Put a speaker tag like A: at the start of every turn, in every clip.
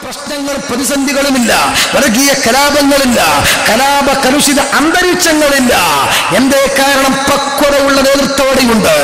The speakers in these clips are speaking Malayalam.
A: പ്രശ്നങ്ങൾ പ്രതിസന്ധികളുമില്ല, വർഗീയ കലാപങ്ങളില്ല, കലാപ കലുഷിത അന്തരീക്ഷങ്ങളില്ല. എന്തേ കാരണം? പക്വതയുള്ള നേതൃത്വമുണ്ട്,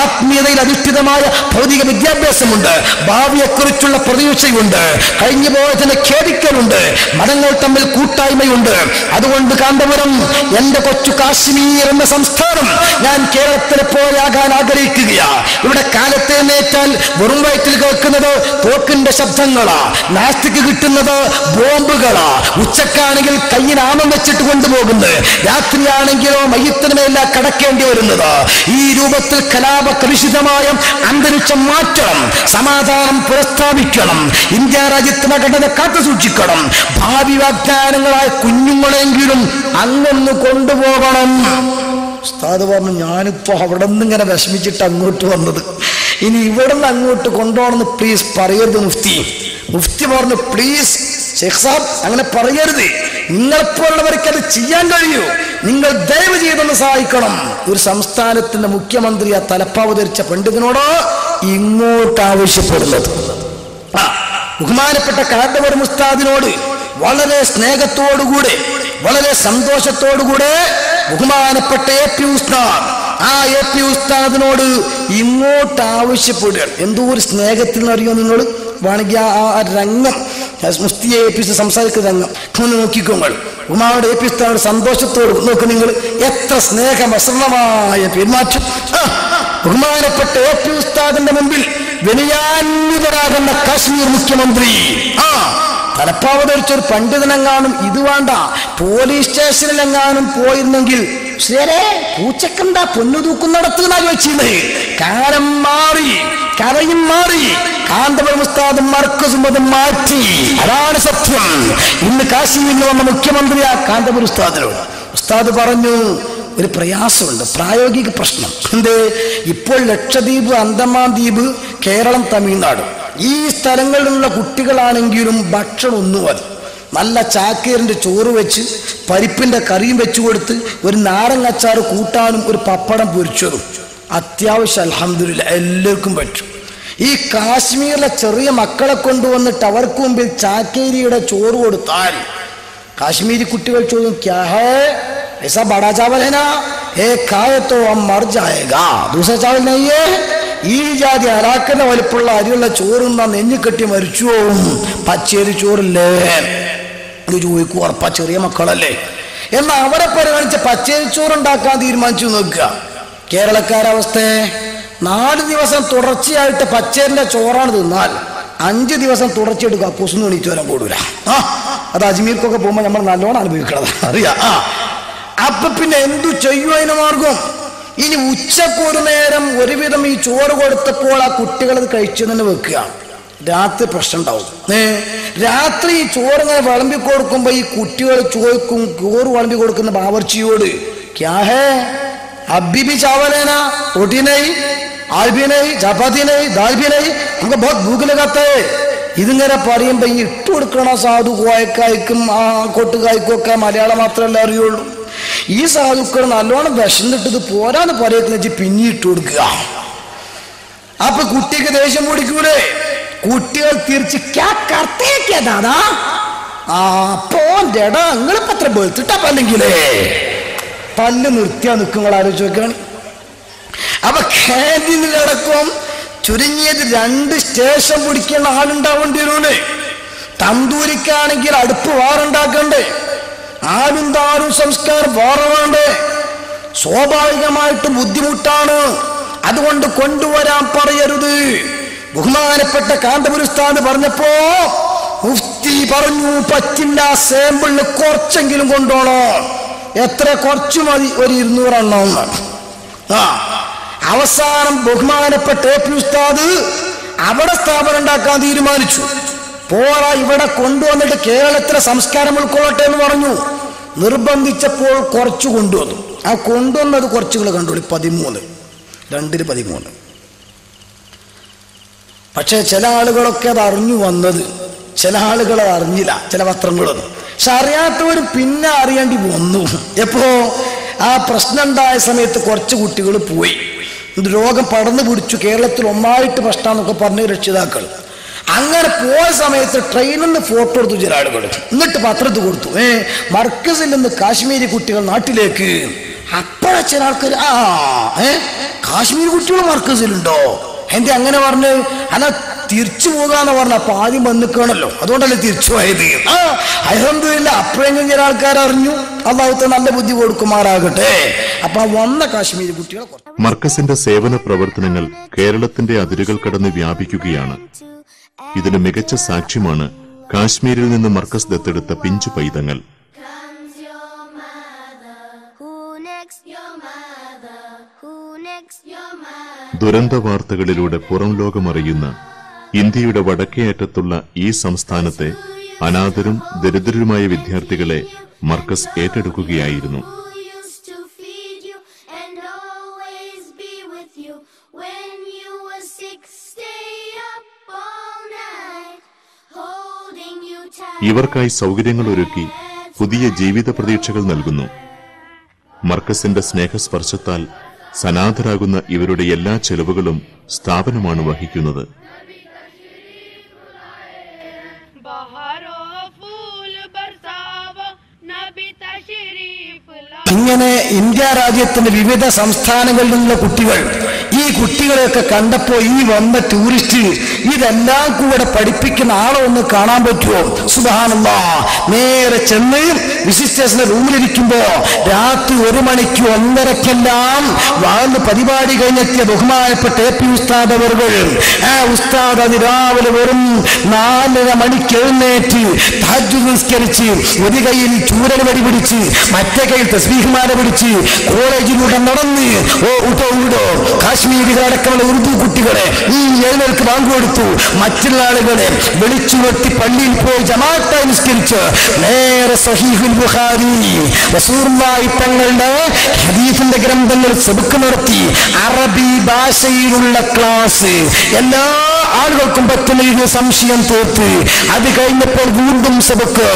A: ആത്മീയതയിൽ അധിഷ്ഠിതമായ ഭൗതിക വിദ്യാഭ്യാസമുണ്ട്, ഭാവിയെക്കുറിച്ചുള്ള പ്രതീക്ഷയുണ്ട്, കഴിഞ്ഞു പോയതിനെ ഖേദിക്കലുണ്ട്, മതങ്ങൾ തമ്മിൽ കൂട്ടായ്മയുണ്ട്. അതുകൊണ്ട് കാന്തപുരം എന്റെ കൊച്ചു കാശ്മീർ എന്ന സംസ്ഥാനം ഞാൻ കേരളത്തിലെ പോലെയാകാൻ ആഗ്രഹിക്കുകയാ. ഇവിടെ കാലത്തെ നേറ്റാൽ വെറും വയറ്റിൽ കേൾക്കുന്നത് തോക്കിന്റെ ശബ്ദങ്ങളാ, നാസ്തിക്ക് കിട്ടുന്നത് ബോംബുകളാ, ഉച്ചക്കാണെങ്കിൽ കയ്യിൽ ആമം വെച്ചിട്ട് കൊണ്ടുപോകുന്നത്, രാത്രിയാണെങ്കിലോ മയ്യത്തിനുമേല കടക്കേണ്ടി വരുന്നത്. ഈ രൂപത്തിൽ കലാപ കലുഷിതമായ അന്തരീക്ഷം മാറ്റണം, സമാധാനം പുനഃസ്ഥാപിക്കണം, ഇന്ത്യ രാജ്യത്തിന്റെ ഘടന കാത്തു സൂക്ഷിക്കണം. ഭാവി വാഗ്ദാനങ്ങളായ കുഞ്ഞുങ്ങളെങ്കിലും അങ്ങൊന്ന് കൊണ്ടുപോകണം. ഉസ്താദ് പറഞ്ഞു, ഞാനിപ്പോ അവിടെ നിന്ന് ഇങ്ങനെ വിഷമിച്ചിട്ട് അങ്ങോട്ട് വന്നത്, ഇനി ഇവിടെ നിന്ന് അങ്ങോട്ട് കൊണ്ടുപോകണമെന്ന് പ്ലീസ് പറയരുത് മുഫ്തി. മുഫ്തി പറഞ്ഞു, പ്ലീസ് ഷെയ്ഖ് സാബ് അങ്ങനെ പറയരുത്, നിങ്ങളെപ്പോലുള്ളവർക്ക് അത് ചെയ്യാൻ കഴിയൂ, നിങ്ങൾ ദയവ് ചെയ്തൊന്ന് സഹായിക്കണം. ഒരു സംസ്ഥാനത്തിന്റെ മുഖ്യമന്ത്രി ആ തലപ്പാവ് ധരിച്ച പണ്ഡിതനോട് ഇങ്ങോട്ട് ആവശ്യപ്പെടുന്നത്. ബഹുമാനപ്പെട്ട കാന്തപുരം ഉസ്താദിനോട് വളരെ സ്നേഹത്തോടുകൂടെ വളരെ സന്തോഷത്തോടുകൂടെ ബഹുമാനപ്പെട്ട എ.പി. ഉസ്താദ് ആ എ.പി. ഉസ്താദിനോട് ഇങ്ങോട്ട് ആവശ്യപ്പെടുകയാണ്. എന്തോ ഒരു സ്നേഹത്തിൽ നിന്ന് അറിയോ നിങ്ങൾ? വേണമെങ്കിൽ ആ രംഗം മുഫ്തി എ.പി. സംസാരിക്കുന്ന രംഗം ഒന്ന് നോക്കിക്കോങ്ങൾ. ഉമാരുടെ എ.പി. ഉസ്താദിനോട് സന്തോഷത്തോട് നോക്ക് നിങ്ങൾ, എത്ര സ്നേഹമസൃണമായ പെരുമാറ്റം. ബഹുമാനപ്പെട്ട എ.പി. ഉസ്താദിന്റെ മുമ്പിൽ വിനയാന്വിതരാകുന്ന കാശ്മീർ മുഖ്യമന്ത്രി തലപ്പാവ് ധരിച്ചൊരു പണ്ഡിതനെങ്ങാനും ഇത് വേണ്ട പോലീസ് സ്റ്റേഷനിലെങ്ങാനും പോയിരുന്നെങ്കിൽ ശരേ പൂച്ചക്കെന്താ പൊന്നു തൂക്കുന്നിടത്ത് എന്നാ ചോദിച്ചത്. കാലം മാറി, കരയും മാറി, കാന്തപുരം ഉസ്താദും മർക്കസും അത് മാറ്റി. അതാണ് സത്യം. ഇന്ന് കാശ്മീരിൽ വന്ന മുഖ്യമന്ത്രിയാ കാന്തപുരം ഉസ്താദിനോട് ഉസ്താദ് പറഞ്ഞു, ഒരു പ്രയാസമുണ്ട്, പ്രായോഗിക പ്രശ്നം. എന്തേ? ഇപ്പോൾ ലക്ഷദ്വീപ്, അന്തമാൻ ദ്വീപ്, കേരളം, തമിഴ്നാട് ഈ സ്ഥലങ്ങളിലുള്ള കുട്ടികളാണെങ്കിലും ഭക്ഷണം ഒന്നും മതി. നല്ല ചാക്കേറിൻ്റെ ചോറ് വെച്ച് പരിപ്പിൻ്റെ കറിയും വെച്ചു കൊടുത്ത് ഒരു നാരങ്ങച്ചാറ് കൂട്ടാനും ഒരു പപ്പടം പൊരിച്ചതും അത്യാവശ്യം അൽഹംദുലില്ലാ എല്ലാവർക്കും പറ്റും. ഈ കാശ്മീരിലെ ചെറിയ മക്കളെ കൊണ്ടുവന്നിട്ട് അവർക്ക് മുമ്പിൽ ചാക്കേരിയുടെ ചോറ് കൊടുത്താൽ കാശ്മീരി കുട്ടികൾ ചോദിക്കും, ക്യാ ഹേ ऐसा बड़ा चावल है ना, एक खाए तो हम मर जाएगा, दूसरा चावल नहीं है. ഈ ജാതി അലാക്കുന്ന വലിപ്പുള്ള അരിയുള്ള ചോറുന്ന നെഞ്ഞിക്കെട്ടി മരിച്ചു പോവും. പച്ചേരി ചോറില്ലേ ഇത് ചോദിക്കും, ഉറപ്പ ചെറിയ മക്കളല്ലേ. എന്നാൽ അവരെ പരിഗണിച്ച് പച്ചേരി ചോറുണ്ടാക്കാൻ തീരുമാനിച്ചു നോക്കുക. കേരളക്കാരവസ്ഥ 4 ദിവസം തുടർച്ചയായിട്ട് പച്ചേരിന്റെ ചോറാണ് തിന്നാൽ 5 ദിവസം തുടർച്ചയായിട്ട് കക്കൂസൊന്നും എണീറ്റ് വരാൻ കൂടൂല. അത് അജ്മീർക്കൊക്കെ പോകുമ്പോൾ നമ്മൾ നല്ലോണം അനുഭവിക്കണത് അറിയാം. അപ്പൊ പിന്നെ എന്തു ചെയ്യും? അതിന് മാർഗം ഇനി ഉച്ചക്കൊരു നേരം ഒരുവിധം ഈ ചോറ് കൊടുത്തപ്പോൾ ആ കുട്ടികൾ അത് കഴിച്ചു തന്നെ വെക്കുക. രാത്രി പ്രശ്നം ഉണ്ടാവും. രാത്രി ഈ ചോറിങ്ങനെ വിളമ്പി കൊടുക്കുമ്പോ ഈ കുട്ടികൾ ചോദിക്കും, ചോറ് വിളമ്പി കൊടുക്കുന്ന ബാവർച്ചിയോട്, ക്യാ ഹേ അബ്ബി ബി ചാവലേനാ, റോട്ടി നഹീ, ആൽ ബി നഹീ, ചപ്പാത്തി നഹീ, ദാൽ ബി നഹീ, നമുക്ക് ബഹുത് ഭൂക്ക് ലഗാത്താ ഹൈ. ഇതിങ്ങനെ പറയുമ്പോ ഈ ഇട്ട് കൊടുക്കണ സാധു കോയക്കായ്ക്കും ആ കൊട്ടുകായ്ക്കും ഒക്കെ മലയാളം മാത്രമല്ല അറിയുള്ളൂ. ഈ സാധുക്കൾ നല്ലോണം വിശന്നിട്ടത് പോരാന്ന് പറയുന്ന പിന്നെ ഇട്ട് കൊടുക്കുക. അപ്പൊ കുട്ടിക്ക് ദേഷ്യം പിടിക്കൂലേ? കുട്ടികൾ തിരിച്ച് ദാദാ അപ്പോൻ്റെടാ നിങ്ങളിപ്പോ അത്ര വെളുത്തിട്ടാ പല്ലെങ്കിലേ പല്ല് നിർത്തിയാ നിൽക്കുങ്ങൾ ആലോചിച്ച് നോക്കുകയാണ്. അപ്പൊ ക്യാൻറ്റീനിലടക്കം ചുരുങ്ങിയത് 2 സ്റ്റേഷൻ പിടിക്കേണ്ട ആളുണ്ടാവേണ്ടി വരൂലേ. തന്തൂരിക്കാണെങ്കിൽ അടുപ്പ് വാറുണ്ടാക്കണ്ടേ, ആരും താരും സംസ്കാരം വേറെ വേണ്ടേ. സ്വാഭാവികമായിട്ട് ബുദ്ധിമുട്ടാണ്. അതുകൊണ്ട് കൊണ്ടുവരാൻ പറയരുത്. ബഹുമാനപ്പെട്ട കാന്തപുരം ഉസ്താദ് പറഞ്ഞപ്പോ മുഫ്തി പറഞ്ഞു, പറ്റില്ല, സാമ്പിളിന് കുറച്ചെങ്കിലും കൊണ്ടുപോകണോ. എത്ര? കുറച്ചു മതി, ഒരു 200 എണ്ണം. അവസാനം ബഹുമാനപ്പെട്ട എ.പി. ഉസ്താദ് അവിടെ സ്ഥാപനം ഉണ്ടാക്കാൻ തീരുമാനിച്ചു. പോരാ, ഇവിടെ കൊണ്ടുവന്നിട്ട് കേരളത്തിലെ സംസ്കാരം ഉൾക്കൊള്ളട്ടെ എന്ന് പറഞ്ഞു. നിർബന്ധിച്ചപ്പോൾ കുറച്ചു കൊണ്ടുവന്നു. ആ കൊണ്ടുവന്നത് കുറച്ചുകൾ കണ്ടോളി, 13, 2-13. പക്ഷെ ചില ആളുകളൊക്കെ അത് അറിഞ്ഞു വന്നത്, ചില ആളുകൾ അത് അറിഞ്ഞില്ല, ചില പത്രങ്ങളൊന്നും. പക്ഷെ അറിയാത്തവർ പിന്നെ അറിയേണ്ടി വന്നു. എപ്പോ ആ പ്രശ്നം ഉണ്ടായ സമയത്ത് കുറച്ച് കുട്ടികൾ പോയി, രോഗം പടർന്നു പിടിച്ചു, കേരളത്തിൽ ഒന്നായിട്ട് പ്രശ്നമെന്നൊക്കെ പറഞ്ഞ രക്ഷിതാക്കൾ. അങ്ങനെ പോയ സമയത്ത് ട്രെയിനിൽ നിന്ന് ഫോട്ടോ എടുത്തു ചില ആളുകൾ, എന്നിട്ട് പത്രത്തിൽ കൊടുത്തു, മർക്കസിൽ നിന്ന് കാശ്മീരി കുട്ടികൾ നാട്ടിലേക്ക്. അപ്പോഴ ചില ആൾക്കാർ കാശ്മീരി കുട്ടികൾ മർക്കസിലുണ്ടോ? എന്റെ അങ്ങനെ പറഞ്ഞു, അല്ല തിരിച്ചു പോകാന്ന് പറഞ്ഞ അപ്പൊ ആദ്യം വന്നിക്കണല്ലോ, അതുകൊണ്ടല്ലേ തിരിച്ചു പോയത്. അൽഹംദുലില്ലാ അപ്പോഴെങ്കിലും ചില ആൾക്കാർ അറിഞ്ഞു. അല്ലാഹു നല്ല ബുദ്ധി കൊടുക്കുമാറാകട്ടെ. അപ്പൊ വന്ന കാശ്മീരി കുട്ടികളെ
B: മർക്കസിന്റെ സേവന പ്രവർത്തനങ്ങൾ കേരളത്തിന്റെ അതിരുകൾ കടന്ന് വ്യാപിക്കുകയാണ്. ഇതിന് മികച്ച സാക്ഷ്യമാണ് കാശ്മീരിൽ നിന്ന് മർക്കസ് ദത്തെടുത്ത പിഞ്ചു പൈതങ്ങൾ. ദുരന്ത വാർത്തകളിലൂടെ പുറം ലോകമറിയുന്ന ഇന്ത്യയുടെ വടക്കേ അറ്റത്തുള്ള ഈ സംസ്ഥാനത്തെ അനാഥരും ദരിദ്രരുമായ വിദ്യാർത്ഥികളെ മർക്കസ് ഏറ്റെടുക്കുകയായിരുന്നു. ഇവർക്കായി സൗകര്യങ്ങൾ ഒരുക്കി പുതിയ ജീവിത പ്രതീക്ഷകൾ നൽകുന്നു. മർക്കസിന്റെ സ്നേഹസ്പർശത്താൽ സനാഥരാകുന്ന ഇവരുടെ എല്ലാ ചെലവുകളും സ്ഥാപനമാണ് വഹിക്കുന്നത്.
A: ഇങ്ങനെ ഇന്ത്യ രാജ്യത്തിന്റെ വിവിധ സംസ്ഥാനങ്ങളിൽ നിന്നുള്ള കുട്ടികൾ, ഈ കുട്ടികളെയൊക്കെ കണ്ടപ്പോ ഈ വന്ന ടൂറിസ്റ്റ് ഇതെല്ലാം കൂടെ പഠിപ്പിക്കുന്ന ആളെ ഒന്ന് കാണാൻ പറ്റുമോ? സുബ്ഹാനല്ലാഹ്. നേരെ ചെന്ന് വിസിറ്റേഴ്സിന്റെ റൂമിലിരിക്കുമ്പോ രാത്രി 1 മണിക്ക് 1:30ക്കെല്ലാം വാങ്ങുന്ന പരിപാടി കഴിഞ്ഞെത്തിയ ബഹുമാനപ്പെട്ട AP ഉസ്താദ് അവർകൾ, ഉസ്താദ് അത് രാവിലെ വെറും 4:30 മണിക്ക് എഴുന്നേറ്റ് തഹജ്ജുദ് നിസ്കരിച്ച് ഒരു കയ്യിൽ ചൂരൽ വടി പിടിച്ച് മറ്റേ കയ്യിൽ തസ്ബീഹ്മാല പിടിച്ച് കോളേജിലൂടെ നടന്ന് കാശ്മീരികളടക്കമുള്ള ഉറുദു കുട്ടികളെ ഈ എഴുന്നേൽക്ക് പങ്കുകൊടുത്തു. മറ്റുള്ള ആളുകളെ വിളിച്ചു വെട്ടി പള്ളിയിൽ പോയി ജമാഅത്തായി നിസ്കരിച്ച് നേരെ സഹീഹുൽ ബുഖാരി റസൂലുള്ളാഹി തങ്ങളുടെ ഹദീസിന്റെ ഗ്രന്ഥങ്ങൾ സബക്ക് നടത്തി. അറബി ഭാഷയിലുള്ള ക്ലാസ് എല്ലാ ആളുകൾക്കും പറ്റുന്ന ഇത് സംശയം തീർത്ത്. അത് കഴിഞ്ഞപ്പോൾ വീണ്ടും സബക്ക്,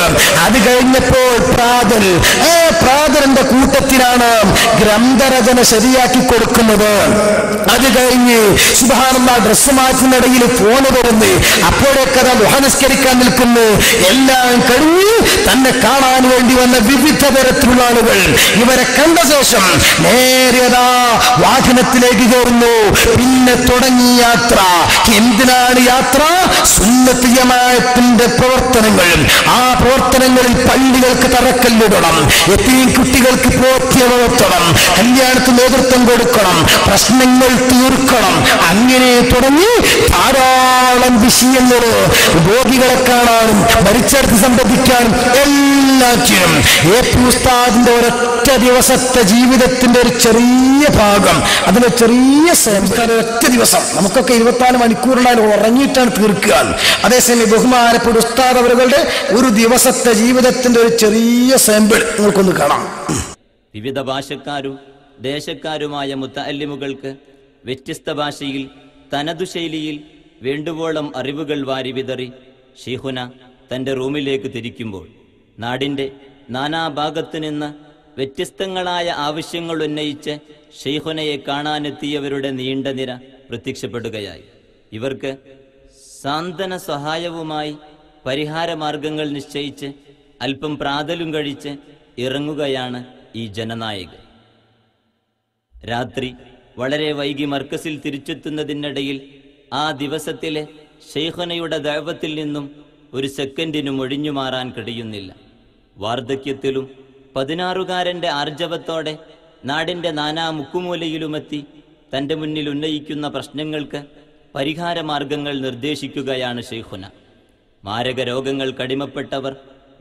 A: അത് കഴിഞ്ഞപ്പോൾ പ്രാതൽ. പ്രാതലിന്റെ കൂട്ടത്തിലാണ് ഗ്രന്ഥരചന ശരിയാക്കി കൊടുക്കുന്നത്. അത് കഴിഞ്ഞ് സുബ്ഹാനല്ലാഹ് ഡ്രസ് മാറ്റുന്നിടയിൽ ഫോണ് വരുന്നു. അപ്പോഴേക്കഥ മുഹനസ്കരിക്കാൻ നിൽക്കുന്നു. എല്ലാം കഴിഞ്ഞ് തന്നെ കാണാൻ വേണ്ടി വന്ന വിവിധ തരത്തിലുള്ള ആളുകൾ ഇവരെ കണ്ട ശേഷം നേരെതാ വാഹനത്തിലേക്ക് കയറുന്നു. പിന്നെ തുടങ്ങി യാത്ര. എന്തിനാണ് യാത്ര? സുന്നത്ത് ജമാഅത്തിന്റെ പ്രവർത്തനങ്ങൾ. ആ പ്രവർത്തനങ്ങളിൽ പള്ളികൾക്ക് തറക്കല്ലിടണം, യതീം കുട്ടികൾക്ക് പോറ്റിയ വളർത്തണം, കല്യാണത്തിന് നേതൃത്വം കൊടുക്കണം, പ്രശ്നങ്ങൾ തീർക്കണം. അങ്ങനെ തുടങ്ങി ധാരാളം വിഷയങ്ങൾ. രോഗികളെ കാണാനും മരിച്ചെടുത്ത് സംബന്ധിക്കാനും എല്ലാറ്റിനും AP ഉസ്താദിന്റെ ഒരൊറ്റ ദിവസത്തെ ജീവിതത്തിന്റെ ഒരു ചെറിയ ഭാഗം, അതിന്റെ ചെറിയ ഒറ്റ ദിവസം. നമുക്കൊക്കെ 24 മണിക്കൂറിനാണ് ഉറങ്ങിയിട്ടാണ് തീർക്കുക. അതേസമയം ബഹുമാനപ്പെട്ട ഉസ്താദ് അവരുടെ ഒരു ദിവസത്തെ ജീവിതത്തിന്റെ ഒരു ചെറിയ സാമ്പിൾ നിങ്ങൾക്കൊന്ന് കാണാം.
C: വിവിധ ഭാഷക്കാരും ദേശക്കാരുമായ മുത്തഅല്ലിമുകൾക്ക് വ്യത്യസ്ത ഭാഷയിൽ തനതു ശൈലിയിൽ വേണ്ടുവോളം അറിവുകൾ വാരി വിതറി ശൈഖുന തൻ്റെ റൂമിലേക്ക് തിരിക്കുമ്പോൾ നാടിൻ്റെ നാനാഭാഗത്തു നിന്ന് വ്യത്യസ്തങ്ങളായ ആവശ്യങ്ങൾ ഉന്നയിച്ച് ശൈഖുനയെ കാണാനെത്തിയവരുടെ നീണ്ട നിര പ്രത്യക്ഷപ്പെടുകയായി. ഇവർക്ക് സാന്ത്വന സഹായവുമായി പരിഹാരമാർഗങ്ങൾ നിശ്ചയിച്ച് അല്പം പ്രാതലും കഴിച്ച് ഇറങ്ങുകയാണ് ഈ ജനനായകൻ. രാത്രി വളരെ വൈകി മർക്കസിൽ തിരിച്ചെത്തുന്നതിനിടയിൽ ആ ദിവസത്തിലെ ശൈഖുനയുടെ ദഅവത്തിൽ നിന്നും ഒരു സെക്കൻഡിനും ഒഴിഞ്ഞു മാറാൻ കഴിയുന്നില്ല. വാർദ്ധക്യത്തിലും 16കാരൻ്റെ ആർജവത്തോടെ നാടിൻ്റെ നാനാ മുക്കുമൂലയിലുമെത്തി തൻ്റെ മുന്നിൽ ഉന്നയിക്കുന്ന പ്രശ്നങ്ങൾക്ക് പരിഹാരമാർഗങ്ങൾ നിർദ്ദേശിക്കുകയാണ് ശൈഖുന. മാരക രോഗങ്ങൾ കടിമപ്പെട്ടവർ,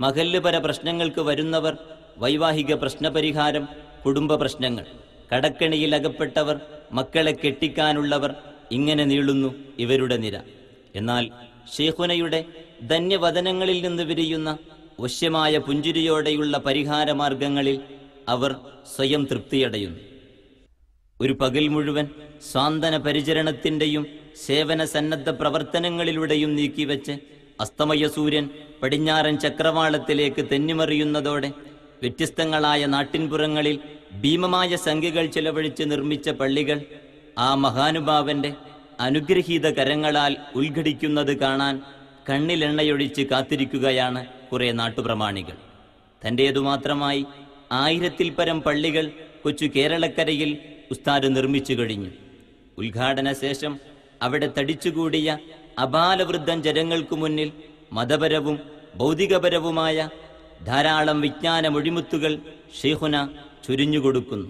C: മഹല്ലുപര പ്രശ്നങ്ങൾക്ക് വരുന്നവർ, വൈവാഹിക പ്രശ്നപരിഹാരം, കുടുംബ പ്രശ്നങ്ങൾ, കടക്കണിയിൽ അകപ്പെട്ടവർ, മക്കളെ കെട്ടിക്കാനുള്ളവർ, ഇങ്ങനെ നീളുന്നു ഇവരുടെ നിര. എന്നാൽ ശൈഖുനയുടെ ധന്യവദനങ്ങളിൽ നിന്ന് വിരിയുന്ന വശ്യമായ പുഞ്ചിരിയോടെയുള്ള പരിഹാരമാർഗങ്ങളിൽ അവർ സ്വയം തൃപ്തിയടയുന്നു. ഒരു പകൽ മുഴുവൻ സ്വാന്തന പരിചരണത്തിൻ്റെയും സേവന സന്നദ്ധ പ്രവർത്തനങ്ങളിലൂടെയും നീക്കിവെച്ച് അസ്തമയ സൂര്യൻ പടിഞ്ഞാറൻ ചക്രവാളത്തിലേക്ക് തെന്നിമറിയുന്നതോടെ വ്യത്യസ്തങ്ങളായ നാട്ടിൻപുറങ്ങളിൽ ഭീമമായ സംഖ്യകൾ ചിലവഴിച്ച് നിർമ്മിച്ച പള്ളികൾ ആ മഹാനുഭാവന്റെ അനുഗ്രഹീത കരങ്ങളാൽ ഉദ്ഘടിക്കുന്നത് കാണാൻ കണ്ണിലെണ്ണയൊഴിച്ച് കാത്തിരിക്കുകയാണ് കുറെ നാട്ടുപ്രമാണികൾ. തൻ്റേതുമാത്രമായി 1000-ൽ പരം പള്ളികൾ കൊച്ചു കേരളക്കരയിൽ ഉസ്താദ് നിർമ്മിച്ചു കഴിഞ്ഞു. ഉദ്ഘാടന ശേഷം അവിടെ തടിച്ചുകൂടിയ അപാലവൃദ്ധൻ ജനങ്ങൾക്കു മുന്നിൽ മതപരവും ഭൗതികപരവുമായ ധാരാളം വിജ്ഞാന മൊഴിമുത്തുകൾ ഷെയ്ഖുന ചൊരിഞ്ഞുകൊടുക്കുന്നു.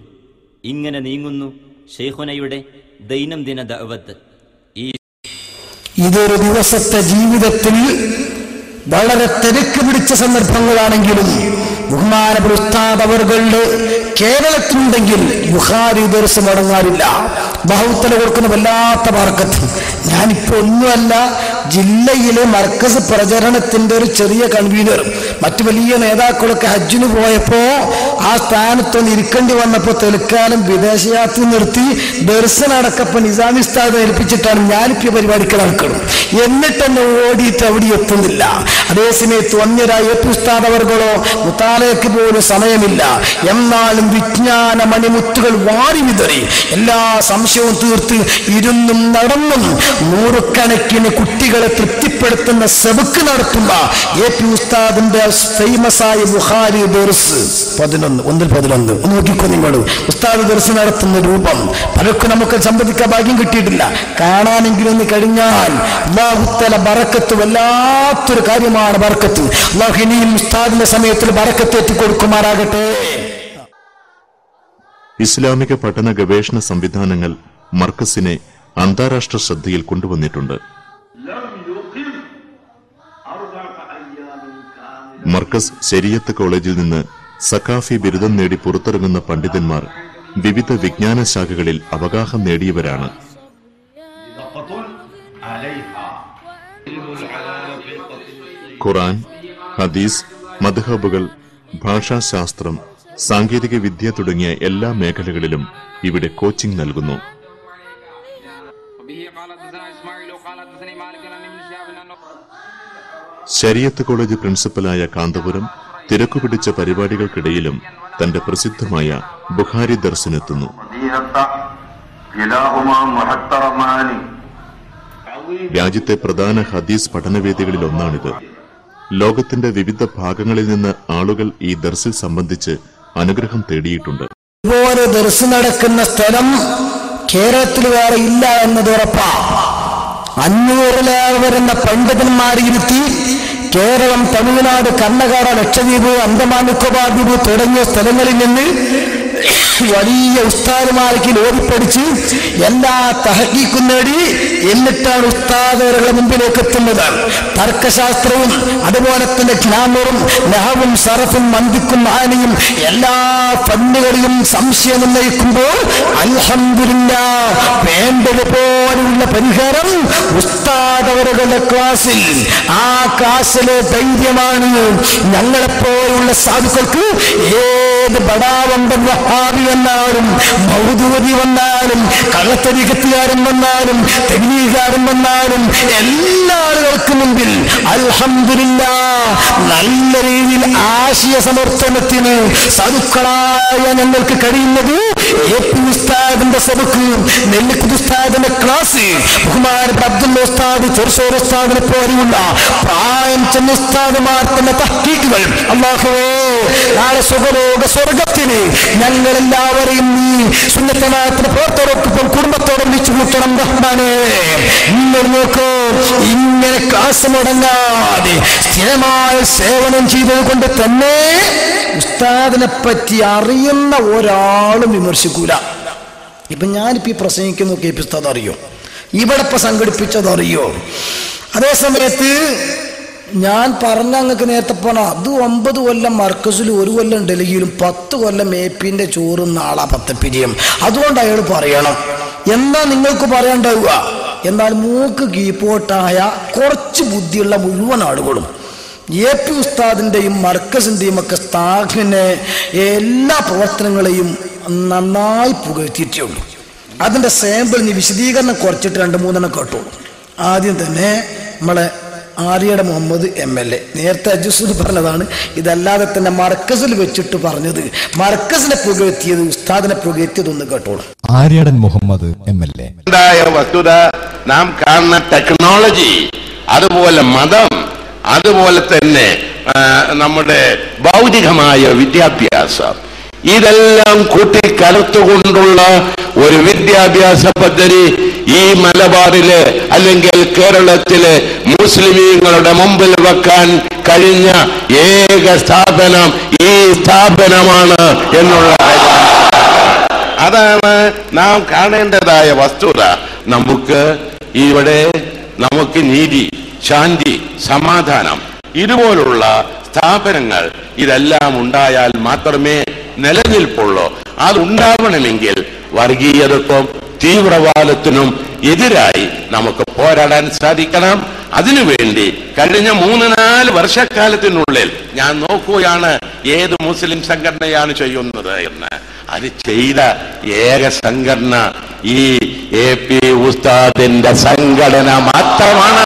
C: ഇങ്ങനെ നീങ്ങുന്നു ഷെയ്ഖുനയുടെ ദൈനംദിന ദഅവത്ത്.
A: ഇതൊരു ദിവസത്തെ ജീവിതത്തിൽ വളരെ തിരക്ക് പിടിച്ച സന്ദർഭങ്ങളാണെങ്കിലും ബഹുമാനപ്പെട്ട ഉസ്താദ് അവർകളുടെ കേരളത്തിലുണ്ടെങ്കിൽ ബുഖാരി ദർസ് മുടങ്ങാറില്ല. ബഹുത്തല കൊടുക്കുന്ന വല്ലാത്ത ബർക്കത്ത്. ഞാനിപ്പോ ഒന്നുമല്ല, ജില്ലയിലെ മർക്കസ് പ്രചരണത്തിന്റെ ഒരു ചെറിയ കൺവീനർ, മറ്റു വലിയ നേതാക്കളൊക്കെ ഹജ്ജിന് പോയപ്പോ ആ സ്ഥാനത്തൊന്ന് ഇരിക്കേണ്ടി വന്നപ്പോ തൽക്കാലം വിദേശയാത്ര നിർത്തി ദർശനടക്കപ്പം നിസാമി ഉസ്താദ് ഏൽപ്പിച്ചിട്ടാണ് ഞാനിപ്പോ പരിപാടിക്ക് നടക്കണം. എന്നിട്ടെന്നെ ഓടിയിട്ട് അവിടെ എത്തുന്നില്ല. അതേസമയത്ത് വന്യരായ ഉസ്താദ് അവർകളോ മുത്താലേക്ക് പോലും സമയമില്ല. എന്നാലും വിജ്ഞാന മണിമുത്തുകൾ വാരി വിതറി എല്ലാ സംശയവും തീർത്ത് ഇരുന്നും നടന്നും നൂറുകണക്കിന് കുട്ടികളെ തൃപ്തിപ്പെടുത്തുന്ന സബക്ക് നടത്തുന്ന എ.പി. ഉസ്താദിന്റെ ഫേമസായ ബുഖാരി ദർസ് 11 നോക്കിക്കോ നിങ്ങൾ. ഉസ്താദ് ദർസ് നടത്തുന്ന രൂപം പലർക്കും നമുക്ക് സംബന്ധിക്കാൻ ഭാഗ്യം കിട്ടിയിട്ടില്ല. കാണാനെങ്കിലും ഒന്ന് കഴിഞ്ഞാൽ അല്ലാഹുത്തആല ബറക്കത്ത്, വല്ലാത്തൊരു കാര്യമാണ് ബറക്കത്ത്. അല്ലാഹു ഇനിയും ഉസ്താദിന്റെ സമയത്തിൽ ബറക്കത്ത് എത്തിക്കൊടുക്കുമാറാകട്ടെ.
B: ഇസ്ലാമിക പഠന ഗവേഷണ സംവിധാനങ്ങൾ മർക്കസിനെ അന്താരാഷ്ട്ര ശ്രദ്ധയിൽ കൊണ്ടുവന്നിട്ടുണ്ട്. മർക്കസ് ശരീഅത്ത് കോളേജിൽ നിന്ന് സഖാഫി ബിരുദം നേടി പുറത്തിറങ്ങുന്ന പണ്ഡിതന്മാർ വിവിധ വിജ്ഞാന ശാഖകളിൽ അവഗാഹം നേടിയവരാണ്. ഖുർആൻ, ഹദീസ്, മദ്ഹബുകൾ, ഭാഷാശാസ്ത്രം, സാങ്കേതിക വിദ്യ തുടങ്ങിയ എല്ലാ മേഖലകളിലും ഇവിടെ കോച്ചിംഗ് നൽകുന്നു. ശരീഅത്ത് കോളേജ് പ്രിൻസിപ്പലായ കാന്തപുരം തിരക്കുപിടിച്ച പരിപാടികൾക്കിടയിലും തന്റെ പ്രസിദ്ധമായ ബുഖാരി ദർസിനെത്തുന്നു. രാജ്യത്തെ പ്രധാന ഹദീസ് പഠനവേദികളിൽ ഒന്നാണിത്. ലോകത്തിന്റെ വിവിധ ഭാഗങ്ങളിൽ നിന്ന് ആളുകൾ ഈ ദർസിൽ സംബന്ധിച്ച് അനുഗ്രഹം തേടിയിട്ടുണ്ട്.
A: ഇതുപോലെ ദർസ് നടക്കുന്ന സ്ഥലം കേരളത്തിൽ വേറെ ഇല്ല എന്നത് ഉറപ്പാ. 500-ലേറെ വരുന്ന പണ്ഡിതന്മാരിരുത്തി കേരളം, തമിഴ്നാട്, കർണാടക, ലക്ഷദ്വീപ്, അന്തമാൻ നിക്കോബാർ ദ്വീപ് തുടങ്ങിയ സ്ഥലങ്ങളിൽ നിന്ന് വലിയ ഉസ്താദുമാർക്ക് ഓടിപ്പടിച്ച് എല്ലാ തഹഖീഖും നേടി എന്നിട്ടാണ് ഉസ്താദുകളുടെ മുമ്പിലേക്ക് എത്തുന്നത്. തർക്കശാസ്ത്രവും അതുപോലെ തന്നെ ഗ്രാമറും നഹവും സറഫും മന്ദിക്കും ആനയും എല്ലാ ഫന്നുകളിലും സംശയം ഉന്നയിക്കുമ്പോൾ അൽഹംദുലില്ലാഹ് വേണ്ടതുപോലുള്ള പരിഹാരം ഉസ്താദുകളുടെ ക്ലാസ്സിൽ, ആ ക്ലാസ്സിലെ ധൈര്യമാണ് ഞങ്ങളെപ്പോലുള്ള സാധുക്കൾക്ക്. ഏത് ബടാവമ്പൻ വഹാബി വന്നാലും, മൗദൂദി വന്നാലും, കള്ളത്തരീഖത്തുകാരൻ വന്നാലും, തബ്ലീഗുകാരൻ വന്നാലും എല്ലാ ആളുകൾക്ക് മുമ്പിൽ അൽഹംദുലില്ലാഹ് നല്ല രീതിയിൽ ആശയ സമർത്ഥനത്തിന് സാധുക്കളായ ഞങ്ങൾക്ക് കഴിയുന്നത് എ.പി. ഉസ്താദിന്റെ സബക്ക്, നെല്ലിക്കുത്ത് ഉസ്താദിന്റെ ക്ലാസ്, ബഹുമാനപ്പെട്ട അബ്ദുൽ ഉസ്താദ്, ചെറുസോർ ഉസ്താദിനെ പോലെയുള്ള പ്രായം ചെന്ന ഉസ്താദുമാർ തന്നെ തഹ്ഖീഖുകൾ. അല്ലാഹുവേ, നാളെ സുഖലോക സ്വർഗത്തിന് ഞങ്ങളെല്ലാവരെയും നീ സുന്നത്തനാത്തിന് പുറത്തോടൊപ്പം കുടുംബത്തോടെ വിളിച്ചു കൂട്ടണം റഹ്മാനേ. നിങ്ങൾ നോക്കൂ, ഇങ്ങനെ ക്ലാസ് മുടങ്ങാതെ സ്ഥിരമായ സേവനം ചെയ്തതുകൊണ്ട് തന്നെ ഉസ്താദിനെ പറ്റി അറിയുന്ന ഒരാളും വിമർശിക്കൂല. ഇപ്പൊ ഞാനിപ്പോ ഈ പ്രസംഗിക്കുന്ന കെ.പി. ഉസ്താദ് അറിയോ, ഇവിടെ ഇപ്പൊ സംഘടിപ്പിച്ചത് അറിയോ? അതേ സമയത്ത് ഞാൻ പറഞ്ഞ അങ്ങക്ക് നേരത്തെ പോണ അത് 9 കൊല്ലം മർക്കസിലും 1 കൊല്ലം ഡൽഹിയിലും 10 കൊല്ലം എ.പി.ന്റെ ചോറും നാളാ പത്തപ്പിരിയും. അതുകൊണ്ട് അയാൾ പറയണം എന്നാ നിങ്ങൾക്ക് പറയണ്ടാവുക. എന്നാൽ മൂക്ക് കീപ്പോട്ടായ കുറച്ച് ബുദ്ധിയുള്ള മുഴുവൻ ആളുകളും എ.പി. ഉസ്താദിന്റെയും മർക്കസിന്റെയും ഒക്കെ സ്ഥാപന എല്ലാ പ്രവർത്തനങ്ങളെയും നന്നായി പുകഴ്ത്തിയിട്ടേ ഉള്ളൂ. അതിന്റെ സാമ്പിൾ നീ വിശദീകരണം കുറച്ചിട്ട് 2-3 കേട്ടോളൂ. ആദ്യം തന്നെ നമ്മളെ ആര്യയുടെ മുഹമ്മദ് MLA നേരത്തെ അജുസ് പറഞ്ഞതാണ്. ഇതല്ലാതെ തന്നെ മർക്കസിൽ വെച്ചിട്ട് പറഞ്ഞത്, മർക്കസിനെ പുകഴ്ത്തിയത്, ഉസ്താദിനെ പുകഴ്ത്തിയതൊന്ന് കേട്ടോളൂ.
D: ആര്യാടൻ മുഹമ്മദ് MLA.
E: വസ്തുത നാം കാണുന്ന ടെക്നോളജി, അതുപോലെ മതം, അതുപോലെ തന്നെ നമ്മുടെ ഭൗതികമായ വിദ്യാഭ്യാസം, ഇതെല്ലാം കൂട്ടിക്കലർത്തുകൊണ്ടുള്ള ഒരു വിദ്യാഭ്യാസ പദ്ധതി ഈ മലബാറില് അല്ലെങ്കിൽ കേരളത്തില് മുസ്ലിമീങ്ങളുടെ മുമ്പിൽ വെക്കാൻ കഴിഞ്ഞ ഏക സ്ഥാപനം ഈ സ്ഥാപനമാണ് എന്നുള്ള അതാണ് നാം കാണേണ്ടതായ വസ്തുത. നമുക്ക് നീതി, ശാന്തി, സമാധാനം ഇതുപോലുള്ള സ്ഥാപനങ്ങൾ ഇതെല്ലാം ഉണ്ടായാൽ മാത്രമേ നിലനിൽപ്പുള്ളൂ. അതുണ്ടാവണമെങ്കിൽ വർഗീയതക്കും തീവ്രവാദത്തിനും എതിരായി നമുക്ക് പോരാടാൻ സാധിക്കണം. അതിനുവേണ്ടി കഴിഞ്ഞ 3-4 വർഷക്കാലത്തിനുള്ളിൽ ഞാൻ നോക്കുകയാണ് ഏത് മുസ്ലിം സംഘടനയാണ് ചെയ്യുന്നത് എന്ന്. അത് ചെയ്ത ഏക സംഘടന ഈ AP ഉസ്താദിന്റെ സംഘടന മാത്രമാണ്.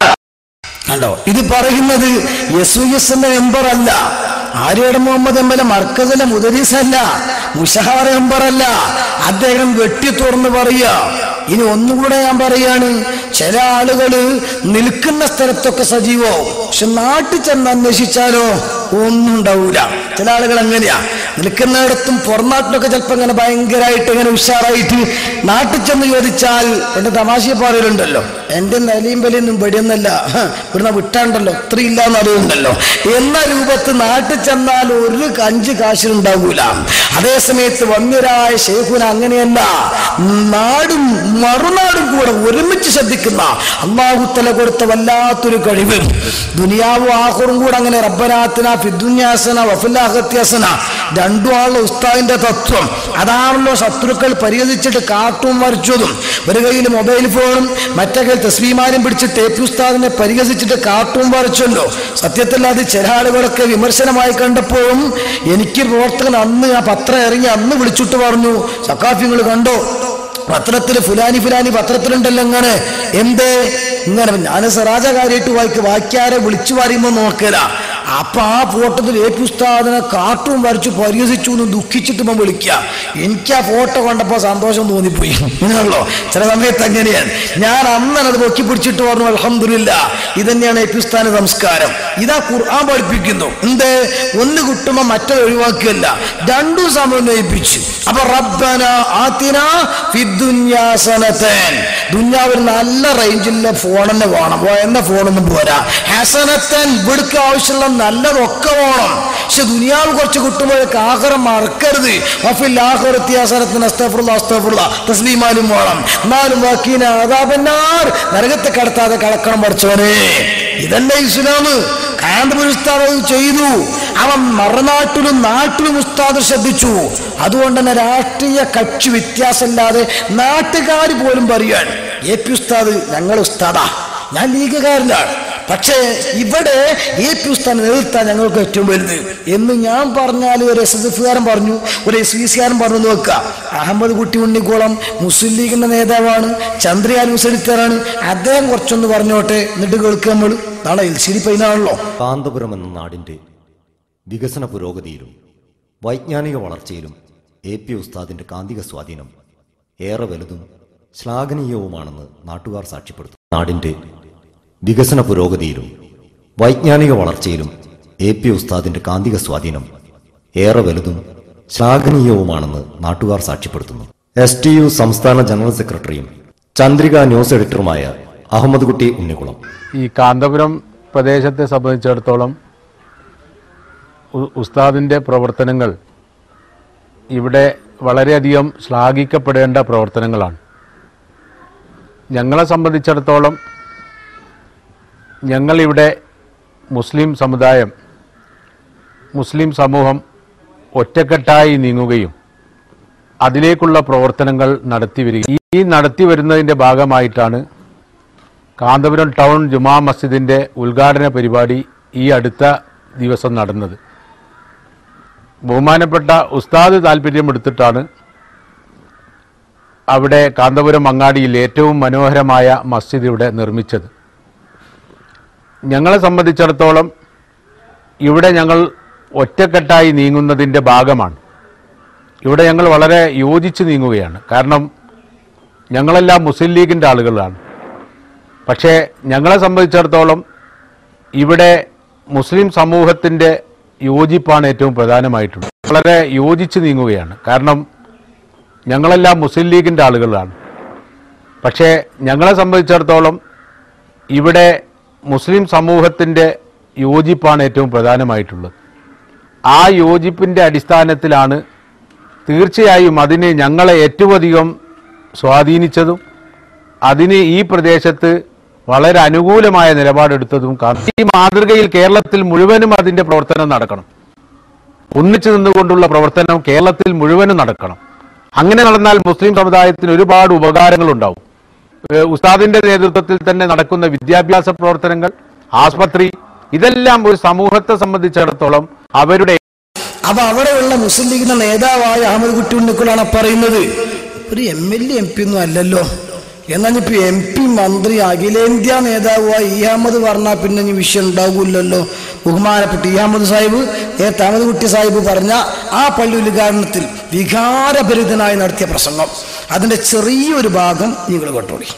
A: കണ്ടോ, ഇത് പറയുന്നത് SUS മെമ്പർ അല്ല, ആര്യാടൻ മുഹമ്മദ് MLA മർക്കസിലെ മുദരീസല്ല, മുഷഹാർ മെമ്പർ അല്ല. അദ്ദേഹം വെട്ടി തുറന്ന് പറയുക. ഇനി ഒന്നുകൂടെ ഞാൻ പറയാണ്, ചില ആളുകള് നിൽക്കുന്ന സ്ഥലത്തൊക്കെ സജീവവും, പക്ഷെ നാട്ടിൽ ചെന്ന് അന്വേഷിച്ചാലോ ഒന്നും ഉണ്ടാവൂല. ചില ആളുകൾ അങ്ങനെയാ, നിൽക്കുന്നിടത്തും പുറംനാട്ടിലൊക്കെ ചിലപ്പോ ഇങ്ങനെ ഭയങ്കരമായിട്ട് ഇങ്ങനെ ഉഷാറായിട്ട്, നാട്ടിൽ ചെന്ന് ചോദിച്ചാൽ എന്റെ തമാശ പറയലുണ്ടല്ലോ, എന്റെ നിലയും വിലയൊന്നും വെടിയൊന്നല്ല, ഇവിടുന്ന് വിട്ടാണ്ടല്ലോ, ഇത്ര ഇല്ലാന്ന് അറിയുന്നുണ്ടല്ലോ എന്ന രൂപത്തിൽ നാട്ടിൽ ചെന്നാൽ ഒരു 5 കാശിനുണ്ടാകൂല. അതേസമയത്ത് വന്യരായ ശൈഖുന അങ്ങനെയല്ല, നാടും മറുനാടും കൂടെ ഒരുമിച്ച് ശ്രദ്ധിക്കുന്ന അല്ലാഹു തആല കൊടുത്ത വല്ലാത്തൊരു കഴിവ്. ദുനിയാവും ആഖിറവും കൂടെ അങ്ങനെ റബ്ബനാത്തിന ഫിദ്ദുനിയ ഹസന വഫിൽ ആഖിറതി ഹസന, രണ്ടും ആളുള്ള ഉസ്താദിന്റെ തത്വം അതാണല്ലോ. ശത്രുക്കൾ പരിഹസിച്ചിട്ട് കാർട്ടൂൺ വരച്ചതും, ഒരു കയ്യിൽ മൊബൈൽ ഫോണും മറ്റേ കയ്യിൽ തസ്ബീമാരും പിടിച്ചിട്ട് AP ഉസ്താദിനെ പരിഹസിച്ചിട്ട് കാർട്ടൂൺ വരച്ചല്ലോ. സത്യത്തിൽ അത് ചില ആളുകളൊക്കെ വിമർശനമായി കണ്ടപ്പോഴും എനിക്ക് പ്രവർത്തകൻ അന്ന് ആ പത്രം ഇറങ്ങി അന്ന് വിളിച്ചിട്ട് പറഞ്ഞു, സഖാഫിങ്ങൾ കണ്ടോ പത്രത്തില് ഫുലാനി പത്രത്തിലുണ്ടല്ലോ ഇങ്ങനെ, എന്തേ ഇങ്ങനെ. ഞാൻ സറാജകാരിയായിട്ട് വായിക്കാരെ വിളിച്ചു പറയുമ്പോ നോക്കല. അപ്പൊ ആ ഫോട്ടോത്തിൽ AP ഉസ്താദിനെ കാർട്ടൂൺ വരച്ചു പരിഹസിച്ചു എന്ന് ദുഃഖിച്ചിട്ട് വിളിക്കുക. എനിക്ക് ആ ഫോട്ടോ കണ്ടപ്പോ സന്തോഷം തോന്നിപ്പോയി. ഇങ്ങനെയുള്ളോ ചില സമയത്ത് അങ്ങനെയാണ്. ഞാൻ അന്നത് പൊക്കി പിടിച്ചിട്ട് പറഞ്ഞു, അൽഹംദുലില്ലാ, ഇതന്നെയാണ് AP ഉസ്താദിന്റെ സംസ്കാരം. ഇതാ ഖുർആൻ പഠിപ്പിക്കുന്നു. എന്തേ, ഒന്ന് കിട്ടുമ്പോ മറ്റേ ഒഴിവാക്കുകയല്ല, രണ്ടും സമന്വയിപ്പിച്ചു. അപ്പൊ റബ്ബന ആതിനാ ഫിദ്ദുനിയാ ഹസനതൻ, ദുനിയാവിൽ നല്ല റേഞ്ചിലുള്ള ഫോൺ തന്നെ വേണം, എന്ന ഫോണൊന്നും പോരാ. ഹസനത്തൻ, ഇവിടുക്ക് ആവശ്യമുള്ള നല്ലതൊക്കെ വേണം. പക്ഷെ ദുനിയാവ് കുറച്ച് കിട്ടുമ്പോഴേക്ക് ആഖിറം മറക്കരുത്. വഫിൽ ആഖിറതി ഹസനത്തൻ അസ്തഗ്ഫിറുല്ലാഹ് തസ്ലീമാലും വേണം. എന്നാലും വഖീന അദാബന്നാർ, നരകത്തെ കടത്താതെ കളക്കണം പഠിച്ചവനെ. ഇതല്ലേ ഇസ്ലാം. കാന്തപുര ഉസ്താദ് ചെയ്തു. അവൻ മറുനാട്ടിലും നാട്ടിലും ഉസ്താദ് ശ്രദ്ധിച്ചു. അതുകൊണ്ട് തന്നെ രാഷ്ട്രീയ കക്ഷി വ്യത്യാസമില്ലാതെ നാട്ടുകാർ പോലും പറയാൻ, AP ഉസ്താദ് ഞങ്ങൾ ഉസ്താദാ, ഞാൻ ലീഗുകാരനാണ്, പക്ഷേ ഇവിടെ AP ഉസ്താദിനെ നേതൃത്വം ഞങ്ങൾക്ക് ഏറ്റവും വലുത് എന്ന് ഞാൻ പറഞ്ഞാൽ ഒരു SSFകാരൻ പറഞ്ഞു, ഒരു SVCകാരൻ പറഞ്ഞു. നോക്കുക, അഹമ്മദ് കുട്ടി ഉണ്ണിക്കോളം മുസ്ലിം ലീഗിന്റെ നേതാവാണ്, ചന്ദ്രയാൻ മുസലിത്തറാണ്, അദ്ദേഹം കുറച്ചൊന്ന് പറഞ്ഞോട്ടെ, എന്നിട്ട് കേൾക്കുക. നമ്മൾ നാളെ LCD പൈനാണല്ലോ.
F: കാന്തപുരം എന്ന നാടിന്റെ വികസന പുരോഗതിയിലും വൈജ്ഞാനിക വളർച്ചയിലും AP ഉസ്താദിന്റെ കാന്തിക സ്വാധീനം ഏറെ വലുതും ശ്ലാഘനീയവുമാണെന്ന് നാട്ടുകാർ സാക്ഷ്യപ്പെടുത്തുന്നു. നാടിന്റെ വികസന പുരോഗതിയിലും വൈജ്ഞാനിക വളർച്ചയിലും AP ഉസ്താദിന്റെ കാന്തിക സ്വാധീനം ഏറെ വലുതും ശ്ലാഘനീയവുമാണെന്ന് നാട്ടുകാർ സാക്ഷ്യപ്പെടുത്തുന്നു. STU സംസ്ഥാന ജനറൽ സെക്രട്ടറിയും ചന്ദ്രിക ന്യൂസ് എഡിറ്ററുമായ അഹമ്മദ് കുട്ടി ഉണ്ണിക്കുളം.
G: ഈ കാന്തപുരം പ്രദേശത്തെ സംബന്ധിച്ചിടത്തോളം ഉസ്താദിൻ്റെ പ്രവർത്തനങ്ങൾ ഇവിടെ വളരെയധികം ശ്ലാഘിക്കപ്പെടേണ്ട പ്രവർത്തനങ്ങളാണ്. ഞങ്ങളെ സംബന്ധിച്ചിടത്തോളം ഞങ്ങളിവിടെ മുസ്ലിം സമുദായം, മുസ്ലിം സമൂഹം ഒറ്റക്കെട്ടായി നീങ്ങുകയും അതിലേക്കുള്ള പ്രവർത്തനങ്ങൾ നടത്തിവരികയും ഈ നടത്തി വരുന്നതിൻ്റെ ഭാഗമായിട്ടാണ് കാന്തപുരം ടൗൺ ജുമാ മസ്ജിദിൻ്റെ ഉദ്ഘാടന പരിപാടി ഈ അടുത്ത ദിവസം നടന്നത്. ബഹുമാനപ്പെട്ട ഉസ്താദ് താല്പര്യമെടുത്തിട്ടാണ് അവിടെ കാന്തപുരം അങ്ങാടിയിൽ ഏറ്റവും മനോഹരമായ മസ്ജിദ് ഇവിടെ നിർമ്മിച്ചത്. ഞങ്ങളെ സംബന്ധിച്ചിടത്തോളം ഇവിടെ ഞങ്ങൾ ഒറ്റക്കെട്ടായി നീങ്ങുന്നതിൻ്റെ ഭാഗമാണ്. ഇവിടെ ഞങ്ങൾ വളരെ യോജിച്ച് നീങ്ങുകയാണ്. കാരണം ഞങ്ങളെല്ലാം മുസ്ലിം ലീഗിൻ്റെ ആളുകളാണ്. പക്ഷേ ഞങ്ങളെ സംബന്ധിച്ചിടത്തോളം ഇവിടെ മുസ്ലിം സമൂഹത്തിൻ്റെ യോജിപ്പാണ് ഏറ്റവും പ്രധാനമായിട്ടുള്ളത്. വളരെ യോജിച്ച് നീങ്ങുകയാണ്. കാരണം ഞങ്ങളെല്ലാം മുസ്ലിം ലീഗിൻ്റെ ആളുകളാണ്. പക്ഷേ ഞങ്ങളെ സംബന്ധിച്ചിടത്തോളം ഇവിടെ മുസ്ലിം സമൂഹത്തിൻ്റെ യോജിപ്പാണ് ഏറ്റവും പ്രധാനമായിട്ടുള്ളത്. ആ യോജിപ്പിൻ്റെ അടിസ്ഥാനത്തിലാണ് തീർച്ചയായും അതിന് ഞങ്ങളെ ഏറ്റവും അധികം സ്വാധീനിച്ചതും അതിന് ഈ പ്രദേശത്ത് വളരെ അനുകൂലമായ നിലപാടെടുത്തതും കാണും. ഈ മാതൃകയിൽ കേരളത്തിൽ മുഴുവനും അതിൻ്റെ പ്രവർത്തനം നടക്കണം. ഒന്നിച്ചു നിന്നുകൊണ്ടുള്ള പ്രവർത്തനം കേരളത്തിൽ മുഴുവനും നടക്കണം. അങ്ങനെ നടന്നാൽ മുസ്ലിം സമുദായത്തിന് ഒരുപാട് ഉപകാരങ്ങളുണ്ടാവും. ഉസ്താദിന്റെ നേതൃത്വത്തിൽ തന്നെ നടക്കുന്ന വിദ്യാഭ്യാസ പ്രവർത്തനങ്ങൾ, ആസ്പത്രി, ഇതെല്ലാം ഒരു സമൂഹത്തെ സംബന്ധിച്ചിടത്തോളം അവരുടെ
A: അവിടെയുള്ള മുസ്ലിം ലീഗിന്റെ നേതാവായ അഹമ്മദ് കുട്ടി ഉണ്ണിക്കുളാണ് പറയുന്നത്. ഒരു MLA MP ഒന്നും അല്ലല്ലോ. എന്നാൽ ഇപ്പൊ MP, മന്ത്രി, അഖിലേന്ത്യാ നേതാവായി അഹമ്മദ് പറഞ്ഞാൽ പിന്നെ ഇനി വിഷയം ഉണ്ടാകൂല്ലല്ലോ. ബഹുമാനപ്പെട്ട അഹമ്മദ് സാഹിബ്, അഹമ്മദ് കുട്ടി സാഹിബ് പറഞ്ഞ ആ പള്ളി ഉദ്ഘാടനത്തിൽ വികാരഭരിതനായി നടത്തിയ പ്രസംഗം, അതിന്റെ ചെറിയൊരു ഭാഗം നിങ്ങൾ കേട്ടോളി.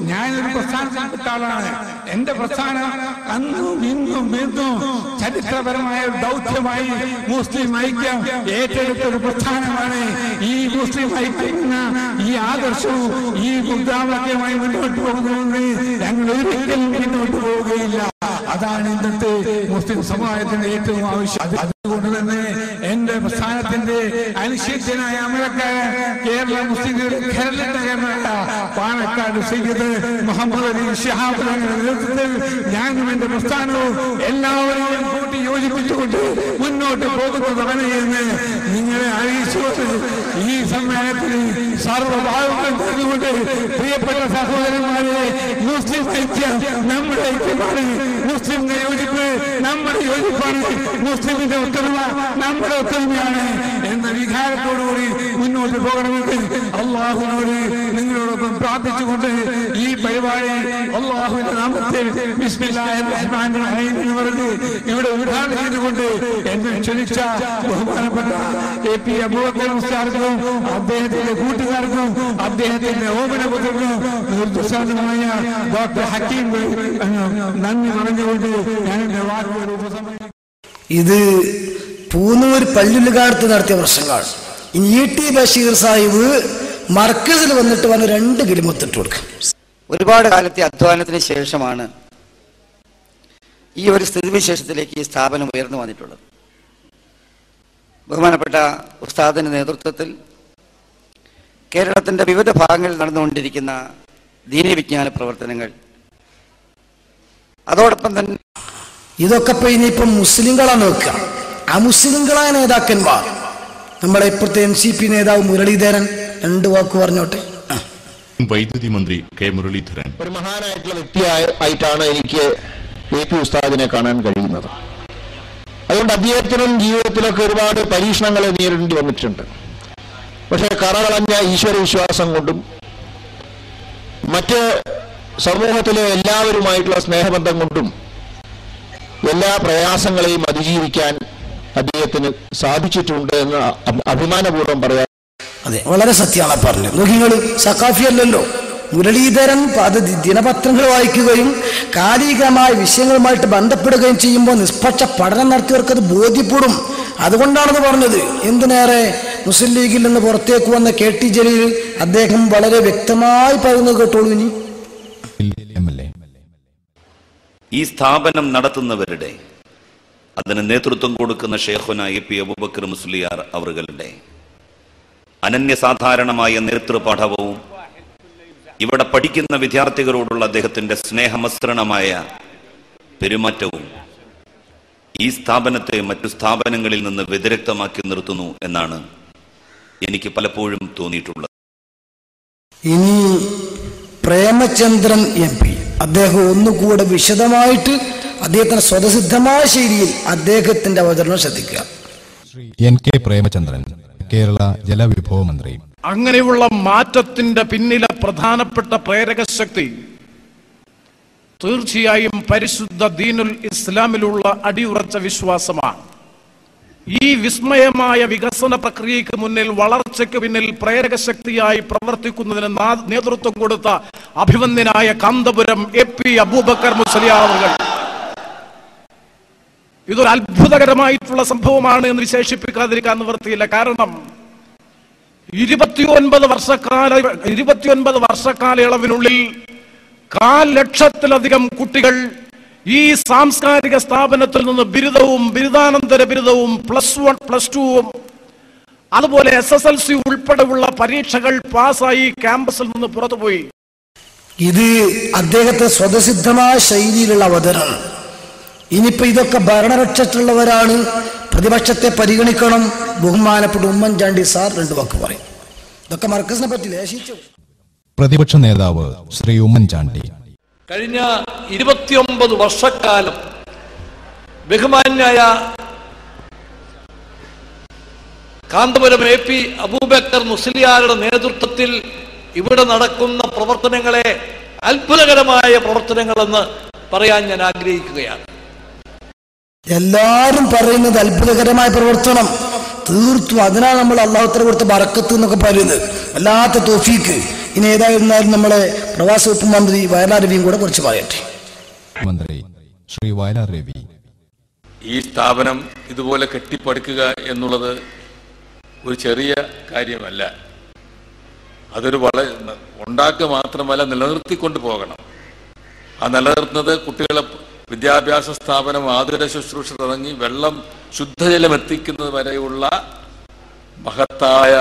H: ഞാനൊരു പ്രസ്ഥാനത്തിൽപ്പെട്ട ആളാണ്. എന്റെ പ്രസ്ഥാനം അന്നും ഇന്നും ഇന്നും ചരിത്രപരമായ ദൗത്യമായി മുസ്ലിം ഐക്യം ഏറ്റെടുത്തൊരു പ്രസ്ഥാനമാണ്. ഈ മുസ്ലിം ഐക്യം ഈ ആദർശവും ഈ മുദ്രാവാക്യമായി മുന്നോട്ട് പോകുന്നത് ഞങ്ങൾ ഒരിക്കലും മുന്നോട്ട് പോവുകയില്ല. അതാണ് ഇന്നത്തെ മുസ്ലിം സമുദായത്തിന്റെ ഏറ്റവും ആവശ്യം. അതുകൊണ്ട് തന്നെ എന്റെ പ്രസ്ഥാനത്തിന്റെ അനിശ്ചിതനായ അമരക്കാരൻ കേരള മുസ്ലിം കേരള പാണക്കാട് സയ്യിദ് മുഹമ്മദ് അലി ശിഹാബ് തങ്ങളുടെ നേതൃത്വത്തിൽ ഞാനും എന്റെ പ്രസ്ഥാനവും എല്ലാവരെയും കൂട്ടി യോജിപ്പിച്ചുകൊണ്ട് മുന്നോട്ട് പോകുന്നതാണ് എന്ന് നിങ്ങളെ അറിയിച്ചുകൊണ്ട് ഈ സമ്മേളനത്തിൽ സർവ്വഭാവങ്ങളും പറഞ്ഞുകൊണ്ട് പ്രിയപ്പെട്ട സഹോദരന്മാരെ, മുസ്ലിം ഐക്യം നമ്മുടെ ഐക്യമാണ്. മുസ്ലിമിന്റെ യോജിപ്പ് നമ്മുടെ യോജിപ്പാണ്. മുസ്ലിമിന്റെ ഒത്തൊരുമ നമ്മുടെ ഒത്തൊരുമയാണ് എന്ന വികാരത്തോടുകൂടി മുന്നോട്ട് പോകണമെന്ന് അള്ളാഹുവിനോട് നിങ്ങളോടൊപ്പം പ്രാർത്ഥിച്ചുകൊണ്ട് ഈ പരിപാടി അള്ളാഹുവിന്റെ നാമത്തിൽ ബിസ്മില്ലാഹിർ റഹ്മാനിർ റഹീം എന്ന് പറഞ്ഞ് ഇവിടെ ഉദ്ഘാടനം ചെയ്തുകൊണ്ട് എന്നെ ക്ഷണിച്ച ബഹുമാനപ്പെട്ട AP അബൂബക്കർ ഉസ്താദിനും അദ്ദേഹത്തിന്റെ കൂട്ടുകാർക്കും അദ്ദേഹത്തിന്റെ ഓമനപുത്രനും നിർദ്ദേശമായ ഡോക്ടർ ഹക്കീം നന്ദി പറഞ്ഞുകൊണ്ട് ഞാൻ എന്റെ വാക്കുകൾ ഉപസംഹരിക്കുന്നു.
A: ഇത് പൂനൂർ പള്ളിയുദ്ഘാടനത്തിൽ നടത്തിയ പ്രസംഗമാണ്. ഇനി ET ബഷീർ സാഹിബ് മർക്കസിൽ വന്നിട്ട് വന്ന് 2 കിളിമുത്തിട്ട് കൊടുക്കും.
I: ഒരുപാട് കാലത്തെ അധ്വാനത്തിന് ശേഷമാണ് ഈ ഒരു സ്ഥിതിവിശേഷത്തിലേക്ക് ഈ സ്ഥാപനം ഉയർന്നു വന്നിട്ടുള്ളത്. ബഹുമാനപ്പെട്ട ഉസ്താദിന്റെ നേതൃത്വത്തിൽ കേരളത്തിന്റെ വിവിധ ഭാഗങ്ങളിൽ നടന്നുകൊണ്ടിരിക്കുന്ന ദീനീ വിജ്ഞാന പ്രവർത്തനങ്ങൾ, അതോടൊപ്പം തന്നെ
A: ഇതൊക്കെ ഇപ്പൊ ഇനിയിപ്പം മുസ്ലിങ്ങളാ നോക്കുക. ആ മുസ്ലിങ്ങളായ നേതാക്കന്മാർ, നമ്മളെ ഇപ്പോഴത്തെ NCP നേതാവ് മുരളീധരൻ 2 വാക്ക് പറഞ്ഞോട്ടെ.
B: വൈദ്യുതി മന്ത്രി K. മുരളീധരൻ.
J: ഒരു മഹാനായിട്ടുള്ള വ്യക്തിയായിട്ടാണ് എനിക്ക് AP ഉസ്താദിനെ കാണാൻ കഴിയുന്നത്. അതുകൊണ്ട് അദ്ദേഹത്തിനും ജീവിതത്തിലൊക്കെ ഒരുപാട് പരീക്ഷണങ്ങളെ നേരിടേണ്ടി വന്നിട്ടുണ്ട്. പക്ഷേ കറകളഞ്ഞ ഈശ്വര വിശ്വാസം കൊണ്ടും മറ്റ് സമൂഹത്തിലെ എല്ലാവരുമായിട്ടുള്ള സ്നേഹബന്ധം കൊണ്ടും എല്ലാ പ്രയാസങ്ങളെയും അതിജീവിക്കാൻ അദ്ദേഹത്തിന് സാധിച്ചിട്ടുണ്ട് എന്ന് അഭിമാനപൂർവ്വം പറയാം.
A: അതെ, വളരെ സത്യമാണ് പറഞ്ഞത്. നോക്കിങ്ങൾ സഖാഫി അല്ലല്ലോ. മുരളീധരൻ അത് ദിനപത്രങ്ങൾ വായിക്കുകയും കാലികമായ വിഷയങ്ങളുമായിട്ട് ബന്ധപ്പെടുകയും ചെയ്യുമ്പോൾ നിഷ്പക്ഷ പഠനം നടത്തിയവർക്ക് അത് ബോധ്യപ്പെടും. അതുകൊണ്ടാണത് പറഞ്ഞത്. എന്തിനേറെ മുസ്ലിം ലീഗിൽ നിന്ന് പുറത്തേക്ക് വന്ന KT ജലീൽ അദ്ദേഹം വളരെ വ്യക്തമായി പറയുന്നത് കേട്ടോളൂ. ഇനി
K: ഈ സ്ഥാപനം നടത്തുന്നവരുടെ, അതിന് നേതൃത്വം കൊടുക്കുന്ന ഷേഖുന AP അബൂബക്കർ മുസ്ലിയാർ അവറുകളുടെ അനന്യസാധാരണമായ നേതൃപാഠവും ഇവിടെ പഠിക്കുന്ന വിദ്യാർത്ഥികളോടുള്ള അദ്ദേഹത്തിന്റെ സ്നേഹമസൃണമായ പെരുമാറ്റവും ഈ സ്ഥാപനത്തെ മറ്റു സ്ഥാപനങ്ങളിൽ നിന്ന് വ്യതിരക്തമാക്കി നിർത്തുന്നു എന്നാണ് എനിക്ക് പലപ്പോഴും തോന്നിയിട്ടുള്ളത്.
A: ഇനി പ്രേമചന്ദ്രൻ MP അദ്ദേഹം ഒന്നുകൂടെ വിശദമായിട്ട് അദ്ദേഹത്തിന്റെ സ്വതസിദ്ധമായ ശൈലിയിൽ അദ്ദേഹത്തിന്റെ അവതരണം ശ്രദ്ധിക്കുക.
D: NK പ്രേമചന്ദ്രൻ, കേരള ജലവിഭവ മന്ത്രി.
L: അങ്ങനെയുള്ള മാറ്റത്തിന്റെ പിന്നിലെ പ്രധാനപ്പെട്ട പ്രേരക ശക്തി തീർച്ചയായും പരിശുദ്ധ ദീനുൽ ഇസ്ലാമിലുള്ള അടിയുറച്ച വിശ്വാസമാണ്. ഈ വിസ്മയമായ വികസന പ്രക്രിയക്ക് മുന്നിൽ, വളർച്ചയ്ക്ക് പിന്നിൽ പ്രേരക ശക്തിയായി പ്രവർത്തിക്കുന്നതിന് നേതൃത്വം കൊടുത്ത അഭിവന്ദ്യനായ കാന്തപുരം AP അബൂബക്കർ മുസ്ലിയാർ അവർ ഇതൊരു അത്ഭുതകരമായിട്ടുള്ള സംഭവമാണ് എന്ന് വിശേഷിപ്പിക്കാതിരിക്കാൻ നിവൃത്തിയില്ല. കാരണം 29 വർഷക്കാലയളവിനുള്ളിൽ 1,00,000-ലധികം കുട്ടികൾ ഈ സാംസ്കാരിക സ്ഥാപനത്തിൽ നിന്ന് ബിരുദവും ബിരുദാനന്തര ബിരുദവും +1 +2 അതുപോലെ SSLC ഉൾപ്പെടെയുള്ള പരീക്ഷകൾ പാസ്സായി ക്യാമ്പസിൽ നിന്ന് പുറത്തുപോയി.
A: ഇത് അദ്ദേഹത്തെ സ്വതസിദ്ധമായ ശൈലിയിലുള്ള അവതരണം. ഇനിയിപ്പോ ഇതൊക്കെ ഭരണപക്ഷത്തുള്ളവരാണ്, പ്രതിപക്ഷത്തെ പരിഗണിക്കണം. ബഹുമാനപ്പെട്ട ഉമ്മൻചാണ്ടി സാർ 2 വാക്ക് പറയും. ഇതൊക്കെ മർക്കസിനെ പറ്റി ലേശിച്ചു.
D: പ്രതിപക്ഷ നേതാവ് ശ്രീ ഉമ്മൻചാണ്ടി
M: കഴിഞ്ഞ 29 വർഷക്കാലം ബഹുമാന്യായ കാന്തപുരം AP അബൂബക്കർ മുസ്ലിയാരുടെ നേതൃത്വത്തിൽ ഇവിടെ നടക്കുന്ന പ്രവർത്തനങ്ങളെ അത്ഭുതകരമായ പ്രവർത്തനങ്ങളെന്ന് പറയാൻ ഞാൻ ആഗ്രഹിക്കുകയാണ്.
A: എല്ലാരും പറയുന്നത് അത്ഭുതകരമായ പ്രവർത്തനം. തീർത്തും അതിനാണ് നമ്മൾ അള്ളാഹുത്തല കൊടുത്ത ബറക്കത്ത് എന്നൊക്കെ പറയുന്നത്. വല്ലാത്ത തൗഫീക്ക്. ഇനി ഏതായിരുന്നാലും നമ്മളെ പ്രവാസ വകുപ്പ് മന്ത്രി വയലാർ രവിയും കൂടെ കുറിച്ച് പറയട്ടെ.
D: മന്ത്രി ശ്രീ വയലാർ രവി,
N: ഈ സ്ഥാപനം ഇതുപോലെ കെട്ടിപ്പടുക്കുക എന്നുള്ളത് ഒരു ചെറിയ കാര്യമല്ല. അതൊരു ഉണ്ടാക്കുക മാത്രമല്ല, നിലനിർത്തിക്കൊണ്ട് പോകണം. ആ നിലനിർത്തുന്നത് കുട്ടികളെ വിദ്യാഭ്യാസ സ്ഥാപനം, ആതുര ശുശ്രൂഷ തുടങ്ങി വെള്ളം, ശുദ്ധജലം എത്തിക്കുന്നത് വരെയുള്ള മഹത്തായ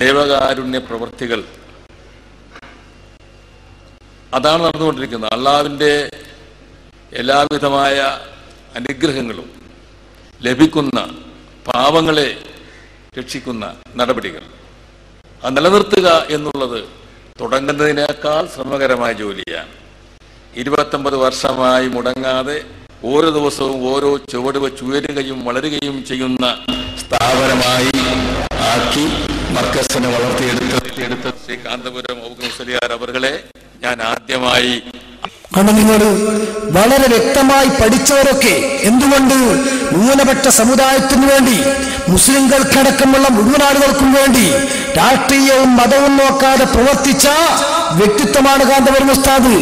N: ദൈവകാരുണ്യ പ്രവൃത്തികൾ അതാണ് നടന്നുകൊണ്ടിരിക്കുന്നത്. അള്ളാഹുവിൻ്റെ എല്ലാവിധമായ അനുഗ്രഹങ്ങളും ലഭിക്കുന്ന, പാവങ്ങളെ രക്ഷിക്കുന്ന നടപടികൾ അത് നിലനിർത്തുക എന്നുള്ളത് തുടങ്ങുന്നതിനേക്കാൾ ശ്രമകരമായ ജോലിയാണ്. 29 വർഷമായി മുടങ്ങാതെ ഓരോ ദിവസവും ഓരോ ചുവട് വെച്ച് ഉയരുകയും വളരുകയും ചെയ്യുന്ന സ്ഥാപനമായി ആക്കി മർക്കസിനെ വളർത്തിയെടുത്ത ശ്രീ കാന്തപുരം മുസ്ലിയാർ അവர்களെ ഞാൻ ആദ്യമായി
A: നിങ്ങൾ വളരെ വ്യക്തമായി പഠിച്ചവരൊക്കെ എന്തുകൊണ്ട് ന്യൂനപക്ഷ സമുദായത്തിനു വേണ്ടി, മുസ്ലിംകൾക്കടക്കമുള്ള മുഴുവൻ ആളുകൾക്കും വേണ്ടി രാഷ്ട്രീയവും മതവും നോക്കാതെ പ്രവർത്തിച്ച വ്യക്തിത്വമാണ് കാന്തപുരം ഉസ്താദ്.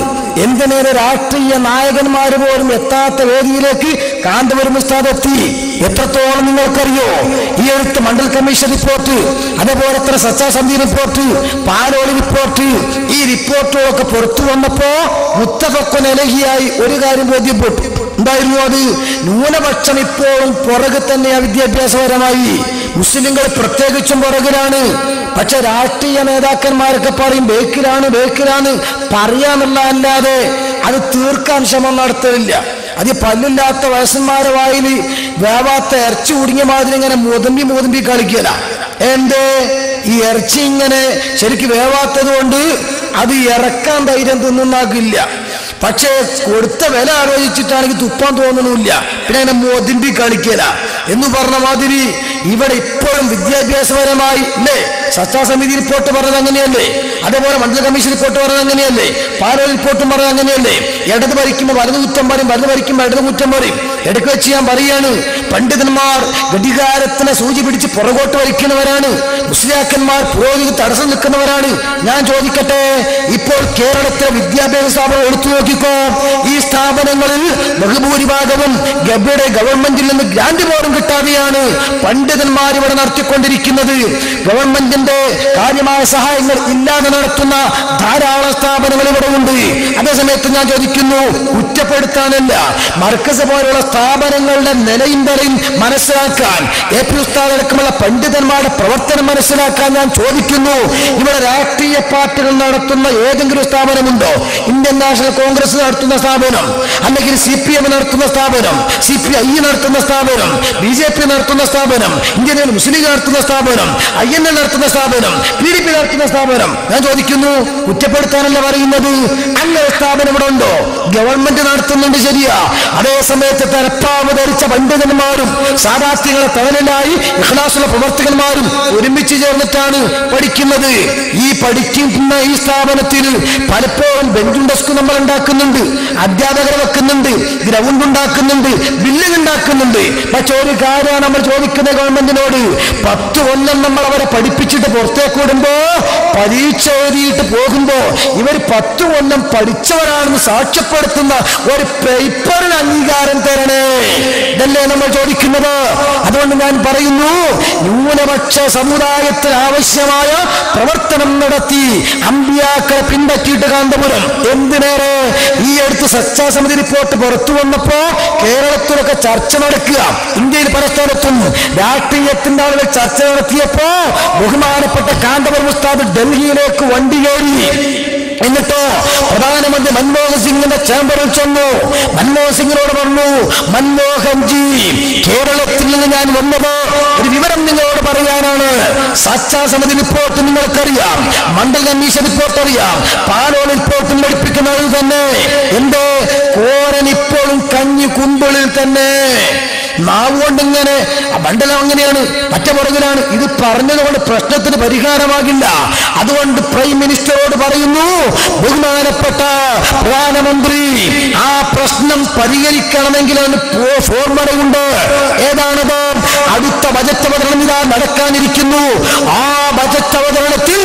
A: എന്തിനേറെ രാഷ്ട്രീയ നായകന്മാര് പോലും എത്താത്ത വേദിയിലേക്ക് കാന്തപുരം ഉസ്താദ് എത്തി. എത്രത്തോളം നിങ്ങൾക്കറിയോ? ഈ അടുത്ത് മണ്ഡൽ കമ്മീഷൻ റിപ്പോർട്ട്, അതേപോലെ എത്ര സച്ചാസന്ധി റിപ്പോർട്ട്, പാലോളി റിപ്പോർട്ട്, ഈ റിപ്പോർട്ടുകളൊക്കെ പുറത്തു വന്നപ്പോ മുത്തഫഖുനലഹിയായി ഒരു കാര്യം ബോധ്യപ്പെട്ടു. എന്തായിരുന്നു അത്? ന്യൂനപക്ഷം ഇപ്പോഴും പുറകെ തന്നെയാ വിദ്യാഭ്യാസപരമായി. മുസ്ലിങ്ങൾ പ്രത്യേകിച്ചും പുറകിലാണ്. പക്ഷെ രാഷ്ട്രീയ നേതാക്കന്മാരൊക്കെ പറയും ബേക്കിലാണ് പറയാന്നുള്ള അല്ലാതെ അത് തീർക്കാൻ ശ്രമം നടത്തില്ല. അത് പല്ലില്ലാത്ത വയസ്സന്മാരെ വായിൽ വേവാത്ത ഇറച്ചി കുടുങ്ങിയ മാതിരി ഇങ്ങനെ മുതമ്പി കളിക്കല. എന്തേ? ഈ ഇറച്ചി ഇങ്ങനെ ശരിക്ക് വേവാത്തത് കൊണ്ട് അത് ഇറക്കാൻ ധൈര്യം തിന്നുന്നാക്കില്ല. പക്ഷേ കൊടുത്ത വില ആലോചിച്ചിട്ടാണെങ്കിൽ തുപ്പാൻ തോന്നണില്ല. പിന്നെ അങ്ങനെ മോദിമ്പി കളിക്കല എന്ന് പറഞ്ഞ മാതിരി ഇവിടെ ഇപ്പോഴും വിദ്യാഭ്യാസപരമായി അല്ലേ? സച്ചാസമിതി റിപ്പോർട്ട് പറഞ്ഞത് അങ്ങനെയല്ലേ? അതേപോലെ മണ്ഡല കമ്മീഷൻ റിപ്പോർട്ട് പറഞ്ഞത് അങ്ങനെയല്ലേ? പാലോ റിപ്പോർട്ടും പറഞ്ഞത് അങ്ങനെയല്ലേ? ഇടത് ഭരിക്കുമ്പോൾ വലത് കുറ്റം പറയും, വലത് ഭരിക്കുമ്പോൾ ഇടത് കുറ്റം പറയും. ഇടയ്ക്ക് വെച്ച് ഞാൻ പറയാണ്, പണ്ഡിതന്മാർ ഘടികാരത്തിനെ സൂചി പിടിച്ച് പുറകോട്ട് വലിക്കുന്നവരാണ്, മുസ്ലിയാക്കന്മാർ പുരോഗതിക്ക് തടസ്സം നിൽക്കുന്നവരാണ്. ഞാൻ ചോദിക്കട്ടെ, ഇപ്പോൾ കേരളത്തിലെ വിദ്യാഭ്യാസ സ്ഥാപനം എടുത്തു നോക്കിക്കോ. ഈ സ്ഥാപനങ്ങളിൽ ബഹുഭൂരിഭാഗവും ഗവൺമെന്റിൽ നിന്ന് ഗ്രാന്റ് പോലും കിട്ടാതെയാണ് പണ്ഡിതന്മാർ ഇവിടെ നടത്തിക്കൊണ്ടിരിക്കുന്നത്. ഗവൺമെന്റിന്റെ കാര്യമായ സഹായങ്ങൾ ഇല്ലാതെ നടത്തുന്ന ധാരാളം സ്ഥാപനങ്ങൾ ഇവിടെ ഉണ്ട്. അതേസമയത്ത് ഞാൻ ചോദിക്കുന്നു, കുറ്റപ്പെടുത്താനല്ല, മർക്കസ് പോലുള്ള സ്ഥാപനങ്ങളുടെ നിലയും തലയും മനസ്സിലാക്കാൻ, AP ഉസ്താദ് അടക്കമുള്ള പണ്ഡിതന്മാരുടെ പ്രവർത്തനം മനസ്സിലാക്കാൻ ഞാൻ ചോദിക്കുന്നു. ഇവിടെ രാഷ്ട്രീയ പാർട്ടികൾ നടത്തുന്ന ഏതെങ്കിലും സ്ഥാപനമുണ്ടോ? ഇന്ത്യൻ നാഷണൽ കോൺഗ്രസ് നടത്തുന്ന സ്ഥാപനം, അല്ലെങ്കിൽ CPM നടത്തുന്ന സ്ഥാപനം, CPI നടത്തുന്ന സ്ഥാപനം, BJP നടത്തുന്ന സ്ഥാപനം, ഇന്ത്യൻ മുസ്ലിം ലീഗ് നടത്തുന്ന സ്ഥാപനം, INL നടത്തുന്ന സ്ഥാപനം, PDP നടത്തുന്ന സ്ഥാപനം? ഞാൻ ചോദിക്കുന്നു, കുറ്റപ്പെടുത്താനല്ല പറയുന്നത്. അങ്ങനെ സ്ഥാപനം ഇവിടെ ഉണ്ടോ? ഗവൺമെന്റ് നടത്തുന്നുണ്ട്, ശരിയാ. അതേ സമയത്ത് തലപ്പാവ് ധരിച്ച പണ്ഡിതന്മാരും സാധാർത്ഥ്യങ്ങളെ തണലിലായി ഇഖ്ലാസുള്ള പ്രവർത്തകന്മാരും ഒരുമിച്ച് ചേർന്നിട്ടാണ് പഠിക്കുന്നത്. ഈ പഠിക്കുന്ന ഈ സ്ഥാപനത്തിൽ പലപ്പോഴും ബെഞ്ചും ഡെസ്കും സ്കൂൾ നമ്മൾ ഉണ്ടാക്കുന്നുണ്ട്, അധ്യാപകരെ വെക്കുന്നുണ്ട്, ഗ്രൗണ്ട് ഉണ്ടാക്കുന്നുണ്ട്, ബിൽഡിംഗ് ഉണ്ടാക്കുന്നുണ്ട്. പക്ഷെ ഒരു കാര്യമാണ് നമ്മൾ ചോദിക്കുന്നത് ഗവൺമെന്റിനോട്, 10 കൊല്ലം നമ്മൾ അവരെ പഠിപ്പിച്ചിട്ട് പുറത്തേക്ക് വിടുമ്പോ, പരീക്ഷ എഴുതിയിട്ട് പോകുമ്പോ ഇവർ 10 കൊല്ലം പഠിച്ചവരാണെന്ന് സാക്ഷ്യപ്പെടുത്തുന്ന ഒരു പേപ്പറിന് അംഗീകാരം തരണേ. ഇതല്ലേ നമ്മൾ ചോദിക്കുന്നത്. അതുകൊണ്ട് ഞാൻ പറയുന്നു, ന്യൂനപക്ഷ സമുദായത്തിന് ആവശ്യമായ പ്രവർത്തനം നടത്തി അമ്പിയാക്കളെ പിൻപറ്റിയിട്ട് കാന്തപുരം. എന്തിനേറെ, ഈ അടുത്ത് സച്ചാസമിതി റിപ്പോർട്ട് പുറത്തു വന്നപ്പോ കേരളത്തിലൊക്കെ ചർച്ച നടക്കുക, ഇന്ത്യയിൽ പല സ്ഥലത്തും രാഷ്ട്രീയത്തിന്റെ ആളുകൾ ചർച്ച നടത്തിയപ്പോ ബഹുമാനപ്പെട്ട കാന്തപുരം ഉസ്താദ് ഡൽഹിയിലേക്ക് വണ്ടി കയറി. എന്നിട്ടോ പ്രധാനമന്ത്രി മൻമോഹൻ സിംഗിന്റെ ചേംബറിൽ ചെന്നു. മൻമോഹൻ സിംഗിനോട് പറഞ്ഞു, മൻമോഹൻജി, കേരളത്തിൽ നിന്ന് ഞാൻ വന്നത് ഒരു വിവരം നിങ്ങളോട് പറയാനാണ്. സച്ചാസമിതി റിപ്പോർട്ട് നിങ്ങൾക്കറിയാം, മണ്ഡൽ കമ്മീഷൻ റിപ്പോർട്ട് അറിയാം, പാലോൾ റിപ്പോർട്ടും പഠിപ്പിക്കുന്നത് തന്നെ. എന്റെ കോരൻ ഇപ്പോഴും കഞ്ഞി കുമ്പിളിൽ തന്നെ. നാവുകൊണ്ട് ഇങ്ങനെ മണ്ഡലം അങ്ങനെയാണ്, മറ്റേ പുറകിലാണ്. ഇത് പറഞ്ഞതുകൊണ്ട് പ്രശ്നത്തിന് പരിഹാരമാകില്ല. അതുകൊണ്ട് പ്രൈം മിനിസ്റ്ററോട് പറയുന്നു, ബഹുമാനപ്പെട്ട പ്രധാനമന്ത്രി, ആ പ്രശ്നം പരിഹരിക്കണമെങ്കിൽ അതിന് ഫോർമുലയുണ്ട്. ഏതാണത്? അടുത്ത ബജറ്റ് അവതരണം ഇതാ നടക്കാനിരിക്കുന്നു. ആ ബജറ്റ് അവതരണത്തിൽ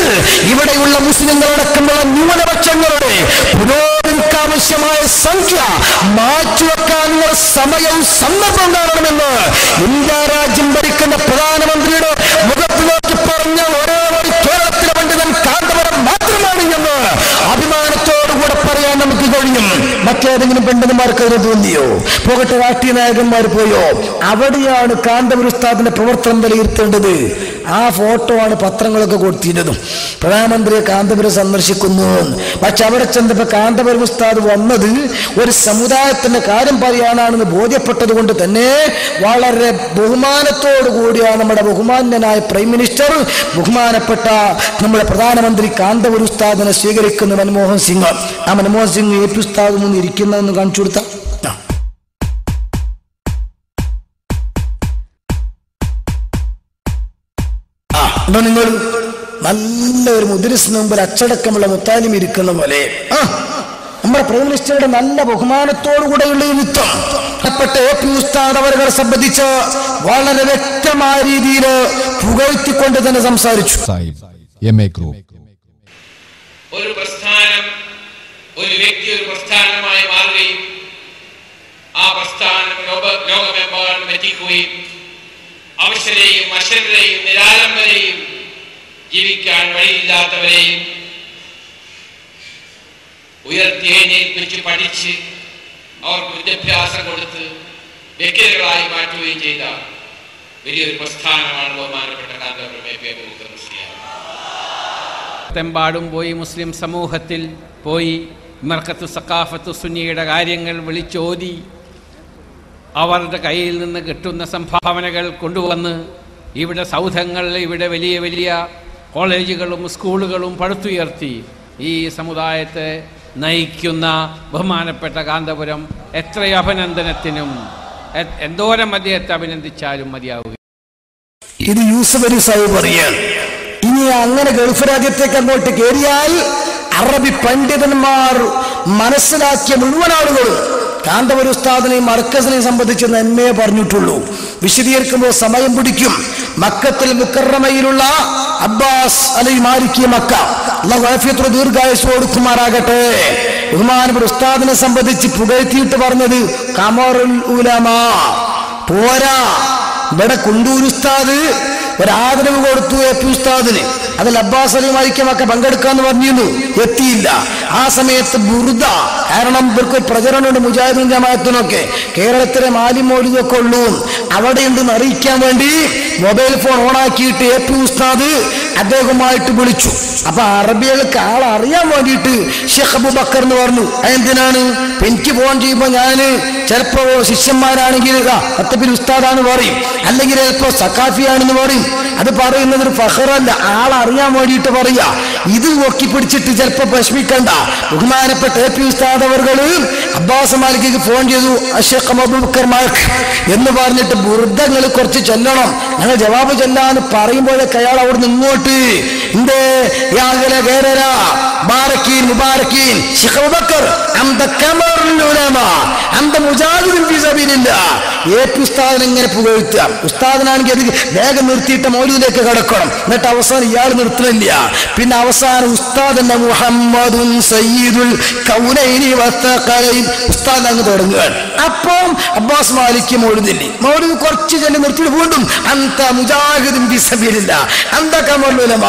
A: ഇവിടെയുള്ള മുസ്ലിങ്ങളടക്കമുള്ള ന്യൂനപക്ഷങ്ങളുടെ പുരോഗതിക്കാവശ്യമായ സംഖ്യ മാറ്റിവെക്കാനുള്ള സമയവും സന്ദർഭം കാണണമെന്ന് ഇന്ത്യ രാജ്യം ഭരിക്കുന്ന പ്രധാനമന്ത്രിയുടെ മുഖത്ത് നോക്കി പറഞ്ഞ ഒരേ ഒരു കേരളത്തിലെ പണ്ഡിതൻ കാന്തപുരം മാത്രമാണ് എന്ന് അഭിമാനത്തോടുകൂടെ പറയാൻ നമുക്ക് കഴിയും. മറ്റേതെങ്കിലും പണ്ഡിതന്മാർക്ക് അതിന് തോന്നിയോ? പോകട്ടെ, രാഷ്ട്രീയ നായകന്മാർ പോയോ? അവിടെയാണ് കാന്തപുരം ഉസ്താദിന്റെ പ്രവർത്തനം വിലയിരുത്തേണ്ടത്. ആ ഫോട്ടോ ആണ് പത്രങ്ങളൊക്കെ കൊടുത്തിരുന്നതും. പ്രധാനമന്ത്രിയെ കാന്തപുരം സന്ദർശിക്കുന്നു. പക്ഷെ അവിടെ ചെന്നപ്പോ കാന്തപുരം ഉസ്താദ് വന്നത് ഒരു സമുദായത്തിന്റെ കാര്യം പറയാനാണെന്ന് ബോധ്യപ്പെട്ടത് കൊണ്ട് തന്നെ വളരെ ബഹുമാനത്തോടു കൂടിയാണ് നമ്മുടെ ബഹുമാന്യനായ പ്രൈം മിനിസ്റ്റർ, ബഹുമാനപ്പെട്ട നമ്മുടെ പ്രധാനമന്ത്രി കാന്തപുരം ഉസ്താദിനെ സ്വീകരിക്കുന്ന മൻമോഹൻ സിംഗ്. ആ മൻമോഹൻ സിംഗ് AP ഉസ്താദ് മുന്നിൽ ഇരിക്കുന്നതെന്ന് കാണിച്ചു കൊടുത്ത നിങ്ങൾ നല്ല ഒരു മുദ്രസിന് മുമ്പിൽ അച്ചടക്കമുള്ള മുത്താലിം ഇരിക്കുന്ന പോലെ നമ്മുടെ പ്രൈം മിനിസ്റ്ററുടെ നല്ല ബഹുമാനത്തോടുകൂടെയുള്ള യുദ്ധം AP ഉസ്താദ് അവരെ സംബന്ധിച്ച് വളരെ വ്യക്തമായ രീതിയിൽ പുകഴ്ത്തിക്കൊണ്ട് തന്നെ സംസാരിച്ചു.
O: ഒരു പ്രസ്ഥാനം, ഒരു വ്യക്തി ഒരു പ്രസ്ഥാനമായി മാറുകയും ആ പ്രസ്ഥാനം ലോകമെമ്പാടും എത്തിക്കുകയും അവശരെയും അശരണരെയും നിരാലംബരെയും ജീവിക്കാൻ വഴിയില്ലാത്തവരെയും ഉയർത്തിയേൽപ്പിച്ച് പഠിച്ച് അവർക്ക് വിദ്യാഭ്യാസം കൊടുത്ത് വ്യക്തികളായി മാറ്റുകയും ചെയ്ത വലിയൊരു പ്രസ്ഥാനമാണ് ബഹുമാനപ്പെട്ട കാന്തപുരം AP അബൂബക്കർ മുസ്ലിയാർ.
P: തെമ്പാടും പോയി മുസ്ലിം സമൂഹത്തിൽ പോയി മർക്കത്ത് സഖാഫത്ത് സുന്നിയുടെ കാര്യങ്ങൾ വിളിച്ചോതി അവരുടെ കയ്യിൽ നിന്ന് കിട്ടുന്ന സംഭാവനകൾ കൊണ്ടുവന്ന് ഇവിടെ സൗധങ്ങളിൽ ഇവിടെ വലിയ വലിയ കോളേജുകളും സ്കൂളുകളും പടുത്തുയർത്തി ഈ സമുദായത്തെ നയിക്കുന്ന ബഹുമാനപ്പെട്ട കാന്തപുരം എത്ര അഭിനന്ദനത്തിനും എന്തോരം അദ്ദേഹത്തെ അഭിനന്ദിച്ചാലും മതിയാവുക.
A: ഇത് യൂസഫ് അലി സാഹിബ് പറയാണ്. ഇനി അങ്ങനെ ഗൾഫ് രാജ്യത്തേക്ക് അങ്ങോട്ട് കയറിയാൽ അറബി പണ്ഡിതന്മാർ മനസ്സിലാക്കിയ മുഴുവൻ ആളുകളും കാന്തപുരം ഉസ്താദിനെയും മർക്കസിനെയും സംബന്ധിച്ച് നന്മയെ പറഞ്ഞിട്ടുള്ളൂ. വിശദീകരിക്കുമ്പോൾ സമയം പിടിക്കും. മക്കത്തിൽ മുക്കറമയിലുള്ള അബ്ബാസ് അലി മാലിക്കി മക്ക, അല്ലാഹു ആഫിയത്തോടെ ദീർഘായുസ്സ് കൊടുക്കുമാറാകട്ടെ, ബഹുമാനപ്പെട്ട ഉസ്താദിനെ സംബന്ധിച്ച് പുകഴ്ത്തിയിട്ട് പറഞ്ഞത് ഖമറുൽ ഉലമാ പോരാ. ഇവിടെ കുണ്ടൂർ ഉസ്താദ് ഒരാദരവ് കൊടുത്തു AP ഉസ്താദിന്. അതിൽ അബ്ബാസ് അലി മാലിക്കമൊക്കെ പങ്കെടുക്കാന്ന് പറഞ്ഞിരുന്നു, എത്തിയില്ല. ആ സമയത്ത് ബുർദ, കാരണം ഇവർക്ക് പ്രചരണമുണ്ട് മുജാഹിദും ജമാഅത്തിനൊക്കെ, കേരളത്തിലെ മാലിമോലിതൊക്കെ ഉള്ളൂ, അവിടെയുണ്ടെന്ന് അറിയിക്കാൻ വേണ്ടി മൊബൈൽ ഫോൺ ഓണാക്കിയിട്ട് AP ഉസ്താദ് അദ്ദേഹവുമായിട്ട് വിളിച്ചു. അപ്പൊ അറബികൾക്ക് ആളറിയാൻ വേണ്ടിയിട്ട് ഷെയ്ഖ് അബൂബക്കർ എന്ന് പറഞ്ഞു. എന്തിനാണ്? എനിക്ക് ഫോൺ ചെയ്യുമ്പോ ഞാന് ചിലപ്പോ ശിഷ്യന്മാരാണെങ്കിൽ അത്തപ്പിൽ ഉസ്താദാന്ന് പറയും, അല്ലെങ്കിൽ ചിലപ്പോ സഖാഫിയാണെന്ന് പറയും. അത് പറയുന്നത് ഒരു ഫഖറല്ല, ആളറിയാൻ വേണ്ടിയിട്ട് പറയാ. ഇത് നോക്കി പിടിച്ചിട്ട് ചിലപ്പോ വിഷമിക്കണ്ട. ബഹുമാനപ്പെട്ട AP ഉസ്താദ് അവർകള് അബ്ബാസ് മാലിക്ക് ഫോൺ ചെയ്തു, ഷെയ്ഖ് അബൂബക്കർ മാലിക് എന്ന് പറഞ്ഞിട്ട് ബുർദങ്ങൾ കുറച്ച് ചെല്ലണം, ഞങ്ങൾ ജവാബ് ചെല്ലാന്ന് പറയുമ്പോഴേക്ക് അയാൾ അവിടെ നിന്ന് ഇങ്ങോട്ട് എന്തേ യാഗല ഗേരര ബാരക്കീൻ മുബാരക്കീൻ ശൈഖ് അബൂബക്കർ അംദ കമറുൽ ഉലമ അംദ മുജാഹിദുൻ ഫീ സബീലില്ലാഹ്. ഏപി ഉസ്താദിനെ ഇങ്ങനെ പുകഴ്ത്തുക. ഉസ്താദിനാണെങ്കിൽ അത് വേഗം നിർത്തിയിട്ട് മൗലൂദിലേക്ക് കടക്കണം. എന്നിട്ട് അവസാനം ഇയാൾ നിർത്തുന്നില്ല. പിന്നെ അവസാനം ഉസ്താദ് തന്നെ മുഹമ്മദുൻ സയ്യിദുൽ കൗനൈനി വസ്തഖലൈൻ ഉസ്താദ് അങ്ങ് തുടങ്ങുകയാണ്. അപ്പം അബ്ബാസ് മാലിക്ക് മൗലൂദില്ലേ, മൗലൂദ് കുറച്ച് ചെല്ലി നിർത്തിയിട്ട് വീണ്ടും അന്ത മുജാഹിദുൻ ഫീ സബീലില്ലാഹ് അന്ത കമറുൽ ഉലമ.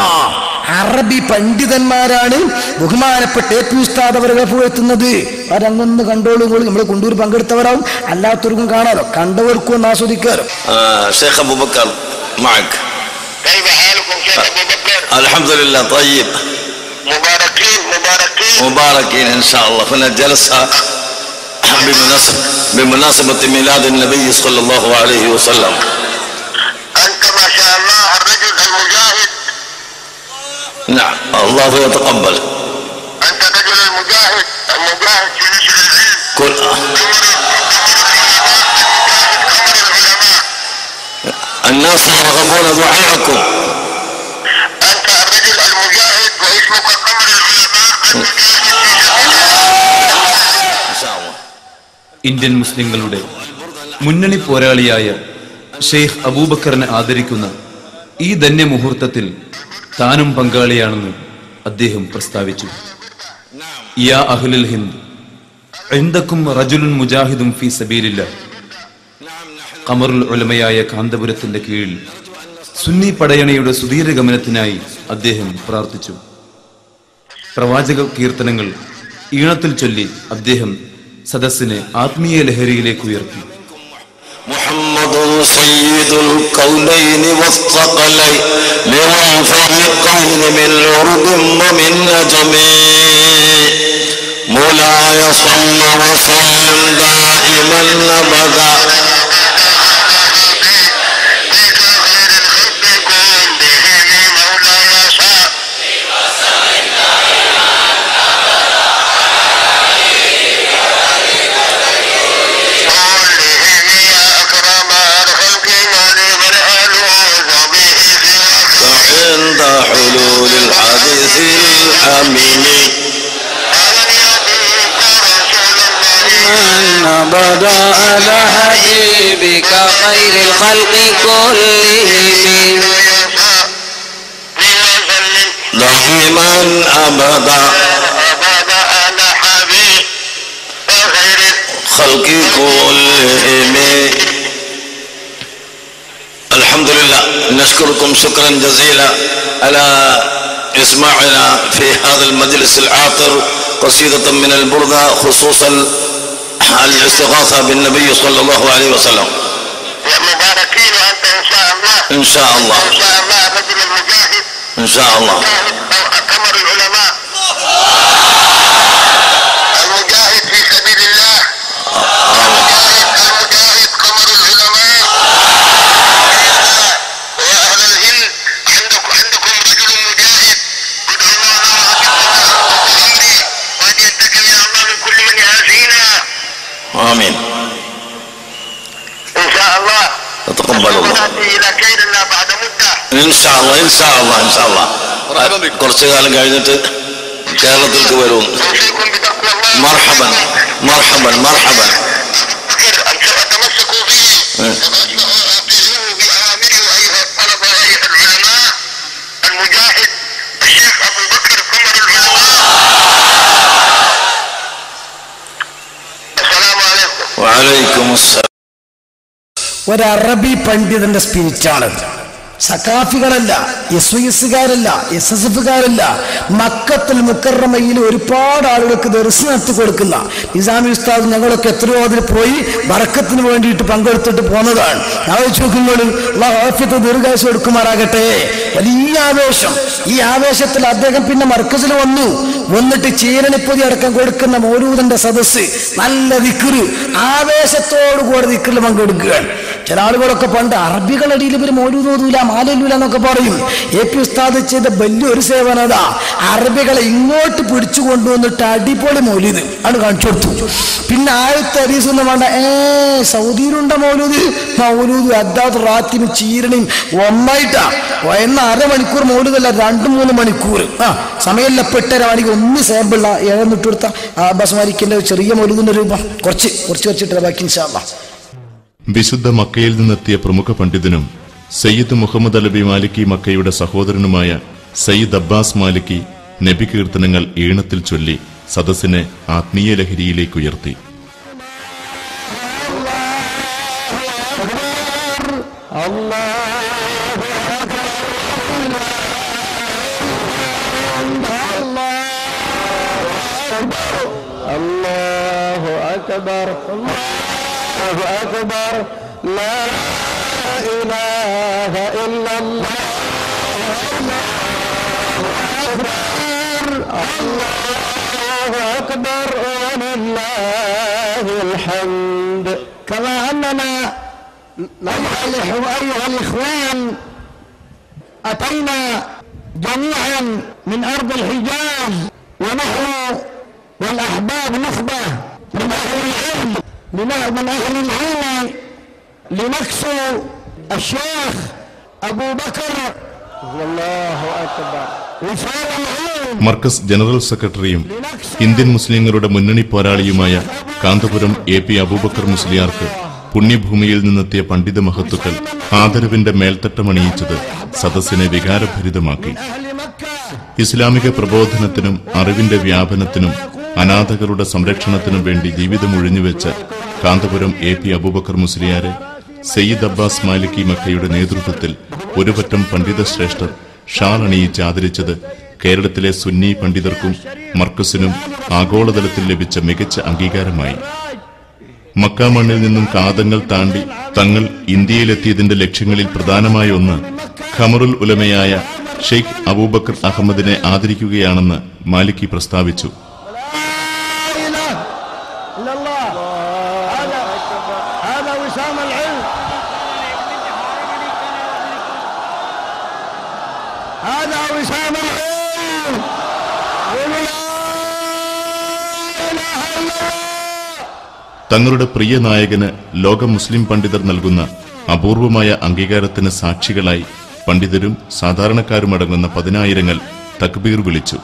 A: അറബി പണ്ഡിതന്മാരാണ് ബഹുമാനപ്പെട്ട എ പി ഉസ്താദ് അവരെ പുകഴ്ത്തുന്നത്. അവരങ്ങൊന്ന് കണ്ടോളൂ. നമ്മൾ കൊണ്ടൂർ പങ്കെടുത്തവരാവും, അല്ലാത്തവർക്കും കാണാലോ, കണ്ടവർക്കും ഒന്ന് ആസ്വദിക്കാലോ.
Q: شيخ أبو بكر معك.
R: كيف حالكم شيخ أبو بكر؟
Q: الحمد لله طيب. مباركين إن شاء الله. هنا جلسة بمناسبة ميلاد النبي صلى الله عليه وسلم.
R: أنت ما شاء الله الرجل المجاهد.
Q: نعم الله يتقبل.
R: أنت الرجل المجاهد في نشر العلم.
Q: كل الناس يرغبون دعاءكم.
R: أنت الرجل المجاهد واسمك قمر العلماء.
S: ഇന്ത്യൻ മുസ്ലിങ്ങളുടെ മുന്നണി പോരാളിയായ ഷെയ്ഖ് അബൂബക്കറിനെ ആദരിക്കുന്ന ഈ ധന്യമുഹൂർത്തത്തിൽ താനും പങ്കാളിയാണെന്ന് അദ്ദേഹം പ്രസ്താവിച്ചു. യാ അഹ്ലുൽ ഹിന്ദ് ഇൻദകും റജുലുൻ മുജാഹിദുൻ ഫീ സബീലില്ലാഹ്. ഖമറുൽ ഉലമയായ കാന്തപുരത്തിന്റെ കീഴിൽ സുന്നി പടയണിയുടെ സുദീർഘഗമനത്തിനായി അദ്ദേഹം പ്രാർത്ഥിച്ചു. പ്രവാചക കീർത്തനങ്ങൾ ഈണത്തിൽ ചൊല്ലി അദ്ദേഹം സദസ്സിനെ ആത്മീയ ലഹരിയിലേക്ക് ഉയർത്തി.
Q: മുഹമ്മദുൻ സയ്യിദുൽ കൗനൈനി വസ്തഖലൈൻ ലിവൽ ഫരീഖൈൻ മിൻ ഉർദും വമിൻ നജമി مولاي صل وسلم دائما ابدا عند حلول الحديث الأمين
T: أن بدا على حبيبك خير الخلق كلهم
Q: دائما أبدا خلق كلهم. الحمد لله نشكركم شكرا جزيلا على إسماعنا في هذا المجلس العاطر قصيدة من البردة خصوصا الاستغاثة بالنبي صلى الله عليه وسلم.
R: مباركين وأنت إن شاء الله.
Q: إن شاء الله.
R: إن شاء الله الرجل المجاهد.
Q: إن شاء الله.
R: قمر العلماء. المجاهد في سبيل الله. المجاهد قمر العلماء. ويا أهل الهند عندكم رجل مجاهد ادعوا الله وأن يتقي الله من كل من يعافينا.
Q: آمين.
R: إن شاء الله.
Q: تتقبل الله.
R: نأتي إلى كيدنا بعد مدة.
Q: إن شاء الله إن شاء الله إن شاء الله. കുറച്ച് കാലം കഴിഞ്ഞിട്ട് കേരളത്തിലേക്ക് വരും. മർഹബൻ മർഹബൻ മർഹബൻ. വഅലൈക്കും അസ്സലാം.
A: ഒരറബി പണ്ഡിതന്റെ സ്പിരിറ്റാണ്. സഖാഫികളല്ല, SYSകാരല്ല, SSFകാരല്ല, മക്കത്തുൽ മുക്കറമയിൽ ഒരുപാട് ആളുകൾക്ക് ദർശനം നടത്തി കൊടുക്കുന്ന നിസാമി ഉസ്താദ് ഞങ്ങളൊക്കെ എത്രയോ അതിൽ പോയി ബറക്കത്തിന് വേണ്ടിയിട്ട് പങ്കെടുത്തിട്ട് പോന്നതാണ്. ആലോചിച്ച് നോക്കുമ്പോൾ അല്ലാഹു ആഫിയത്ത് ദീർഘായുസ്സ് കൊടുക്കുമാറാകട്ടെ. വലിയ ആവേശം. ഈ ആവേശത്തിൽ അദ്ദേഹം പിന്നെ മർക്കസിൽ വന്നിട്ട് ചീരണിപ്പൊതി അടക്കം കൊടുക്കുന്ന മൗലൂദിന്റെ സദസ്സ്, നല്ല ദിക്റ്, ആവേശത്തോടു കൂടെ ദിക്റിൽ പങ്കെടുക്കുകയാണ്. ചില ആളുകളൊക്കെ പണ്ട് അറബികളുടെ ഇടയിൽ ഇവർ മൗലൂദ് ഓതൂല മാലൂല എന്നൊക്കെ പറയും. AP ഉസ്താദ് ചെയ്ത വലിയൊരു സേവനതാ, അറബികളെ ഇങ്ങോട്ട് പിടിച്ചു കൊണ്ടുവന്നിട്ട് അടിപൊളി മൗലൂദ് ആണ് കാണിച്ചു കൊടുത്തു. പിന്നെ ആദ്യത്തെ ഹദീസ് ഒന്നും വേണ്ട, സൗദിയിലുണ്ട മൗലൂദ് അദ്ദാത്ത് റാത്തിനും ചീരണിയും ഒന്നായിട്ടാ. എന്ന അരമണിക്കൂർ മൗലൂദല്ല, 2-3 മണിക്കൂർ. സമയമില്ല, 8:30 മണിക്ക് ഒന്ന് സാമ്പിള്ള ഏഴെന്നിട്ട് കൊടുത്ത അബ്ബാസ് മാലിക്കിന്റെ ചെറിയ മൗലൂദിന്റെ രൂപം കുറച്ച് വെച്ചിട്ട് ബാക്കി ഇൻഷാ അല്ലാഹ്.
B: വിശുദ്ധ മക്കയിൽ നിന്നെത്തിയ പ്രമുഖ പണ്ഡിതനും സയ്യിദ് മുഹമ്മദ് അലബി മാലിക്കി മക്കയുടെ സഹോദരനുമായ സയ്യിദ് അബ്ബാസ് മാലിക്കി നബി കീർത്തനങ്ങൾ ഈണത്തിൽ ചൊല്ലി സദസ്സിനെ ആത്മീയ ലഹരിയിലേക്ക് ഉയർത്തി.
J: അല്ലാഹു അക്ബർ അല്ലാഹു അക്ബർ ലാ ഇലാഹ ഇല്ലല്ലാഹ് അല്ലാഹു അക്ബർ വലില്ലാഹിൽ ഹംദ്. كما أننا نصالح أيها الإخوان أتينا جميعا من أرض الحجاز، ونحن والأحباب نخبة من أهل العلم لنكسو الشيخ أبو بكر والله أكبر.
B: മർക്കസ് ജനറൽ സെക്രട്ടറിയും ഇന്ത്യൻ മുസ്ലിങ്ങളുടെ മുന്നണി പോരാളിയുമായ കാന്തപുരം AP അബൂബക്കർ മുസ്ലിയാർക്ക് പുണ്യഭൂമിയിൽ നിന്നെത്തിയ പണ്ഡിത മഹത്തുക്കൾ ആദരവിന്റെ മേൽത്തട്ടമണിയിച്ചത് സദസ്സിനെ വികാരഭരിതമാക്കി. ഇസ്ലാമിക പ്രബോധനത്തിനും അറിവിന്റെ വ്യാപനത്തിനും അനാഥകളുടെ സംരക്ഷണത്തിനും വേണ്ടി ജീവിതം ഒഴിഞ്ഞുവെച്ച കാന്തപുരം AP അബൂബക്കർ മുസ്ലിയാരെ സയ്യിദ് അബ്ബാസ് മാലിക്കി മക്കയുടെ നേതൃത്വത്തിൽ ഒരുപറ്റം പണ്ഡിത ശ്രേഷ്ഠർ ഷാൾ അണിയിച്ച് ആദരിച്ചത് കേരളത്തിലെ സുന്നി പണ്ഡിതർക്കും മർക്കസിനും ആഗോളതലത്തിൽ ലഭിച്ച മികച്ച അംഗീകാരമായി. മക്ക മണ്ണിൽ നിന്നും കാതങ്ങൾ താണ്ടി തങ്ങൾ ഇന്ത്യയിലെത്തിയതിന്റെ ലക്ഷ്യങ്ങളിൽ പ്രധാനമായ ഒന്ന് ഖമറുൽ ഉലമയായ ഷെയ്ഖ് അബൂബക്കർ അഹമ്മദിനെ ആദരിക്കുകയാണെന്ന് മാലിക്കി പ്രസ്താവിച്ചു. തങ്ങളുടെ പ്രിയ നായകന് ലോക മുസ്ലിം പണ്ഡിതർ നൽകുന്ന അപൂർവമായ അംഗീകാരത്തിന് സാക്ഷികളായി പണ്ഡിതരും സാധാരണക്കാരുമടങ്ങുന്ന 10,000 തക്ബീർ വിളിച്ചു.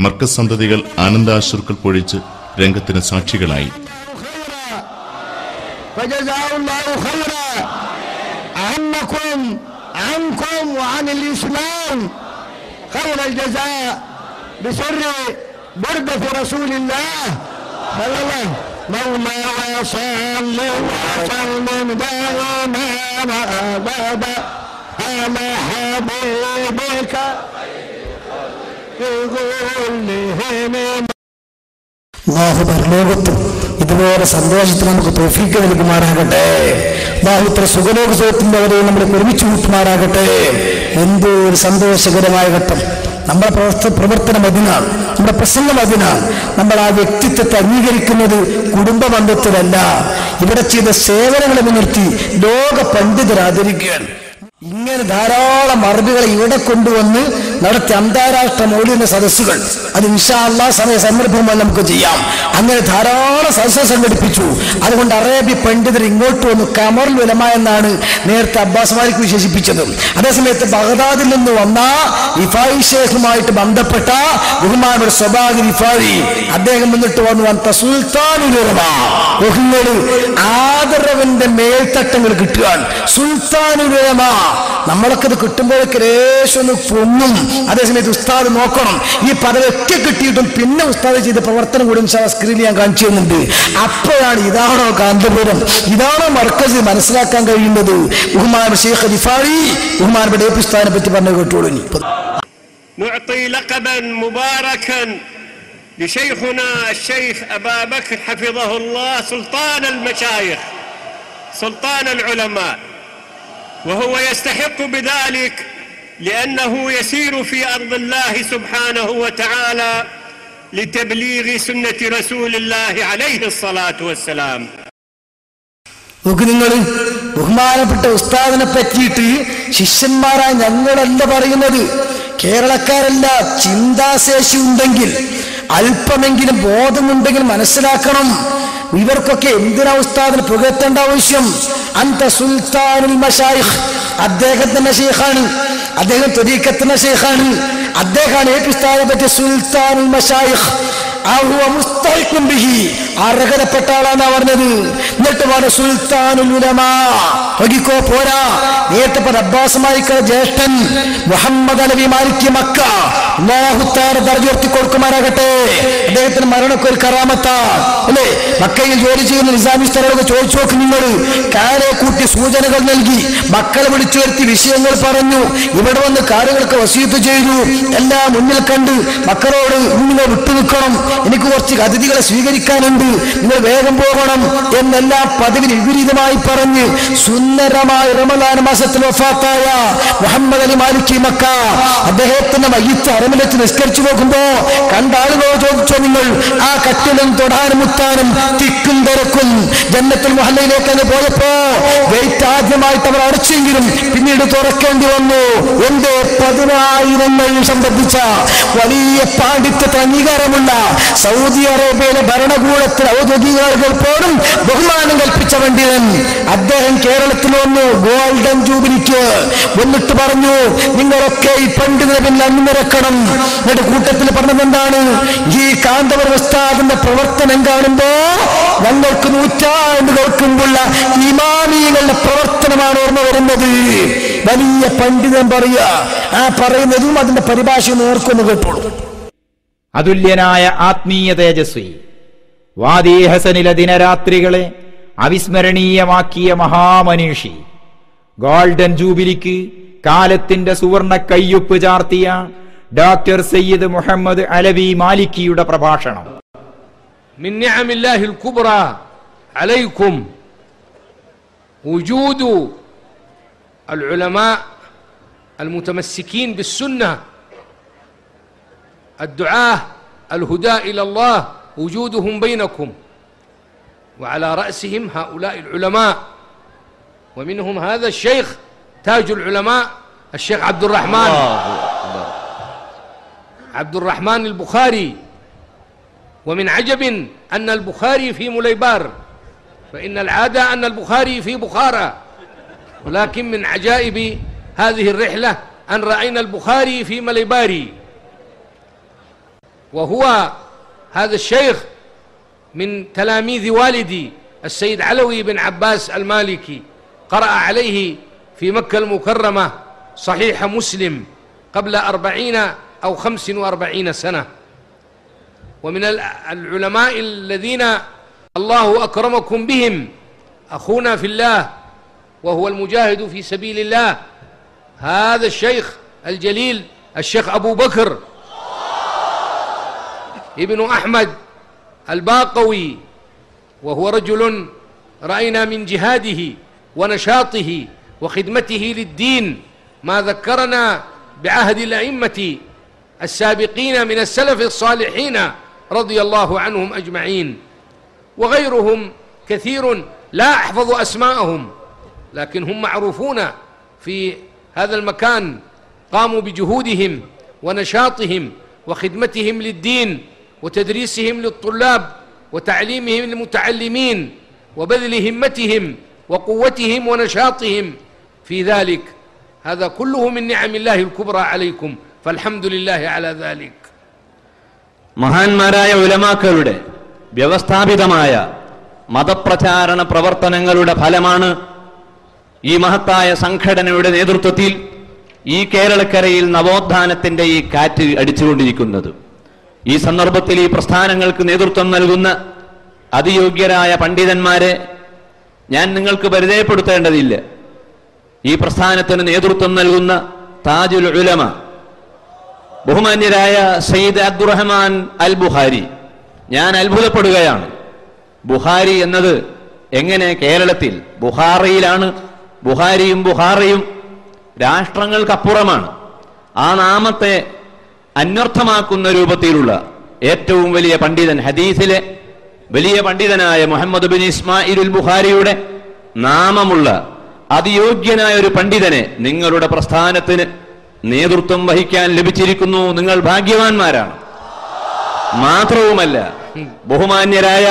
B: മർക്കസ് സന്തതികൾ ആനന്ദാശ്രുക്കൾ പൊഴിച്ച് രംഗത്തിന് സാക്ഷികളായി.
J: مولاي صل وسلم دائما ابدا على حبيبك
A: അല്ലാഹു പരലോകത്തും ഇതുപോലെ സന്തോഷത്തിന് നമുക്ക് തൗഫീഖ് നൽകുമാറാകട്ടെ. അല്ലാഹു ഇത്ര സുഖലോക സുഖത്തിന്റെ അവരെ നമ്മളെ ഒരുമിച്ച് കൂട്ടുമാറാകട്ടെ. എന്തൊരു സന്തോഷകരമായ ഘട്ടം. നമ്മുടെ പ്രവർത്തനം അതിനാണ്, നമ്മുടെ പ്രസംഗം അതിനാണ്. നമ്മൾ ആ വ്യക്തിത്വത്തെ അംഗീകരിക്കുന്നത് കുടുംബ ബന്ധത്തിലല്ല, ഇവിടെ ചെയ്ത സേവനങ്ങളെ മുൻനിർത്തി ലോക പണ്ഡിതർ ആദരിക്കുകയാണ്. ഇങ്ങനെ ധാരാളം അറബികളെ ഇവിടെ കൊണ്ടുവന്ന് നടത്തിയ അന്താരാഷ്ട്ര മൗലിക സദസ്സുകൾ, അത് ഇൻഷാ അല്ലാഹ് സന്ദർഭമായി നമുക്ക് ചെയ്യാം. അങ്ങനെ ധാരാളം സദസ്സ് സംഘടിപ്പിച്ചു. അതുകൊണ്ട് അറേബ്യ പണ്ഡിതർ ഇങ്ങോട്ട് വന്നു. ഖമറുൽ ഉലമ എന്നാണ് നേരത്തെ അബ്ബാസ് മാലിക് വിശേഷിപ്പിച്ചത്. അതേസമയത്ത് ബഗ്ദാദിൽ നിന്ന് വന്ന റിഫായി ഷേഖുമായിട്ട് ബന്ധപ്പെട്ട ബഹുമാനപ്പെട്ട സ്വബാഗ് റിഫായി അദ്ദേഹം വന്നിട്ട് വന്നു, അന്ത സുൽത്താനുൽ ഉലമ, ആദരവിന്റെ മേൽത്തട്ടങ്ങൾ കിട്ടുകയാണ്. സുൽത്താനുൽ ഉലമ, നമ്മളൊക്കെ ഇത് കിട്ടുമ്പോഴൊക്കെ ലേശം ഒന്ന് പൊങ്ങും. അതേസമയത്ത് ഉസ്താദ് നോക്കണം, ഈ പദവിയൊക്കെ കിട്ടിയിട്ടും പിന്നെ ഉസ്താദ് ചെയ്ത പ്രവർത്തനം കൂടി സ്ക്രീനിൽ ഞാൻ കാണിച്ചു തരുന്നുണ്ട്. അപ്പോഴാണ് ഇതാണോ കാന്തപുരം, ഇതാണോ മർക്കസ് മനസ്സിലാക്കാൻ കഴിയുന്നത്. ബഹുമാനപ്പെട്ട ശൈഖ് റിഫായി ബഹുമാനപ്പെട്ട AP ഉസ്താദിനെ പറ്റി പറഞ്ഞു കേട്ടോളൂ.
U: نعطي لقبا مباركا لشيخنا الشيخ أبا بكر حفظه الله سلطان المشايخ سلطان العلماء، وهو يستحق بذلك لأنه يسير في أرض الله سبحانه وتعالى لتبليغ سنة رسول الله عليه الصلاة والسلام.
A: നിങ്ങൾ ബഹുമാനപ്പെട്ട ഉസ്താദിനെ പറ്റിയിട്ട് ശിഷ്യന്മാരായ ഞങ്ങളല്ല പറയുന്നത്, കേരളക്കാരല്ല. ചിന്താശേഷി ഉണ്ടെങ്കിൽ, അല്പമെങ്കിലും ബോധമുണ്ടെങ്കിൽ മനസ്സിലാക്കണം, ഇവർക്കൊക്കെ എന്തിനാ ഉസ്താദിന് പുകഴ്ത്തേണ്ട ആവശ്യം? അന്ത സുൽത്താനുൽ മശായിഖ്, അദ്ദേഹത്തിന്റെ ഷെയ്ഖാണ്, അദ്ദേഹം ത്വരീഖത്തിന്റെ ഷെയ്ഖാണ്, അദ്ദേഹമാണ് എ പി ഉസ്താദിനെ പറ്റിയ സുൽത്താനുൽ മശായിഖ്. അർഹതപ്പെട്ട ആളാണ് പറഞ്ഞത്. എന്നിട്ട് പറഞ്ഞ സുൽത്താനുൽ ഉലമാ. നോക്കിക്കോ, പോരാ. നേരത്തെ അബ്ബാസ് മാലിക്കിന്റെ ജ്യേഷ്ഠൻ മുഹമ്മദ് അലവി മാലിക്കി മക്ക, അല്ലാഹു തആല ദർജ ഉയർത്തി കൊടുക്കുമാറാകട്ടെ. അദ്ദേഹത്തിന് മരണമൊക്കെ ഒരു കറാമത്താ അല്ലേ? മക്കയിൽ ജോലി ചെയ്യുന്ന നിസാമി സ്ഥലമൊക്കെ ചോദിച്ചു നോക്ക് നിങ്ങൾ. കാരെ കൂട്ടി സൂചനകൾ നൽകി, മക്കളെ വിളിച്ചു വരുത്തി വിഷയങ്ങൾ പറഞ്ഞു, ഇവിടെ വന്ന് കാര്യങ്ങളൊക്കെ വസീത്ത് ചെയ്തു. എല്ലാം മുന്നിൽ കണ്ട് മക്കളോട് നിങ്ങൾ വിട്ടുനിൽക്കണം, എനിക്ക് കുറച്ച് അതിഥികളെ സ്വീകരിക്കാനുണ്ട്, നിങ്ങൾ വേഗം പോകണം എന്നെല്ലാം പതിവിന് വിപരീതമായി പറഞ്ഞ് സുന്ദരമായ റമദാൻ മാസത്തിൽ വഫാത്തായ മുഹമ്മദ് അലി മാലിക്കി മക്ക, അദ്ദേഹത്തിന്റെ മയ്യിത്ത് അരമിലെത്തി നിസ്കരിച്ചു നോക്കുമ്പോ കണ്ട ആളുകളോ ചോദിച്ചോ നിങ്ങൾ, ആ കട്ടിലും തൊടാനും മുത്താനും തിക്കും തിരക്കും. ജന്നത്തുൽ മുഹല്ലയിലേക്ക് അങ്ങ് പോയപ്പോ ഗേറ്റ് ആദ്യമായിട്ട് അവർ അടച്ചെങ്കിലും പിന്നീട് തുറക്കേണ്ടി വന്നു. എന്റെ 10,000 സംബന്ധിച്ച വലിയ പാണ്ഡിത്യത്തെ അംഗീകാരമുള്ള സൗദി അറേബ്യയിലെ ഭരണകൂടത്തിൽ ഔദ്യോഗികர்கள் പോലും ബഹുമാനം കൽപ്പിച്ച പണ്ഡിതൻ അദ്ദേഹം കേരളത്തിൽ വന്നു ഗോൾഡൻ ജൂബിലിക്ക് വന്നിട്ട് പറഞ്ഞു, നിങ്ങളൊക്കെ ഈ പണ്ഡിതനെ പിന്നിൽ അണിനിരക്കണം. എന്നിട്ട് കൂട്ടത്തിൽ പറഞ്ഞത് എന്താണ്? ഈ കാന്തപുരം ഉസ്താദിന്റെ പ്രവർത്തനം കാണുമ്പോ ഞങ്ങൾക്ക് നൂറ്റാണ്ടുകൾക്ക് മുമ്പുള്ള ഇമാമികളുടെ പ്രവർത്തനമാണ് ഓർമ്മ വരുന്നത്. വലിയ പണ്ഡിതൻ പറയുക, ആ പറയുന്നതും അതിന്റെ പരിഭാഷ നേർക്കൊന്ന് കേട്ടോളൂ.
C: അതുല്യനായ ആത്മീയ തേജസ്വി, വാദി ഹസനിലെ ദിനരാത്രികളെ അവിസ്മരണീയമാക്കിയ മഹാമനീഷി, ഗോൾഡൻ ജൂബിലിക്ക് കാലത്തിന്റെ സുവർണ കയ്യൊപ്പ് ചാർത്തിയ ഡോക്ടർ സയ്യിദ് മുഹമ്മദ് അലവി മാലിക്കിയുടെ പ്രഭാഷണം.
V: من نعم الله الكبرى عليكم وجود العلماء المتمسكين بالسنة، الدعاة الهدى إلى الله، وجودهم بينكم، وعلى رأسهم هؤلاء العلماء، ومنهم هذا الشيخ تاج العلماء الشيخ عبد الرحمن البخاري. ومن عجب أن البخاري في مليبار، فإن العادة أن البخاري في بخارى، ولكن من عجائب هذه الرحلة أن رأينا البخاري في مليباري. وهو هذا الشيخ من تلاميذ والدي السيد علوي بن عباس المالكي، قرأ عليه في مكة المكرمة صحيح مسلم قبل 40 أو 45 سنة. ومن العلماء الذين الله أكرمكم بهم أخونا في الله، وهو المجاهد في سبيل الله، هذا الشيخ الجليل الشيخ أبو بكر ابن أحمد الباقوي، وهو رجل رأينا من جهاده ونشاطه وخدمته للدين ما ذكرنا بعهد الأئمة السابقين من السلف الصالحين رضي الله عنهم أجمعين، وغيرهم كثير لا أحفظ أسماءهم، لكن هم معروفون في هذا المكان، قاموا بجهودهم ونشاطهم وخدمتهم للدين وتدريسهم للطلاب وتعليمهم للمتعلمين وبذل همتهم وقوتهم ونشاطهم في ذلك. هذا كله من نعم الله الكبرى عليكم، فالحمد لله على ذلك.
W: മഹാന്മാരായ ഉലമാക്കളുടെ വ്യവസ്ഥാപിതമായ മതപ്രചാരണ പ്രവർത്തനങ്ങളുടെ ഫലമാണ് ഈ മഹത്തായ സംഘടനയുടെ നേതൃത്വത്തിൽ ഈ കേരളക്കരയിൽ നവോത്ഥാനത്തിന്റെ ഈ കാറ്റ് അടിച്ചുകൊണ്ടിരിക്കുന്നത്. ഈ സന്ദർഭത്തിൽ ഈ പ്രസ്ഥാനങ്ങൾക്ക് നേതൃത്വം നൽകുന്ന അതിയോഗ്യരായ പണ്ഡിതന്മാരെ ഞാൻ നിങ്ങൾക്ക് പരിചയപ്പെടുത്തേണ്ടതില്ല. ഈ പ്രസ്ഥാനത്തിന് നേതൃത്വം നൽകുന്ന താജുൽ ഉലമ ബഹുമാന്യരായ സയ്യിദ് അബ്ദുറഹ്മാൻ അൽ ബുഖാരി. ഞാൻ അത്ഭുതപ്പെടുകയാണ്, ബുഖാരി എന്നത് എങ്ങനെ കേരളത്തിൽ? ബുഖാറയിലാണ്. ബുഖാരിയും ബുഖാറയും രാഷ്ട്രങ്ങൾക്കപ്പുറമാണ്. ആ നാമത്തെ അന്വർത്ഥമാക്കുന്ന രൂപത്തിലുള്ള ഏറ്റവും വലിയ പണ്ഡിതൻ, ഹദീസിലെ വലിയ പണ്ഡിതനായ മുഹമ്മദ് ബിൻ ഇസ്മായിലുൽ ബുഖാരിയുടെ നാമമുള്ള അതിയോഗ്യനായ ഒരു പണ്ഡിതനെ നിങ്ങളുടെ പ്രസ്ഥാനത്തിന് നേതൃത്വം വഹിക്കാൻ ലഭിച്ചിരിക്കുന്നു. നിങ്ങൾ ഭാഗ്യവാന്മാരാണ്. മാത്രവുമല്ല, ബഹുമാന്യരായ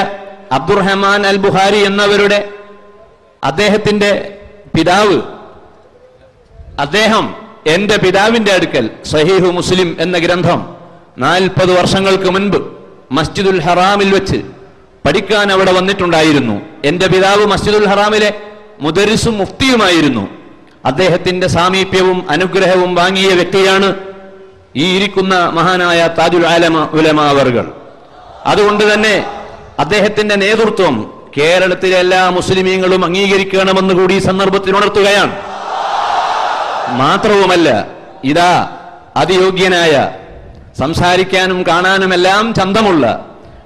W: അബ്ദുറഹ്മാൻ അൽ ബുഖാരി എന്നവരുടെ അദ്ദേഹത്തിന്റെ പിതാവ്, അദ്ദേഹം എന്റെ പിതാവിന്റെ അടുക്കൽ സഹീഹു മുസ്ലിം എന്ന ഗ്രന്ഥം 40 വർഷങ്ങൾക്ക് മുൻപ് മസ്ജിദുൽ ഹറാമിൽ വെച്ച് പഠിക്കാൻ അവിടെ വന്നിട്ടുണ്ടായിരുന്നു. എന്റെ പിതാവ് മസ്ജിദുൽ ഹറാമിലെ മുദരിസും മുഫ്തിയുമായിരുന്നു. അദ്ദേഹത്തിന്റെ സാമീപ്യവും അനുഗ്രഹവും വാങ്ങിയ വ്യക്തിയാണ് ഈ ഇരിക്കുന്ന മഹാനായ താജുൽ ഉലമാ അവർകൾ. അതുകൊണ്ട് തന്നെ അദ്ദേഹത്തിന്റെ നേതൃത്വം കേരളത്തിലെ എല്ലാ മുസ്ലിമീങ്ങളും അംഗീകരിക്കണമെന്ന് കൂടി ഈ സന്ദർഭത്തിൽ ഉണർത്തുകയാണ്. മാത്രവുമല്ല, ഇതാ അതിയോഗ്യനായ, സംസാരിക്കാനും കാണാനുമെല്ലാം ചന്തമുള്ള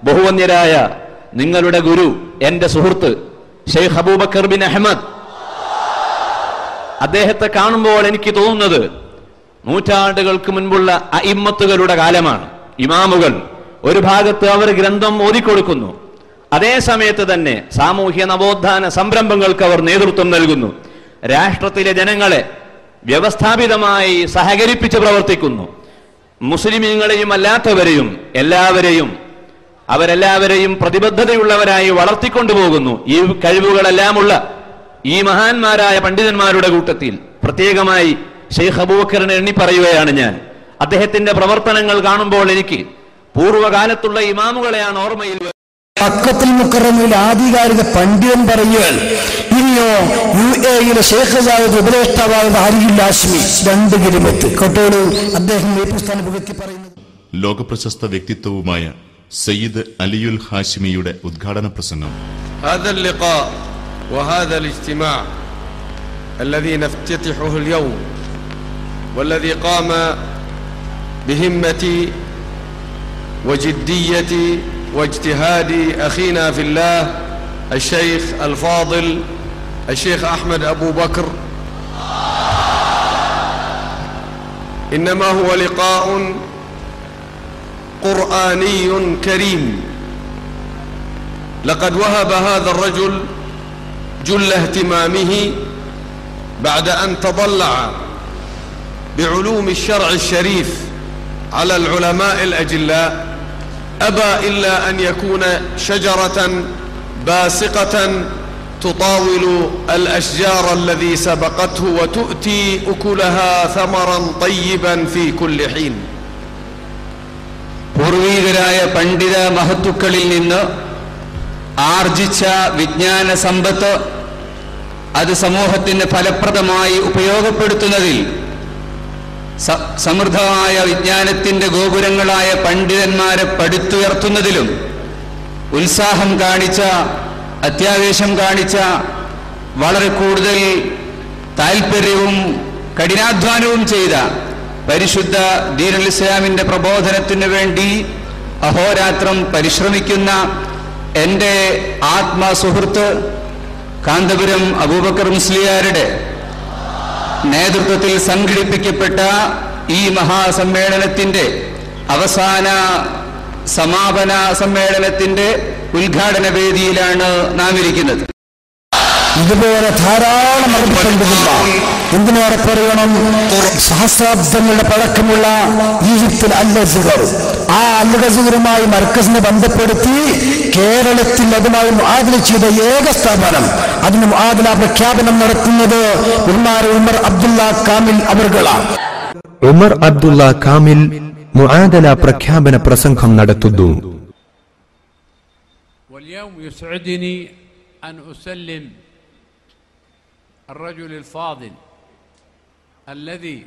W: ബഹുവന്യരായ നിങ്ങളുടെ ഗുരു, എന്റെ സുഹൃത്ത് ഷെയ്ഖ് അബൂബക്കർ ബിൻ അഹ്മദ്, അദ്ദേഹത്തെ കാണുമ്പോൾ എനിക്ക് തോന്നുന്നത് നൂറ്റാണ്ടുകൾക്ക് മുൻപുള്ള അഇമ്മത്തുകളുടെ കാലമാണ്. ഇമാമുകൾ ഒരു ഭാഗത്ത് അവർ ഗ്രന്ഥം ഓതിക്കൊടുക്കുന്നു, അതേ സമയത്ത് തന്നെ സാമൂഹ്യ നവോത്ഥാന സംരംഭങ്ങൾക്ക് അവർ നേതൃത്വം നൽകുന്നു. രാഷ്ട്രത്തിലെ ജനങ്ങളെ വ്യവസ്ഥാപിതമായി സഹകരിപ്പിച്ച് പ്രവർത്തിക്കുന്നു. മുസ്ലിമീങ്ങളെയും അല്ലാത്തവരെയും അവരെല്ലാവരെയും പ്രതിബദ്ധതയുള്ളവരായി വളർത്തിക്കൊണ്ടുപോകുന്നു. ഈ കഴിവുകളെല്ലാമുള്ള ഈ മഹാന്മാരായ പണ്ഡിതന്മാരുടെ കൂട്ടത്തിൽ പ്രത്യേകമായി ഷെയ്ഖ് അബൂബക്കറിനെ എണ്ണി പറയുകയാണ് ഞാൻ. അദ്ദേഹത്തിന്റെ പ്രവർത്തനങ്ങൾ കാണുമ്പോൾ എനിക്ക് പൂർവ്വകാലത്തുള്ള ഇമാമുകളെയാണ് ഓർമ്മയിൽ.
A: മക്കത്തുൽ മുക്കറമയിൽ ആധികാരിക പണ്ഡിതൻ പറയുകയാണ്. ഇനിയോ UAE ഷെയ്ഖ് സാഹിബ് ഉപദേഷ്ടാവായ ഹാരിയുൽ ഹാഷ്മി 2 കിലോമീറ്റർ കൊട്ടോട് അദ്ദേഹം ഈ പുസ്തകം പുകഴ്ത്തി പറയുന്നു.
B: ലോകപ്രശസ്ത വ്യക്തിത്വവുമായ സയ്യിദ് അലിയുൽ ഹാഷിമിയുടെ ഉദ്ഘാടന പ്രസംഗം.
E: هذا اللقاء وهذا الاجتماع الذي نفتتحه اليوم والذي قام بهمة وجدية واجتهاد أخينا في الله الشيخ الفاضل الشيخ أحمد أبو بكر، إنما هو لقاء قرآني كريم. لقد وهب هذا الرجل جل اهتمامه بعد أن تضلع بعلوم الشرع الشريف على العلماء الأجلاء، أبى إلا أن يكون شجرة باسقة تطاول الأشجار الذي سبقته وتؤتي أكلها ثمرا طيبا في كل حين.
F: പൂർവീകരായ പണ്ഡിത മഹത്തുക്കളിൽ നിന്ന് ആർജിച്ച വിജ്ഞാന സമ്പത്ത് അത് സമൂഹത്തിന് ഫലപ്രദമായി ഉപയോഗപ്പെടുത്തുന്നതിൽ സമൃദ്ധമായ വിജ്ഞാനത്തിന്റെ ഗോപുരങ്ങളായ പണ്ഡിതന്മാരെ പടുത്തുയർത്തുന്നതിലും ഉത്സാഹം കാണിച്ച, അത്യാവേശം കാണിച്ച, വളരെ കൂടുതൽ താൽപര്യവും കഠിനാധ്വാനവും ചെയ്ത പരിശുദ്ധ ദീനുൽ ഇസ്ലാമിന്റെ പ്രബോധനത്തിനു വേണ്ടി അഹോരാത്രം പരിശ്രമിക്കുന്ന എൻ്റെ ആത്മസുഹൃത്ത് കാന്തപുരം അബൂബക്കർ മുസ്ലിയാരുടെ നേതൃത്വത്തിൽ സംഘടിപ്പിക്കപ്പെട്ട ഈ മഹാസമ്മേളനത്തിന്റെ അവസാന സമാപന സമ്മേളനത്തിന്റെ ഉദ്ഘാടന വേദിയിലാണ് നാം ഇരിക്കുന്നത്.
A: ഇതുപോലെ ധാരാളം പണ്ഡിതന്മാർ, എന്തിനേറെ പറയണം, സഹസ്രാബ്ദങ്ങളുടെ പഴക്കമുള്ള ഈജിപ്തിൽ അൽ-അസ്ഹർ, ആ അൽ-അസ്ഹറുമായി മർക്കസിനെ ബന്ധപ്പെടുത്തി കേരളത്തിൽ അതുമായി മുആദല ചെയ്ത ഏക സ്ഥാപനം, അതിന് മുആദല പ്രഖ്യാപനം നടത്തുന്നത് ഉമർ അബ്ദുള്ള കാമിൽ അവർകളാണ്.
G: ഉമർ അബ്ദുള്ള കാമിൽ മുആദല പ്രഖ്യാപന പ്രസംഗം നടത്തുന്നു.
X: الرجل الفاضل الذي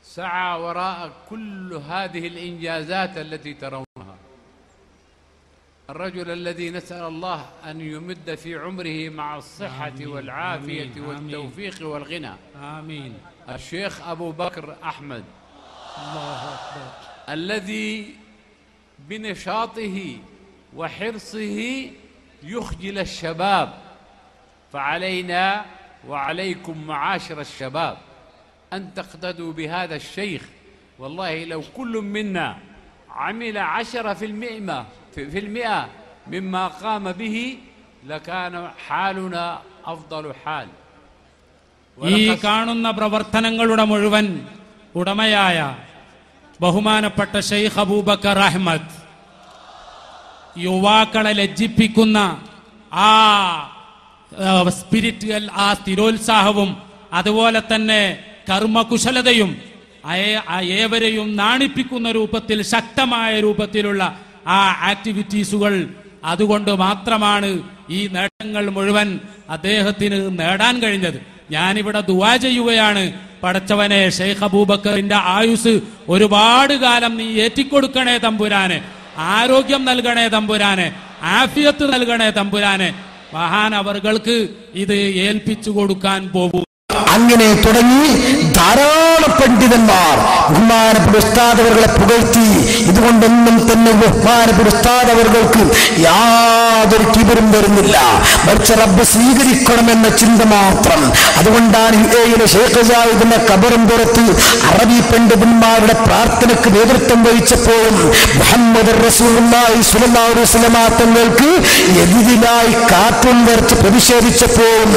X: سعى وراء كل هذه الإنجازات التي ترونها، الرجل الذي نسأل الله أن يمد في عمره مع الصحة والعافية والتوفيق والغنى. آمين. الشيخ أبو بكر أحمد، الله أكبر، الذي بنشاطه وحرصه يخجل الشباب، فعلينا وعليكم معاشر الشباب أن تقتدوا بهذا الشيخ. والله لو كل منا عمل 10% مما قام به لكان حالنا أفضل حال.
H: ഈ കാണുന്ന പ്രവർത്തനങ്ങളുടെ മുഴുവൻ ഉടമയായ ബഹുമാനപ്പെട്ട ഷെയ്ഖ് അബൂബക്കർ അഹ്മദ് യുവാക്കളെ ലജ്ജിപ്പിക്കുന്ന ആ സ്പിരിറ്റുകൾ, ആ സ്ഥിരോത്സാഹവും അതുപോലെ തന്നെ കർമ്മകുശലതയും ഏവരെയും നാണിപ്പിക്കുന്ന രൂപത്തിൽ ശക്തമായ രൂപത്തിലുള്ള ആ ആക്ടിവിറ്റീസുകൾ, അതുകൊണ്ട് മാത്രമാണ് ഈ നേട്ടങ്ങൾ മുഴുവൻ അദ്ദേഹത്തിന് നേടാൻ കഴിഞ്ഞത്. ഞാനിവിടെ ദുആ ചെയ്യുകയാണ്, പടച്ചവനെ ഷെയ്ഖ് അബൂബക്കറിന്റെ ആയുസ് ഒരുപാട് കാലം നീ ഏറ്റിക്കൊടുക്കണേ തമ്പുരാനെ, ആരോഗ്യം നൽകണേ തമ്പുരാനെ, ആഫിയത്ത് നൽകണേ തമ്പുരാനെ. മഹാൻ അവർക്ക് ഇത് ഏൽപ്പിച്ചു കൊടുക്കാൻ പോകും.
A: അങ്ങനെ തുടങ്ങി ധാരാളം പണ്ഡിതന്മാർ ബഹുമാനപ്പെട്ട ഉസ്താദ് അവരുടെ പുകഴ്ത്തി. ഇതുകൊണ്ടൊന്നും തന്നെ ബഹുമാനപ്പെട്ട ഉസ്താദ് അവർക്ക് യാതൊരു കിബിറും വരുന്നില്ല, മറിച്ച് റബ്ബ് സ്വീകരിക്കണമെന്ന ചിന്ത മാത്രം. അതുകൊണ്ടാണ് യുഎഇയിലെ ഷേഖ് സായിദിന്റെ ഖബറും പുറത്ത് അറബി പണ്ഡിതന്മാരുടെ പ്രാർത്ഥനയ്ക്ക് നേതൃത്വം വഹിച്ചപ്പോഴും മുഹമ്മദ് റസൂലുള്ളാഹി സ്വല്ലല്ലാഹു അലൈഹി വസല്ലം തങ്ങൾക്ക് എതിരായി കാർട്ടൂൺ വരച്ച് പ്രതിഷേധിച്ചപ്പോഴും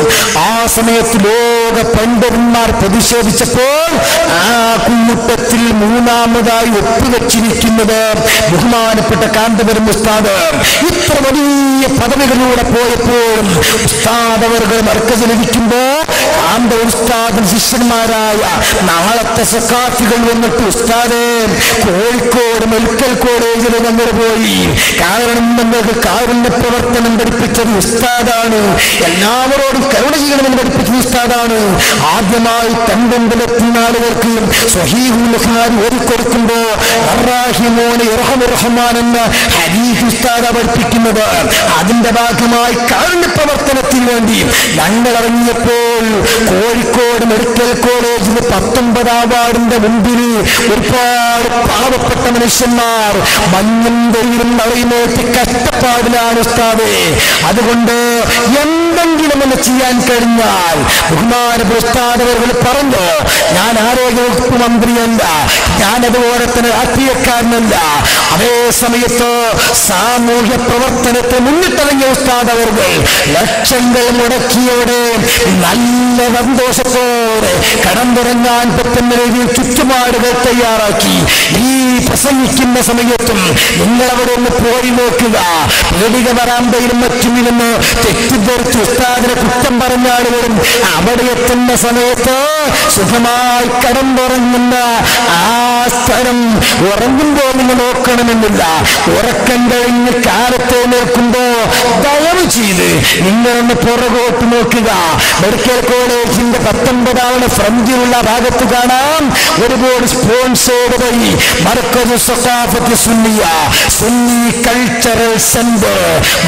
A: ആ സമയത്ത് ലോക പണ്ഡിതന്മാർ പ്രതിഷേധിച്ചപ്പോൾ ആ കൂട്ടത്തിൽ മൂന്നാമതായി ഒപ്പുവെച്ചിരിക്കുന്നത് ബഹുമാനപ്പെട്ട കാന്തപുരം ഉസ്താദ്. ഇത്ര വലിയ പദവികളിലൂടെ പോയപ്പോഴും ഉസ്താദ് അവർ മർക്കസിലിരിക്കുമ്പോ കാന്ത ഉസ്താദ് ശിഷ്യന്മാരായ നാളത്തെ സഖാഫികൾ വന്നിട്ട് ഉസ്താദെ കോഴിക്കോട് മെഡിക്കൽ കോളേജിൽ ഞങ്ങൾ പോയി, കാരണം ഞങ്ങൾക്ക് കാരുണ്യ പ്രവർത്തനം പഠിപ്പിച്ചത് ഉസ്താദാണ്, എല്ലാവരോടും കരുണ ചെയ്യണമെന്ന് പഠിപ്പിച്ചത് ഉസ്താദാണ്. ആദ്യമായി തണ്ടെങ്കിലെത്തുന്ന ആളുകൾക്ക് സ്വഹീഹുൽ ബുഖാരി ഓതിക്കൊടുക്കുമ്പോ അർറഹീമൂന യർഹമുർ റഹ്മാൻ എന്ന ഹദീസ് ഉസ്താദ് പഠിപ്പിക്കുന്നത്. അതിന്റെ ഭാഗമായി കാരുണ്യ പ്രവർത്തനത്തിന് വേണ്ടി ഞങ്ങൾ ഇറങ്ങിയപ്പോൾ കോഴിക്കോട് മെഡിക്കൽ കോളേജിൽ 19 വാർഡിന്റെ മുമ്പിൽ ഒരുപാട് പാവപ്പെട്ട മനുഷ്യന്മാർ മഞ്ഞും വെയിലും അറിയുന്നേറ്റ് കഷ്ടപ്പാടിലാണ് ഉസ്താദേ. അതുകൊണ്ട് എന്തെങ്കിലും ഒന്ന് ചെയ്യാൻ കഴിഞ്ഞാൽ ബഹുമാനപ്പെട്ട ഉസ്താദ് അവർ പറഞ്ഞു, ഞാൻ ആരോഗ്യവകുപ്പ് മന്ത്രിയല്ല, ഞാനതുപോലെ തന്നെ രാഷ്ട്രീയക്കാരനല്ല, അതേ സമയത്ത് സാമൂഹ്യ പ്രവർത്തനത്തെ മുന്നിട്ടിറങ്ങിയ ഉസ്താദ് അവർ ലക്ഷങ്ങൾ മുടക്കിയോടെ നല്ല സന്തോഷത്തോടെ കടന്നുറങ്ങാൻ പറ്റുന്ന രീതിയിൽ ചുറ്റുപാടുകൾ തയ്യാറാക്കി. ഈ പ്രസംഗിക്കുന്ന സമയത്തും നിങ്ങളവിടെ ഒന്ന് പോയി നോക്കുക. വേദിക വരാന്തയിലും മറ്റുമിരുന്ന് തെറ്റിദ്ധരിച്ച് ഉസ്താദിനെ കുറ്റം പറഞ്ഞ ആളുകളും അവിടെ എത്തുന്ന സമയത്ത് സുഖമായി കടന്നുറങ്ങുന്ന ആ സ്ഥലം ഉറങ്ങുമ്പോൾ നിങ്ങൾ നോക്കണമെന്നില്ല. ഉറക്കം കഴിഞ്ഞ് കാലത്തെ നോക്കുമ്പോ ദയവ് ചെയ്ത് നിങ്ങളൊന്ന് പുറകോട്ട് നോക്കുക. മെഡിക്കൽ കോളേജിന്റെ 19ാമത് ഫ്രണ്ടിലുള്ള ഭാഗത്ത് കാണാം ഒരുപാട് സ്പോൺസേഡ് വഴി മർക്കസ് സഖാഫത്ത് സുന്നിയ, സുന്നി കൾച്ചറൽ സെന്റർ,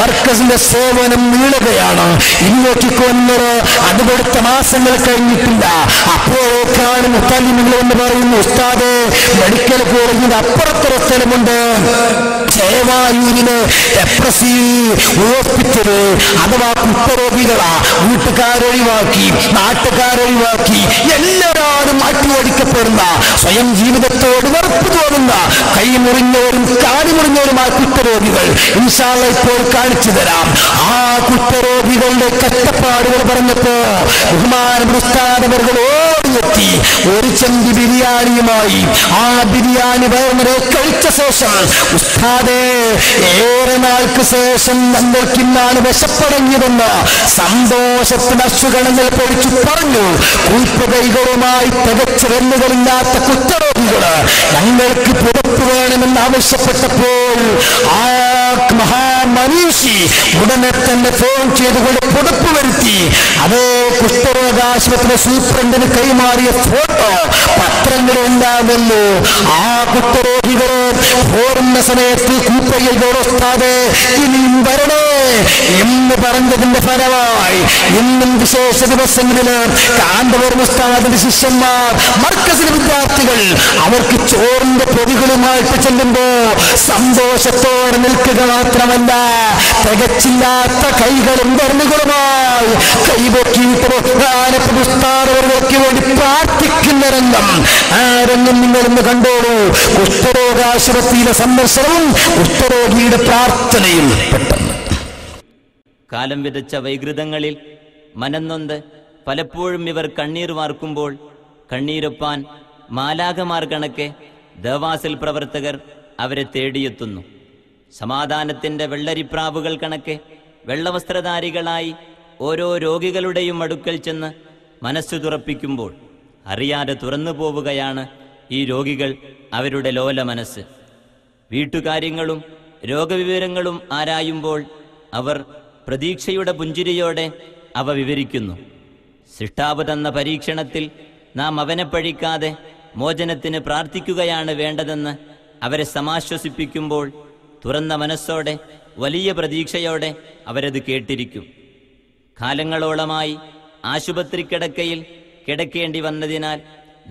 A: മർക്കസിന്റെ സേവനം നീളുകയാണ്. ഇങ്ങോട്ടിക്കൊന്നത് അത് കൊടുത്ത മാസങ്ങൾ കഴിഞ്ഞിട്ടില്ല. അപ്പോഴേക്കാണ് മുത്തലിമുകൾ എന്ന് പറയുന്നു, ഉസ്താദ് മെഡിക്കൽ കോളേജിന്റെ അപ്പുറത്തൊരു സ്ഥലമുണ്ട്, ചേവായൂരിന് ഹോസ്പിറ്റല്, അഥവാ കുഷ്ഠരോഗികളാ വീട്ടുകാരൊഴിവാക്കി നാട്ടുകാരൊഴിവാക്കി എല്ലാവരും മാറ്റി ഓടിക്കപ്പെടുന്ന, സ്വയം ജീവിതത്തോട് വെറുപ്പ് തോന്നുന്ന, കൈ മുറിഞ്ഞവരും കാടി മുറിഞ്ഞവരുമായ കുഷ്ഠരോഗികൾ ഇൻഷാ അല്ലാഹ് ഇപ്പോൾ കാണിച്ചു തരാം. ആ കുഷ്ഠരോഗികളുടെ കഷ്ടപ്പാടുകൾ പറഞ്ഞപ്പോ ബഹുമാനപ്പെട്ട ഉസ്താദ് അവർ ഓടിയെത്തി ഒരു ചെമ്പി ബിരിയാണിയുമായി. ആ ബിരിയാണി വയറുന്നവരെ കഴിച്ച ശേഷം ഉസ്താദേ ഏറെ നാൾക്ക് ശേഷം നമ്മൾക്കിന്നാണ് വിശപ്പടങ്ങിയതെന്ന് സന്തോഷത്തിന് അശ്വഗണങ്ങൾ പൊഴിച്ചു പറഞ്ഞു. കൂട്ടുകൈകളുമായി തികച്ച വെല്ലുകളില്ലാത്ത കുറ്റരോഗികള് ഞങ്ങൾക്ക് പുറത്തു വേണമെന്ന് ആവശ്യപ്പെട്ടപ്പോൾ ആ മഹാമനീഷി ഉടനെ തന്നെ ഫോൺ ചെയ്തുകൊണ്ട് പുറത്തു വരുത്തി. അതേ കുഷ്ഠരോഗാശുപത്രി സൂപ്രണ്ടിന് കൈമാറിയ ഫോട്ടോ പത്രങ്ങളിലുണ്ടാകുന്നു. ആ കുഷ്ഠരോഗികളെ പോരുന്ന സമയത്ത് കൂപ്പയ്യോടൊസ്താതെ ഇനിയും വരണേ എന്ന് പറഞ്ഞതിന്റെ ഫലമായി ഇന്നും വിശേഷ ദിവസങ്ങളില് കാന്തപുരം ഉസ്താദിന്റെ ശിഷ്യന്മാർ, മർക്കസിലെ വിദ്യാർത്ഥികൾ അവർക്ക് ചോറിന്റെ പൊതികളുമായിട്ട് ചെല്ലുമ്പോ സന്തോഷത്തോടെ നിൽക്കുക മാത്രമല്ല തികച്ചില്ലാത്ത കൈകളും വർണ്ണുകളുമായി കൈപൊക്കിയിട്ട് ഉസ്താദവർക്ക് വേണ്ടി പ്രാർത്ഥിക്കുന്ന രംഗം. ആ രംഗം നിങ്ങളിന്ന് കണ്ടോളൂ. കുഷ്ഠരോഗാശുപത്രിയിലെ സന്ദർശനവും കുഷ്ഠരോഗിയുടെ പ്രാർത്ഥനയും. പെട്ടെന്ന്
I: കാലം വിതച്ച വൈകൃതങ്ങളിൽ മനന്നൊന്ത് പലപ്പോഴും ഇവർ കണ്ണീർ വാർക്കുമ്പോൾ കണ്ണീരൊപ്പാൻ മാലാഖമാർ കണക്കെ ദേവാസിൽ പ്രവർത്തകർ അവരെ തേടിയെത്തുന്നു. സമാധാനത്തിന്റെ വെള്ളരിപ്രാവുകൾ കണക്കെ വെള്ളവസ്ത്രധാരികളായി ഓരോ രോഗികളുടെയും അടുക്കൽ ചെന്ന് മനസ്സു തുറപ്പിക്കുമ്പോൾ അറിയാതെ തുറന്നു പോവുകയാണ് ഈ രോഗികൾ അവരുടെ ലോല മനസ്സ്. വീട്ടുകാര്യങ്ങളും രോഗവിവരങ്ങളും ആരായുമ്പോൾ അവർ പ്രതീക്ഷയുടെ പുഞ്ചിരിയോടെ അവ വിവരിക്കുന്നു. സൃഷ്ടാവ് തന്ന പരീക്ഷണത്തിൽ നാം അവനെ പഴിക്കാതെ മോചനത്തിന് പ്രാർത്ഥിക്കുകയാണ് വേണ്ടതെന്ന് അവരെ സമാശ്വസിപ്പിക്കുമ്പോൾ തുറന്ന മനസ്സോടെ വലിയ പ്രതീക്ഷയോടെ അവരത് കേട്ടിരിക്കും. കാലങ്ങളോളമായി ആശുപത്രി കിടക്കയിൽ കിടക്കേണ്ടി വന്നതിനാൽ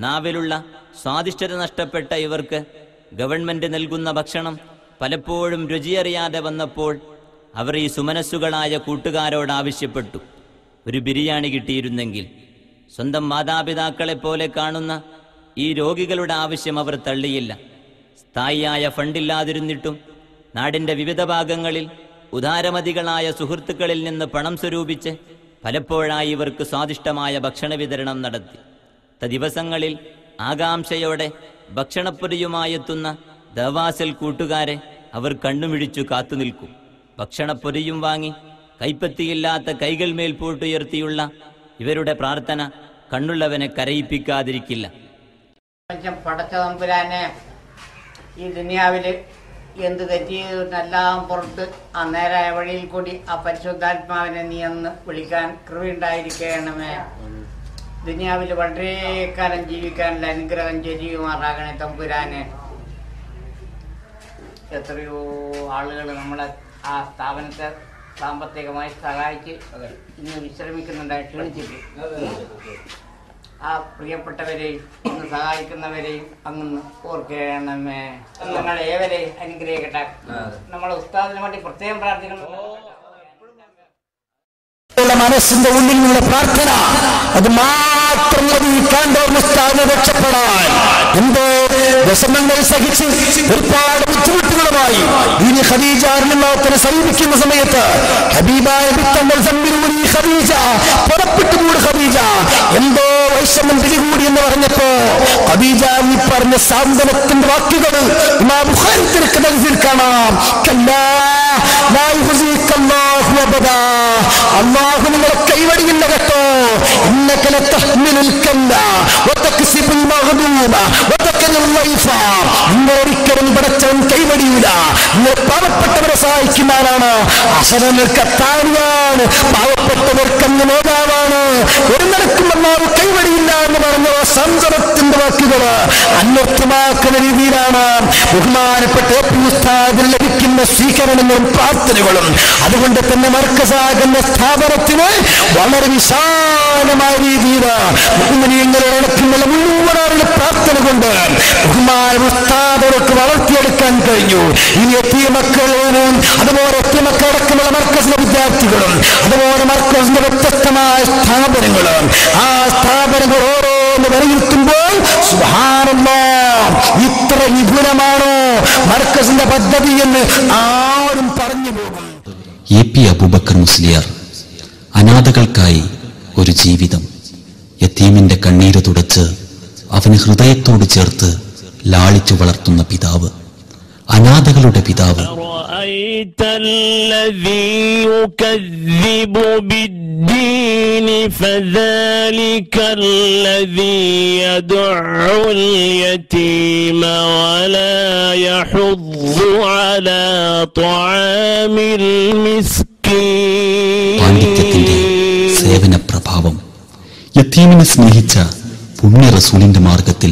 I: നാവിലുള്ള സ്വാദിഷ്ടത നഷ്ടപ്പെട്ട ഇവർക്ക് ഗവൺമെന്റ് നൽകുന്ന ഭക്ഷണം പലപ്പോഴും രുചിയറിയാതെ വന്നപ്പോൾ അവർ ഈ സുമനസ്സുകളായ കൂട്ടുകാരോട് ആവശ്യപ്പെട്ടു, ഒരു ബിരിയാണി കിട്ടിയിരുന്നെങ്കിൽ. സ്വന്തം മാതാപിതാക്കളെപ്പോലെ കാണുന്ന ഈ രോഗികളുടെ ആവശ്യം അവർ തള്ളിയില്ല. സ്ഥായിയായ ഫണ്ടില്ലാതിരുന്നിട്ടും നാടിന്റെ വിവിധ ഭാഗങ്ങളിൽ ഉദാരമതികളായ സുഹൃത്തുക്കളിൽ നിന്ന് പണം സ്വരൂപിച്ച് പലപ്പോഴായി ഇവർക്ക് സ്വാദിഷ്ടമായ ഭക്ഷണ വിതരണം നടത്തി. ദിവസങ്ങളിൽ ആകാംക്ഷയോടെ ഭക്ഷണപ്പൊരിയുമായെത്തുന്ന ദേവാസിൽ കൂട്ടുകാരെ അവർ കണ്ണുമിഴിച്ചു കാത്തുനിൽക്കും. ഭക്ഷണപ്പൊരിയും വാങ്ങി കൈപ്പത്തിയില്ലാത്ത കൈകൾ മേൽ പൂട്ടുയർത്തിയുള്ള ഇവരുടെ പ്രാർത്ഥന കണ്ണുള്ളവനെ കരയിപ്പിക്കാതിരിക്കില്ല.
K: പടച്ച തമ്പുരാനെ, ഈ ദുനിയാവില് എന്ത് തെറ്റിയെല്ലാം പുറത്ത് ആ നേരായ വഴിയിൽ കൂടി ആ പരിശുദ്ധാത്മാവിനെ നീ എന്ന് വിളിക്കാൻ കൃപയുണ്ടായിരിക്കണമേ. ദുനിയാവിൽ വളരെ കാലം ജീവിക്കാനുള്ള അനുഗ്രഹം ചെയ്യുമാറാകണേ തമ്പുരാനെ. എത്രയോ ആളുകൾ നമ്മളെ ആ സ്ഥാപനത്തെ സാമ്പത്തികമായി സഹായിച്ച് ഇന്ന് വിശ്രമിക്കുന്നുണ്ടായി ക്ഷണിച്ചിട്ട് ആ പ്രിയപ്പെട്ടവരെയും ഇന്ന് സഹായിക്കുന്നവരെയും അങ്ങ് ഓർക്കണമേ. ഞങ്ങളെ ഏവരെയും അനുഗ്രഹിക്കട്ടെ. നമ്മളെ ഉസ്താദിന് വേണ്ടി പ്രത്യേകം പ്രാർത്ഥിക്കണം.
A: മനസ്സിന്റെ ഉള്ളിൽ നിന്നുള്ള പ്രാർത്ഥന അത് മാത്രം മതി കാണ്ടോർ ഉസ്താദിനെ രക്ഷപ്പെടാൻ. എന്തോ വിഷമങ്ങൾ സഹിച്ച് ഒരുപാട് ബുദ്ധിമുട്ടുകളുമായി ഇനി ഖദീജ റളിയല്ലാഹുവിനെ സമീപിക്കുന്ന സമയത്ത് ഹബീബായ ബിത്തങ്ങൾ സമ്മിലൂനി ഖദീജ പുറപ്പെട്ടുകൂടി. ഖദീജ എന്തോ വൈഷമ്യം പിടികൂടി എന്ന് പറഞ്ഞപ്പോ ഖദീജ ഈ പറഞ്ഞ സാന്ത്വനത്തിന്റെ വാക്കുകൾ ഇമാം ബുഖാരി തിരക്കഥയിൽ കാണാം. കല്ലാ ലാ യുഖ്സികല്ലാഹു അബദാ, അല്ലാഹു നിങ്ങളെ കൈവടിയില്ല കേട്ടോ. ഇന്നക ലതഹ്മിലുൽ കല്ല വതക്സിബുൽ മഗ്ദൂമ വതകലുൽ വൈഫ, നിങ്ങൾ ഒരിക്കലും പടച്ചവൻ കൈവടിയില്ല. നിങ്ങൾ പാവപ്പെട്ടവരെ സഹായിക്കുന്നവരാണ്, അസനങ്ങൾക്ക് അത്താണിയാണ്, പാവപ്പെട്ടവർക്ക് നേതാവാണ്. ഒരു നിലക്കും അല്ലാഹു കൈവടിയില്ല എന്ന് പറഞ്ഞ സംസരത്തിന്റെ വാക്കുകൾ അന്വർത്ഥമാക്കുന്ന രീതിയിലാണ് ബഹുമാനപ്പെട്ട ഉസ്താദിന് ലഭിക്കുന്ന സ്വീകരണങ്ങളും പ്രാർത്ഥനകളും. അതുകൊണ്ട് തന്നെ മർക്കസാകുന്ന സ്ഥാപനത്തിന് വളരെ വിശാലമായ രീതിയിൽ മുഅ്മിനീങ്ങളെ നടക്കുന്ന മുഴുവൻ പ്രാർത്ഥന കൊണ്ട് ബഹുമാന ഉസ്താദർക്ക് വളർത്തിയെടുക്കാൻ കഴിഞ്ഞു. ഇനി എത്തിയ മക്കളും അതുപോലെ എത്തിയ മക്കളടക്കമുള്ള മർക്കസിലെ വിദ്യാർത്ഥികളും അതുപോലെ മർക്കസിന്റെ വ്യത്യസ്തമായ സ്ഥാപനങ്ങളും ആ സ്ഥാപനങ്ങൾ ഓരോന്ന് വിലയിരുത്തുമ്പോൾ സുബ്ഹാനല്ലാഹ്, ഇത്ര വിപുലമാണോ മർക്കസിന്റെ പദ്ധതി എന്ന് ആരും പറഞ്ഞു പോകും.
L: എ പി അബൂബക്കർ മുസ്ലിയാർ അനാഥകൾക്കായി ഒരു ജീവിതം, യതീമിന്റെ കണ്ണീര് തുടച്ച് അവന് ഹൃദയത്തോട് ചേർത്ത് ലാളിച്ചു വളർത്തുന്ന പിതാവ്, അനാഥകളുടെ പിതാവ്.
J: أرأيت الذي يكذب بالدين فذلك الذي يدع اليتيم ولا يحض على طعام المسكين.
L: പാണ്ഡിത്യത്തിന്റെ സേവന പ്രഭാവം. യതീമിനെ സ്നേഹിച്ച പുണ്യ റസൂലിന്റെ മാർഗത്തിൽ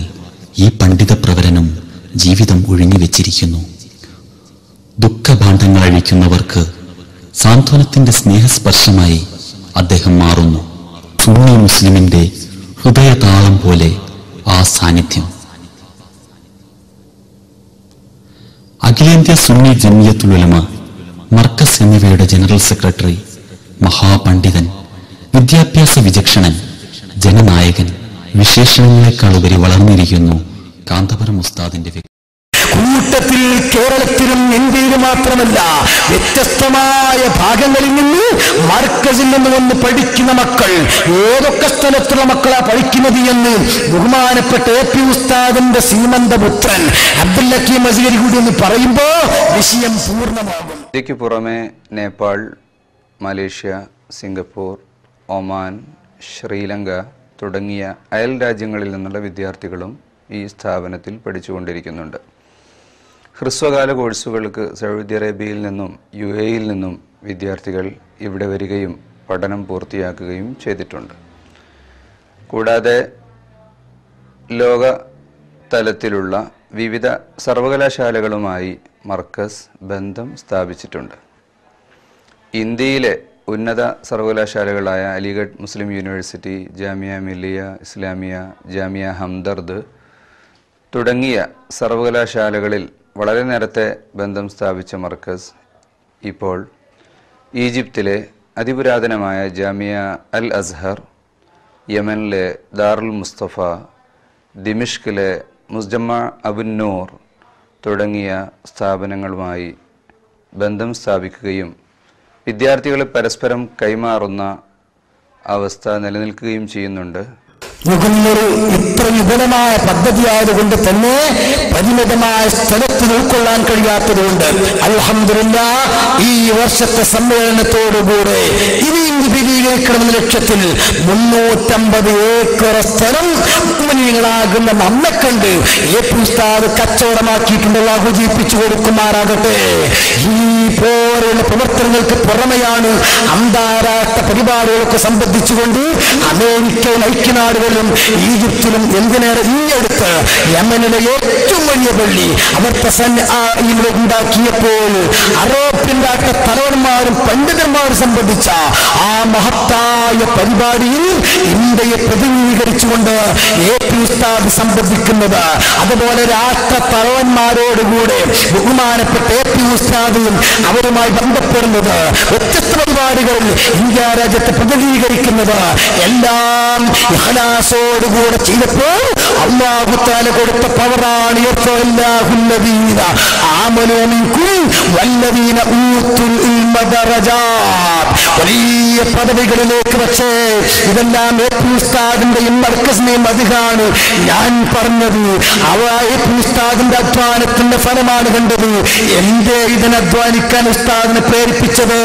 L: ഈ പണ്ഡിത പ്രവരനും ജീവിതം ഒഴിഞ്ഞുവെച്ചിരിക്കുന്നു. ദുഃഖഭാണ്ഡങ്ങൾ അഴിക്കുന്നവർക്ക് സാന്ത്വനത്തിന്റെ സ്നേഹസ്പർശമായി അദ്ദേഹം മാറുന്നു. സുന്നി മുസ്ലിമിന്റെ ഹൃദയതാളം പോലെ ആ സാന്നിധ്യം. അഖിലേന്ത്യാ സുന്നി ജമിയത്തുൽ ഉലമ, മർക്കസ് എന്നിവയുടെ ജനറൽ സെക്രട്ടറി, മഹാപണ്ഡിതൻ, വിദ്യാഭ്യാസ വിചക്ഷണൻ, ജനനായകൻ, വിശേഷണങ്ങളെക്കാൾ ഉപരി വളർന്നിരിക്കുന്നു കാന്തപുരം ഉസ്താദിന്റെ വ്യക്തി.
A: കൂട്ടത്തിൽ കേരളത്തിലും ഇന്ത്യയിലും മാത്രമല്ല വ്യത്യസ്തമായ ഭാഗങ്ങളിൽ നിന്ന് മർക്കസിൽ നിന്ന് വന്ന് പഠിക്കുന്ന മക്കൾ ഏതൊക്കെ സ്ഥലത്തുള്ള മക്കളാ പഠിക്കുന്നത് എന്ന് ബഹുമാനപ്പെട്ട AP ഉസ്താദിന്റെ സീമന്തപുത്രൻ അബ്ദുൽ ഹക്കീം അസ്ഗരി കൂടി എന്ന് പറയുമ്പോ വിഷയം പൂർണ്ണമാകും.
D: ഇന്ത്യക്ക് പുറമെ Nepal, Malaysia, Singapore, Oman, Sri Lanka തുടങ്ങിയ അയൽ രാജ്യങ്ങളിൽ നിന്നുള്ള വിദ്യാർത്ഥികളും ഈ സ്ഥാപനത്തിൽ പഠിച്ചുകൊണ്ടിരിക്കുന്നുണ്ട്. ഹ്രസ്വകാല കോഴ്സുകൾക്ക് സൗദി അറേബ്യയിൽ നിന്നും UAE നിന്നും വിദ്യാർത്ഥികൾ ഇവിടെ വരികയും പഠനം പൂർത്തിയാക്കുകയും ചെയ്തിട്ടുണ്ട്. കൂടാതെ ലോക തലത്തിലുള്ള വിവിധ സർവകലാശാലകളുമായി മർക്കസ് ബന്ധം സ്ഥാപിച്ചിട്ടുണ്ട്. ഇന്ത്യയിലെ ഉന്നത സർവകലാശാലകളായ അലിഗഡ് മുസ്ലിം യൂണിവേഴ്സിറ്റി, ജാമിയ മില്ലിയ ഇസ്ലാമിയ, ജാമിയ ഹംദർദ് തുടങ്ങിയ സർവകലാശാലകളിൽ വളരെ നേരത്തെ ബന്ധം സ്ഥാപിച്ച മർക്കസ് ഇപ്പോൾ ഈജിപ്തിലെ അതിപുരാതനമായ ജാമിയ അൽ അസ്ഹർ, യമനിലെ ദാറുൽ മുസ്തഫ, ദിമിഷ്കിലെ മുസ്ജമ്മ അബുന്നൂർ തുടങ്ങിയ സ്ഥാപനങ്ങളുമായി ബന്ധം സ്ഥാപിക്കുകയും വിദ്യാർത്ഥികളെ പരസ്പരം കൈമാറുന്ന അവസ്ഥ നിലനിൽക്കുകയും ചെയ്യുന്നുണ്ട്.
A: ഇത്ര വിപുലമായ പദ്ധതിയായതുകൊണ്ട് തന്നെ പരിമിതമായ സ്ഥലത്ത് ഉൾക്കൊള്ളാൻ കഴിയാത്തതുകൊണ്ട് അൽഹംദുലില്ലാഹ് ഈ വർഷത്തെ സമ്മേളനത്തോടുകൂടെ ഇനിയും വിപുലീകരിക്കണമെന്ന ലക്ഷ്യത്തിൽ 350 ഏക്കർ സ്ഥലം മുനികളാകുന്ന നമ്മെ കണ്ട് AP ഉസ്താദ് കച്ചവടമാക്കിയിട്ടുണ്ട്. അല്ലാഹു ജീവിപ്പിച്ചു കൊടുക്കുമാറാകട്ടെ. ഈ പോലുള്ള പ്രവർത്തനങ്ങൾക്ക് പുറമെയാണ് അന്താരാഷ്ട്ര പരിപാടികൾക്ക് സംബന്ധിച്ചുകൊണ്ട് അമേരിക്കൻ ഐക്യനാടുകളിലും ഈജിപ്തിലും എന്തിനേറെ ഇങ്ങടുത്ത് യമനിലെ ഏറ്റവും വലിയ പള്ളി അവർ ഉണ്ടാക്കിയപ്പോൾ അറേബ്യൻ രാഷ്ട്ര തലവന്മാരും പണ്ഡിതന്മാരും സംബന്ധിച്ച ആ മഹത്തായ പരിപാടിയിൽ ഇന്ത്യയെ പ്രതിനിധീകരിച്ചുകൊണ്ട് AP ഉസ്താദ് സംബന്ധിക്കുന്നത്, അതുപോലെ രാഷ്ട്ര തലവന്മാരോടുകൂടെ ബഹുമാനപ്പെട്ട AP ഉസ്താദും അവരുമായി ബന്ധപ്പെടുന്നത്, വ്യത്യസ്ത പരിപാടികളിൽ ഇന്ത്യ രാജ്യത്തെ പ്രതിനിധീകരിക്കുന്നത് എല്ലാം ഇഖ്ലാസോടുകൂടെ ചെയ്തപ്പോൾ അല്ലാഹു തആല കൊടുത്ത പവറാണ് വലിയ പദവികളിലേക്ക്. പക്ഷേ ഇതെല്ലാം AP ഉസ്താദിന്റെയും മർക്കസിന്റെയും അധികാണ് ഞാൻ പറഞ്ഞത്. അവ AP ഉസ്താദിന്റെ അധ്വാനത്തിന്റെ ഫലമാണ് കണ്ടത്. എന്റെ ഇതിനെ അധ്വാനിക്കാൻ ഉസ്താദിനെ പ്രേരിപ്പിച്ചത്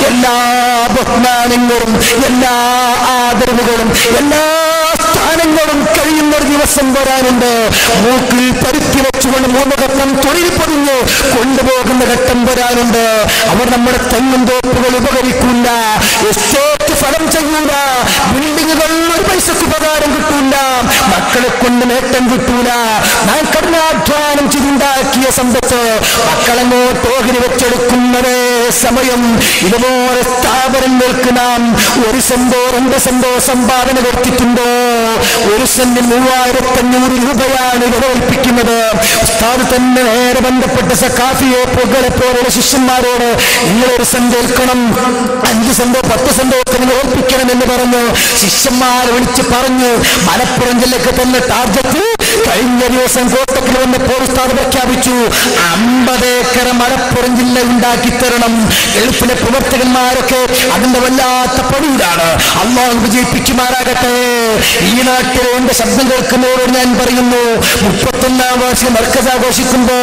A: എല്ലാ ബഹുമാനങ്ങളും എല്ലാ ആദരവുകളും എല്ലാ സ്ഥാനങ്ങളും കഴിയുന്ന ഒരു ദിവസം വരാനുണ്ട്. മൂക്കിൽ പരുത്തി വെച്ചുകൊണ്ട് 3 ഘട്ടം തൊഴിൽ പൊതിഞ്ഞ് കൊണ്ടുപോകുന്ന ഘട്ടം വരാനുണ്ട്. അവർ നമ്മുടെ തെങ്ങും തോപ്പുകൾ ഉപകരിക്കില്ല, എസ്റ്റേറ്റ് ഫലം ചെയ്യൂല, ബിൽഡിങ്ങുകൾ ഒരു പൈസക്ക് ഉപകാരം കിട്ടൂല, മക്കളെ കൊണ്ട് നേട്ടം കിട്ടൂല. ഞാൻ കഠിനാധ്വാനം ചെയ്തുണ്ടാക്കിയ സമ്പത്ത് മക്കളെങ്ങോട്ട് ഓഹരി വെച്ചെടുക്കുന്നതേ സമയം ഇതുപോലെ സ്ഥാപനങ്ങൾക്ക് നാം 1 സെന്റോ 2 സെന്റോ സംഭാവന കൊടുത്തിട്ടുണ്ടോ? 1 സെന്റിന് 3500 രൂപയാണ് വിലകൽപ്പിക്കുന്നത്. ഉസ്താദ് തന്നെ നേരെ ബന്ധപ്പെട്ട സഖാഫിയെ പൊകളെ പോലുള്ള ശിഷ്യന്മാരോട് നിങ്ങളൊരു സെന്റ് ഏൽക്കണം, 5 സെന്റോ 10 സെന്റോ ഒക്കെ നിങ്ങൾ ഏൽപ്പിക്കണം എന്ന് പറഞ്ഞു ശിഷ്യന്മാരെ വിളിച്ച് പറഞ്ഞു. മലപ്പുറം ജില്ലക്ക് തന്നെ ടാർഗറ്റ് കഴിഞ്ഞ ദിവസം കോട്ടക്കിൽ വന്നപ്പോൾ ഉസ്താദ് പ്രഖ്യാപിച്ചു 50 ഏക്കർ മലപ്പുറം ജില്ല ഉണ്ടാക്കി തരണം. ഗൾഫിലെ പ്രവർത്തകന്മാരൊക്കെ അതിന്റെ വല്ലാത്ത പണിയിലാണ്. അല്ലാഹു വിജയിപ്പിക്കുമാറാകട്ടെ. ഈ നാട്ടിലെ എന്റെ ശബ്ദം കേൾക്കുന്നവരോട് ഞാൻ പറയുന്നു, 31ാം വർഷം മർക്കസ് ആഘോഷിക്കുമ്പോ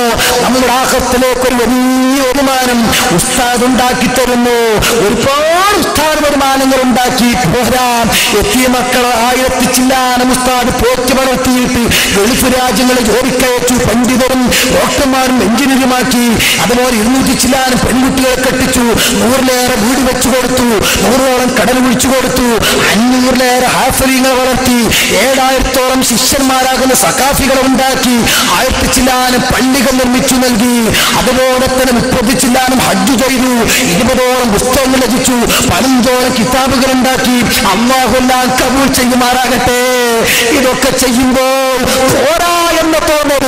A: നമ്മുടെ ആഹത്തിലേക്ക് ഒരു വലിയ വരുമാനം ഉസ്താദ് ഉണ്ടാക്കി തരുന്നു. ഒരുപാട് ഉസ്താദ് വരുമാനങ്ങൾ ഉണ്ടാക്കി പോരാം. എത്തിയ മക്കളെ 1000 ചില്ലാനം ഉസ്താദ് പോറ്റി വളർത്തിയിട്ട് ഗൾഫ് രാജ്യങ്ങളെ ജോലിക്കയച്ചു. പണ്ഡിതരും ഡോക്ടർമാരും എഞ്ചിനീയറുമാക്കി. അതുപോലെ 200 ചില്ലാനം പെൺകുട്ടികളെ കെട്ടിച്ചു. 100-ലേറെ വീട് വെച്ചു കൊടുത്തു. 100ഓളം കടൽ വിളിച്ചു കൊടുത്തു. 500-ലേറെ ഹാഫലിങ്ങളെ വളർത്തി. 7000ഓളം ശിഷ്യന്മാരാകുന്ന സഖാഫികളെ ഉണ്ടാക്കി. 1000 ചില്ലാനം പള്ളികൾ നിർമ്മിച്ചു നൽകി. അതുപോലെ തന്നെ 30 ചില്ലാനം ഹജ്ജ് ചെയ്തു. 20ഓളം പുസ്തകങ്ങൾ രചിച്ചു. 15ഓളം കിതാബുകൾ ഉണ്ടാക്കി. അല്ലാഹു എല്ലാം കബൂൽ ചെയ്യുമാറാകട്ടെ. ഇതൊക്കെ ചെയ്യുമ്പോൾ പോരാ എന്ന തോന്നൽ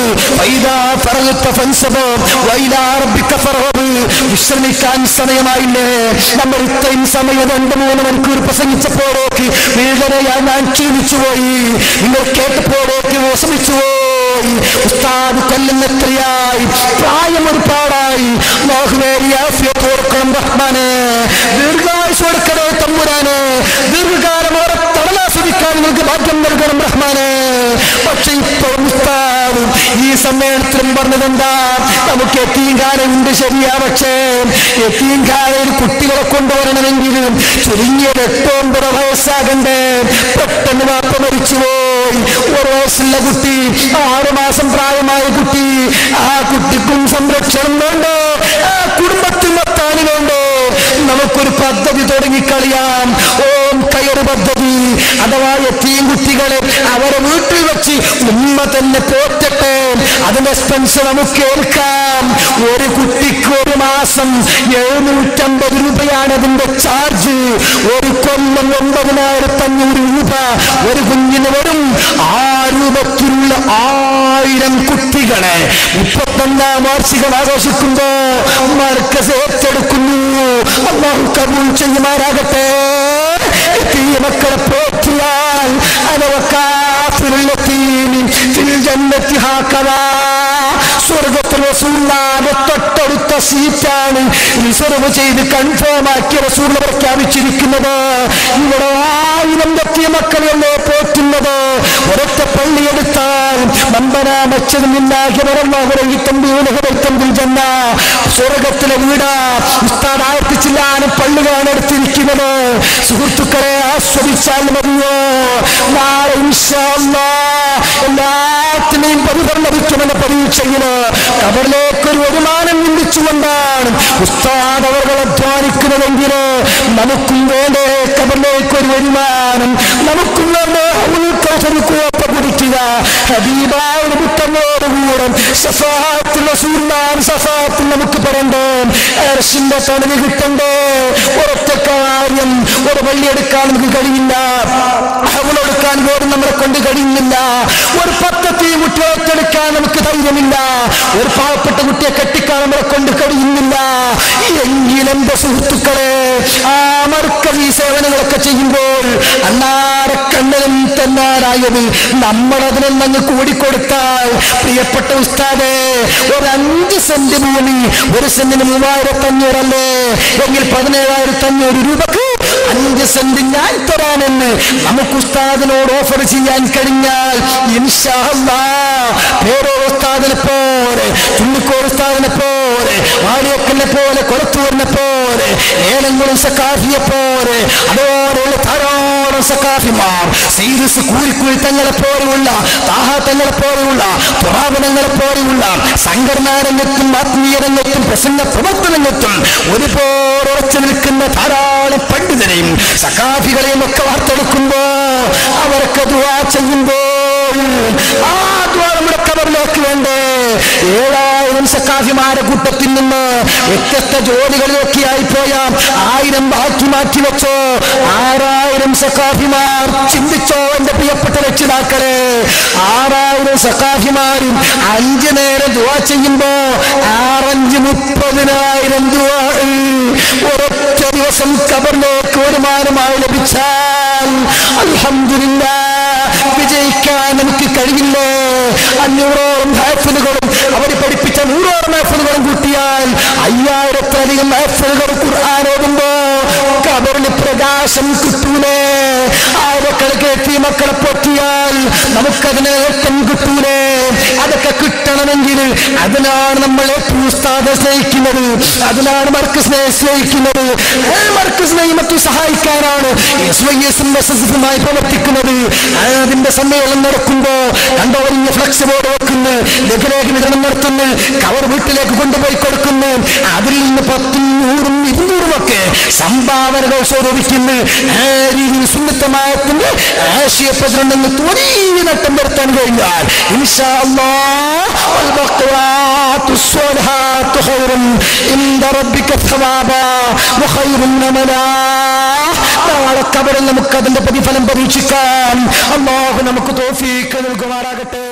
A: വിശ്രമിക്കാൻ സമയമായില്ലേ? നമ്മൾ ഇത്രയും സമയം 2-3 മണിക്കൂർ പ്രസംഗിച്ചപ്പോഴേക്ക് വീഴനയാൽ ഞാൻ ക്ഷീണിച്ചുപോയി. നിങ്ങൾ കേട്ടപ്പോഴേക്ക് വിഷമിച്ചുപോയി. ഉസ്താദ് കൊല്ലുന്നെത്രയായി, പ്രായം ഒരുപാടായി. റഹ്മാനെ ദീർഘായുസ് കൊടുക്കണേ തമ്പുരാനെ, ദീർഘകാലം ഓരോ തടലാസ്വദിക്കാൻ നിങ്ങൾക്ക് ഭാഗ്യം നൽകണം റഹ്മാനെ. പക്ഷെ ഇപ്പോഴും ഉസ്താദ് ഈ സമ്മേളനത്തിലും പറഞ്ഞതെന്താ, നമുക്ക് യതീംഖാനയുണ്ട് ശരിയാ, പക്ഷേ യതീംഖാനയിൽ കുട്ടികളെ കൊണ്ടുവരണമെങ്കിലും ചുരുങ്ങിയത് 8-9 വയസ്സാകണ്ടേ. പെട്ടെന്ന് വാപ്പ മരിച്ചുപോയി. 1 വയസ്സുള്ള കുട്ടി, 6 മാസം പ്രായമായ കുട്ടി, ആ കുട്ടിക്കും സംരക്ഷണം വേണ്ടോ? ആ കുടുംബത്തിൽ മത്താനി വേണ്ടോ? നമുക്കൊരു പദ്ധതി തുടങ്ങിക്കളിയാം. ഓം കയറ് പദ്ധതി, അഥവാ യതീം കുട്ടികളെ അവരെ വീട്ടിൽ വെച്ച് ഉമ്മ തന്നെ പോറ്റട്ടെ. അതിന്റെ എക്സ്പെൻസ് നമുക്ക് ഏൽക്കാം. ഒരു കുട്ടിക്ക് 1 മാസം 750 രൂപയാണ് അതിന്റെ ചാർജ്. ഒരു കൊല്ലം 9,500 രൂപ ഒരു കുഞ്ഞിന് വരും. ആ രൂപത്തിലുള്ള 1000 കുട്ടികളെ 31ാം വാർഷികം ആഘോഷിക്കുമ്പോ മർക്കസ് ഏറ്റെടുക്കുന്നു. അല്ലാഹു കബൂൽ ചെയ്യുമാറാകട്ടെ. മക്കളെ പോറ്റിയാൽ സ്വർഗത്തിൽ റസൂലുള്ളാഹിന്റെ തൊട്ടടുത്ത സീറ്റാണ് റിസർവ് ചെയ്ത് കൺഫേം ആക്കിയ റസൂൽ പ്രഖ്യാപിച്ചിരിക്കുന്നത്. ഇവിടെ 1000 എത്തിയ മക്കളെയല്ലേ പോറ്റുന്നത്. ഒരൊറ്റ പള്ളിയെടുത്താൽ സ്വർഗത്തിലെ വീടാ. ഉസ്താദ് ആവർത്തിച്ചില്ലാനും പള്ളികളാണ് എടുത്തിരിക്കുന്നത്. സുഹൃത്തുക്കളെ ആസ്വദിച്ചാൽ മതിയോ? നാളെ ഇൻഷാ അല്ലാഹ് എല്ലാത്തിനെയും പരിപൂർണവിക്കുമെന്ന പരീക്ഷയില് കബറിലേക്കൊരു വരുമാനം ചിന്തിച്ചുകൊണ്ടാണ് ഉസ്താദ് അവർ അധ്വാനിക്കുന്നതെങ്കിൽ നമുക്കും വേണ്ടേ കബറിലേക്കൊരു വരുമാനം? നമുക്കും വേണ്ടേ ഉൾക്കൊപ്പ കുടിക്കുക? ഹബീബായ മുത്തമ്മോടുകൂടെ സഫാത്തിൽ നമുക്ക് പറയണ്ടേ? അർശിന്റെ തണല് കിട്ടണ്ടേ? ഒരൊറ്റ കാര്യം, ഒരു പള്ളിയെടുക്കാൻ നമുക്ക് കഴിയില്ല, അവളെടുക്കാൻ പോലും നമ്മളെ കൊണ്ട് കഴിയുന്നില്ല. ഒരു 10 കുട്ടിയെ ഏറ്റെടുക്കാൻ നമുക്ക് ധൈര്യമില്ല. ഒരു പാവപ്പെട്ട കുട്ടിയെ കെട്ടിക്കാൻ നമ്മളെ കൊണ്ട് കഴിയുന്നില്ല. എങ്കിലും എന്റെ സുഹൃത്തുക്കളെ, ആ മർക്കസി സേവനങ്ങളൊക്കെ ചെയ്യുമ്പോൾ അന്നാരെ കണ്ണനും തന്നാരായത് നമ്മളതിനൊന്നങ്ങ് കൂടിക്കൊടുത്താൽ, പ്രിയപ്പെട്ട ഉസ്താദേ, ഒരു 5 സെന്റ് ഭൂമി, 1 സെന്റിന് 3500 അല്ലേ എങ്കിൽ 17,500 രൂപക്ക് 5 സെന്റ് ഞാൻ തരാനെന്ന് നമുക്ക് ഉസ്താദിനോട് ഓഫർ ചെയ്യാൻ കഴിഞ്ഞാൽ ഇൻഷാ അല്ലാഹ് പേരൂർ ഉസ്താദിനെ പോലെ, ചുള്ളിക്കോട് ഉസ്താദിനെ പോലെ, വാടിയക്കലിനെ പോലെ, കൊളത്തൂരിനെ പോലെ, ഏലംകുളം സക്കാഫിയെ പോലെ, അതോടെയുള്ള ധാരാളം സക്കാഫിമാർ, സീരിയസ് കൂലിക്കുഴി തങ്ങളെ പോലെയുള്ള, താഹ തങ്ങളെ പോലെയുള്ള, പുറാപനങ്ങളെ പോലെയുള്ള സംഘടനാ രംഗത്തും ആത്മീയ രംഗത്തും പ്രസംഗ പ്രവർത്തനങ്ങൾക്കും ഒരുപോലെ ഉറച്ചു നിൽക്കുന്ന ധാരാളം പണ്ഡിതരെയും സക്കാഫികളെയും ഒക്കെ വാർത്തെടുക്കുമ്പോ അവർക്ക് ദുആ ചെയ്യുമ്പോൾ ആ ദുആ നമ്മുടെ കബറിലേക്ക് വേണ്ടേ? 7000 സക്കാഫിമാരുടെ കൂട്ടത്തിൽ നിന്ന് വ്യത്യസ്ത ജോലികളിലൊക്കെ ആയിപ്പോയ 1000 ബാക്കി മാറ്റി വെച്ചോ. 6000 സക്കാഫിമാർ ചിന്തിച്ചോ എന്റെ പ്രിയപ്പെട്ട രക്ഷിതാക്കളെ. 6000 സക്കാഫിമാരും 5 നേരം ദുആ ചെയ്യുമ്പോ 30,000 ദുആ ഒരൊറ്റ ദിവസം കബറിലേക്ക് വരുമാനമായി ലഭിച്ചാൽ അൽഹംദുലില്ലാഹ് വിജയിക്കാൻ നമുക്ക് കഴിയില്ലേ? 500ഓളം ഹാഫിളുകളും അവർ പഠിപ്പിച്ച 100ഓളം ഹാഫിളുകളും കൂട്ടിയാൽ 5000-ലധികം ഹാഫിളുകൾ ഖുർആൻ ഓതുമ്പോ കബറിന് പ്രകാശം കിട്ടൂലേ? ആരൊക്കെ മക്കളെ പൊറ്റിയാൽ നമുക്കതിന് ഏട്ടം കിട്ടൂലേ? അതൊക്കെ കിട്ടണമെങ്കിൽ അതിനാണ് നമ്മൾ ഉസ്താദെ സ്നേഹിക്കുന്നത്, അതിനാണ് മർക്കസിനെ സ്നേഹിക്കുന്നത്. മർക്കസിനെയും മറ്റും സഹായിക്കാനാണ് SYS-മായി പ്രവർത്തിക്കുന്നത്. അതിന്റെ സമ്മേളനം നടക്കുമ്പോ കണ്ടോ, വലിയ ഫ്ലക്സ് ബോർഡ് വെക്കുന്നു, ലഘുലേഖ വിതരണം നടത്തുന്നു, കവർ വീട്ടിലേക്ക് കൊണ്ടുപോയി കൊടുക്കുന്നു. അതിൽ നിന്ന് 10, 100, 200 ഒക്കെ സംഭാവനകൾ സ്വരൂപിക്കുന്നു. ആ രീതിയിൽ സുന്നത്തമായത്തിന് ആശയപ്പെട്ടിട്ടുണ്ടെന്ന് വലിയ നട്ടം വരുത്താൻ കഴിഞ്ഞാൽ ഇൻഷാ അല്ലാഹ് വൽബഖിയാത്തു സ്വാലിഹാത്തു ഖൈറുൻ ഇൻദ റബ്ബിക സവാബാ വഖൈറുൻ അമലാ. നാളെ കബറിൽ നമുക്ക് അതിന്റെ പ്രതിഫലം പരീക്ഷിക്കാം. അല്ലാഹു നമുക്ക് തൗഫീഖ് നൽകുമാറാകട്ടെ.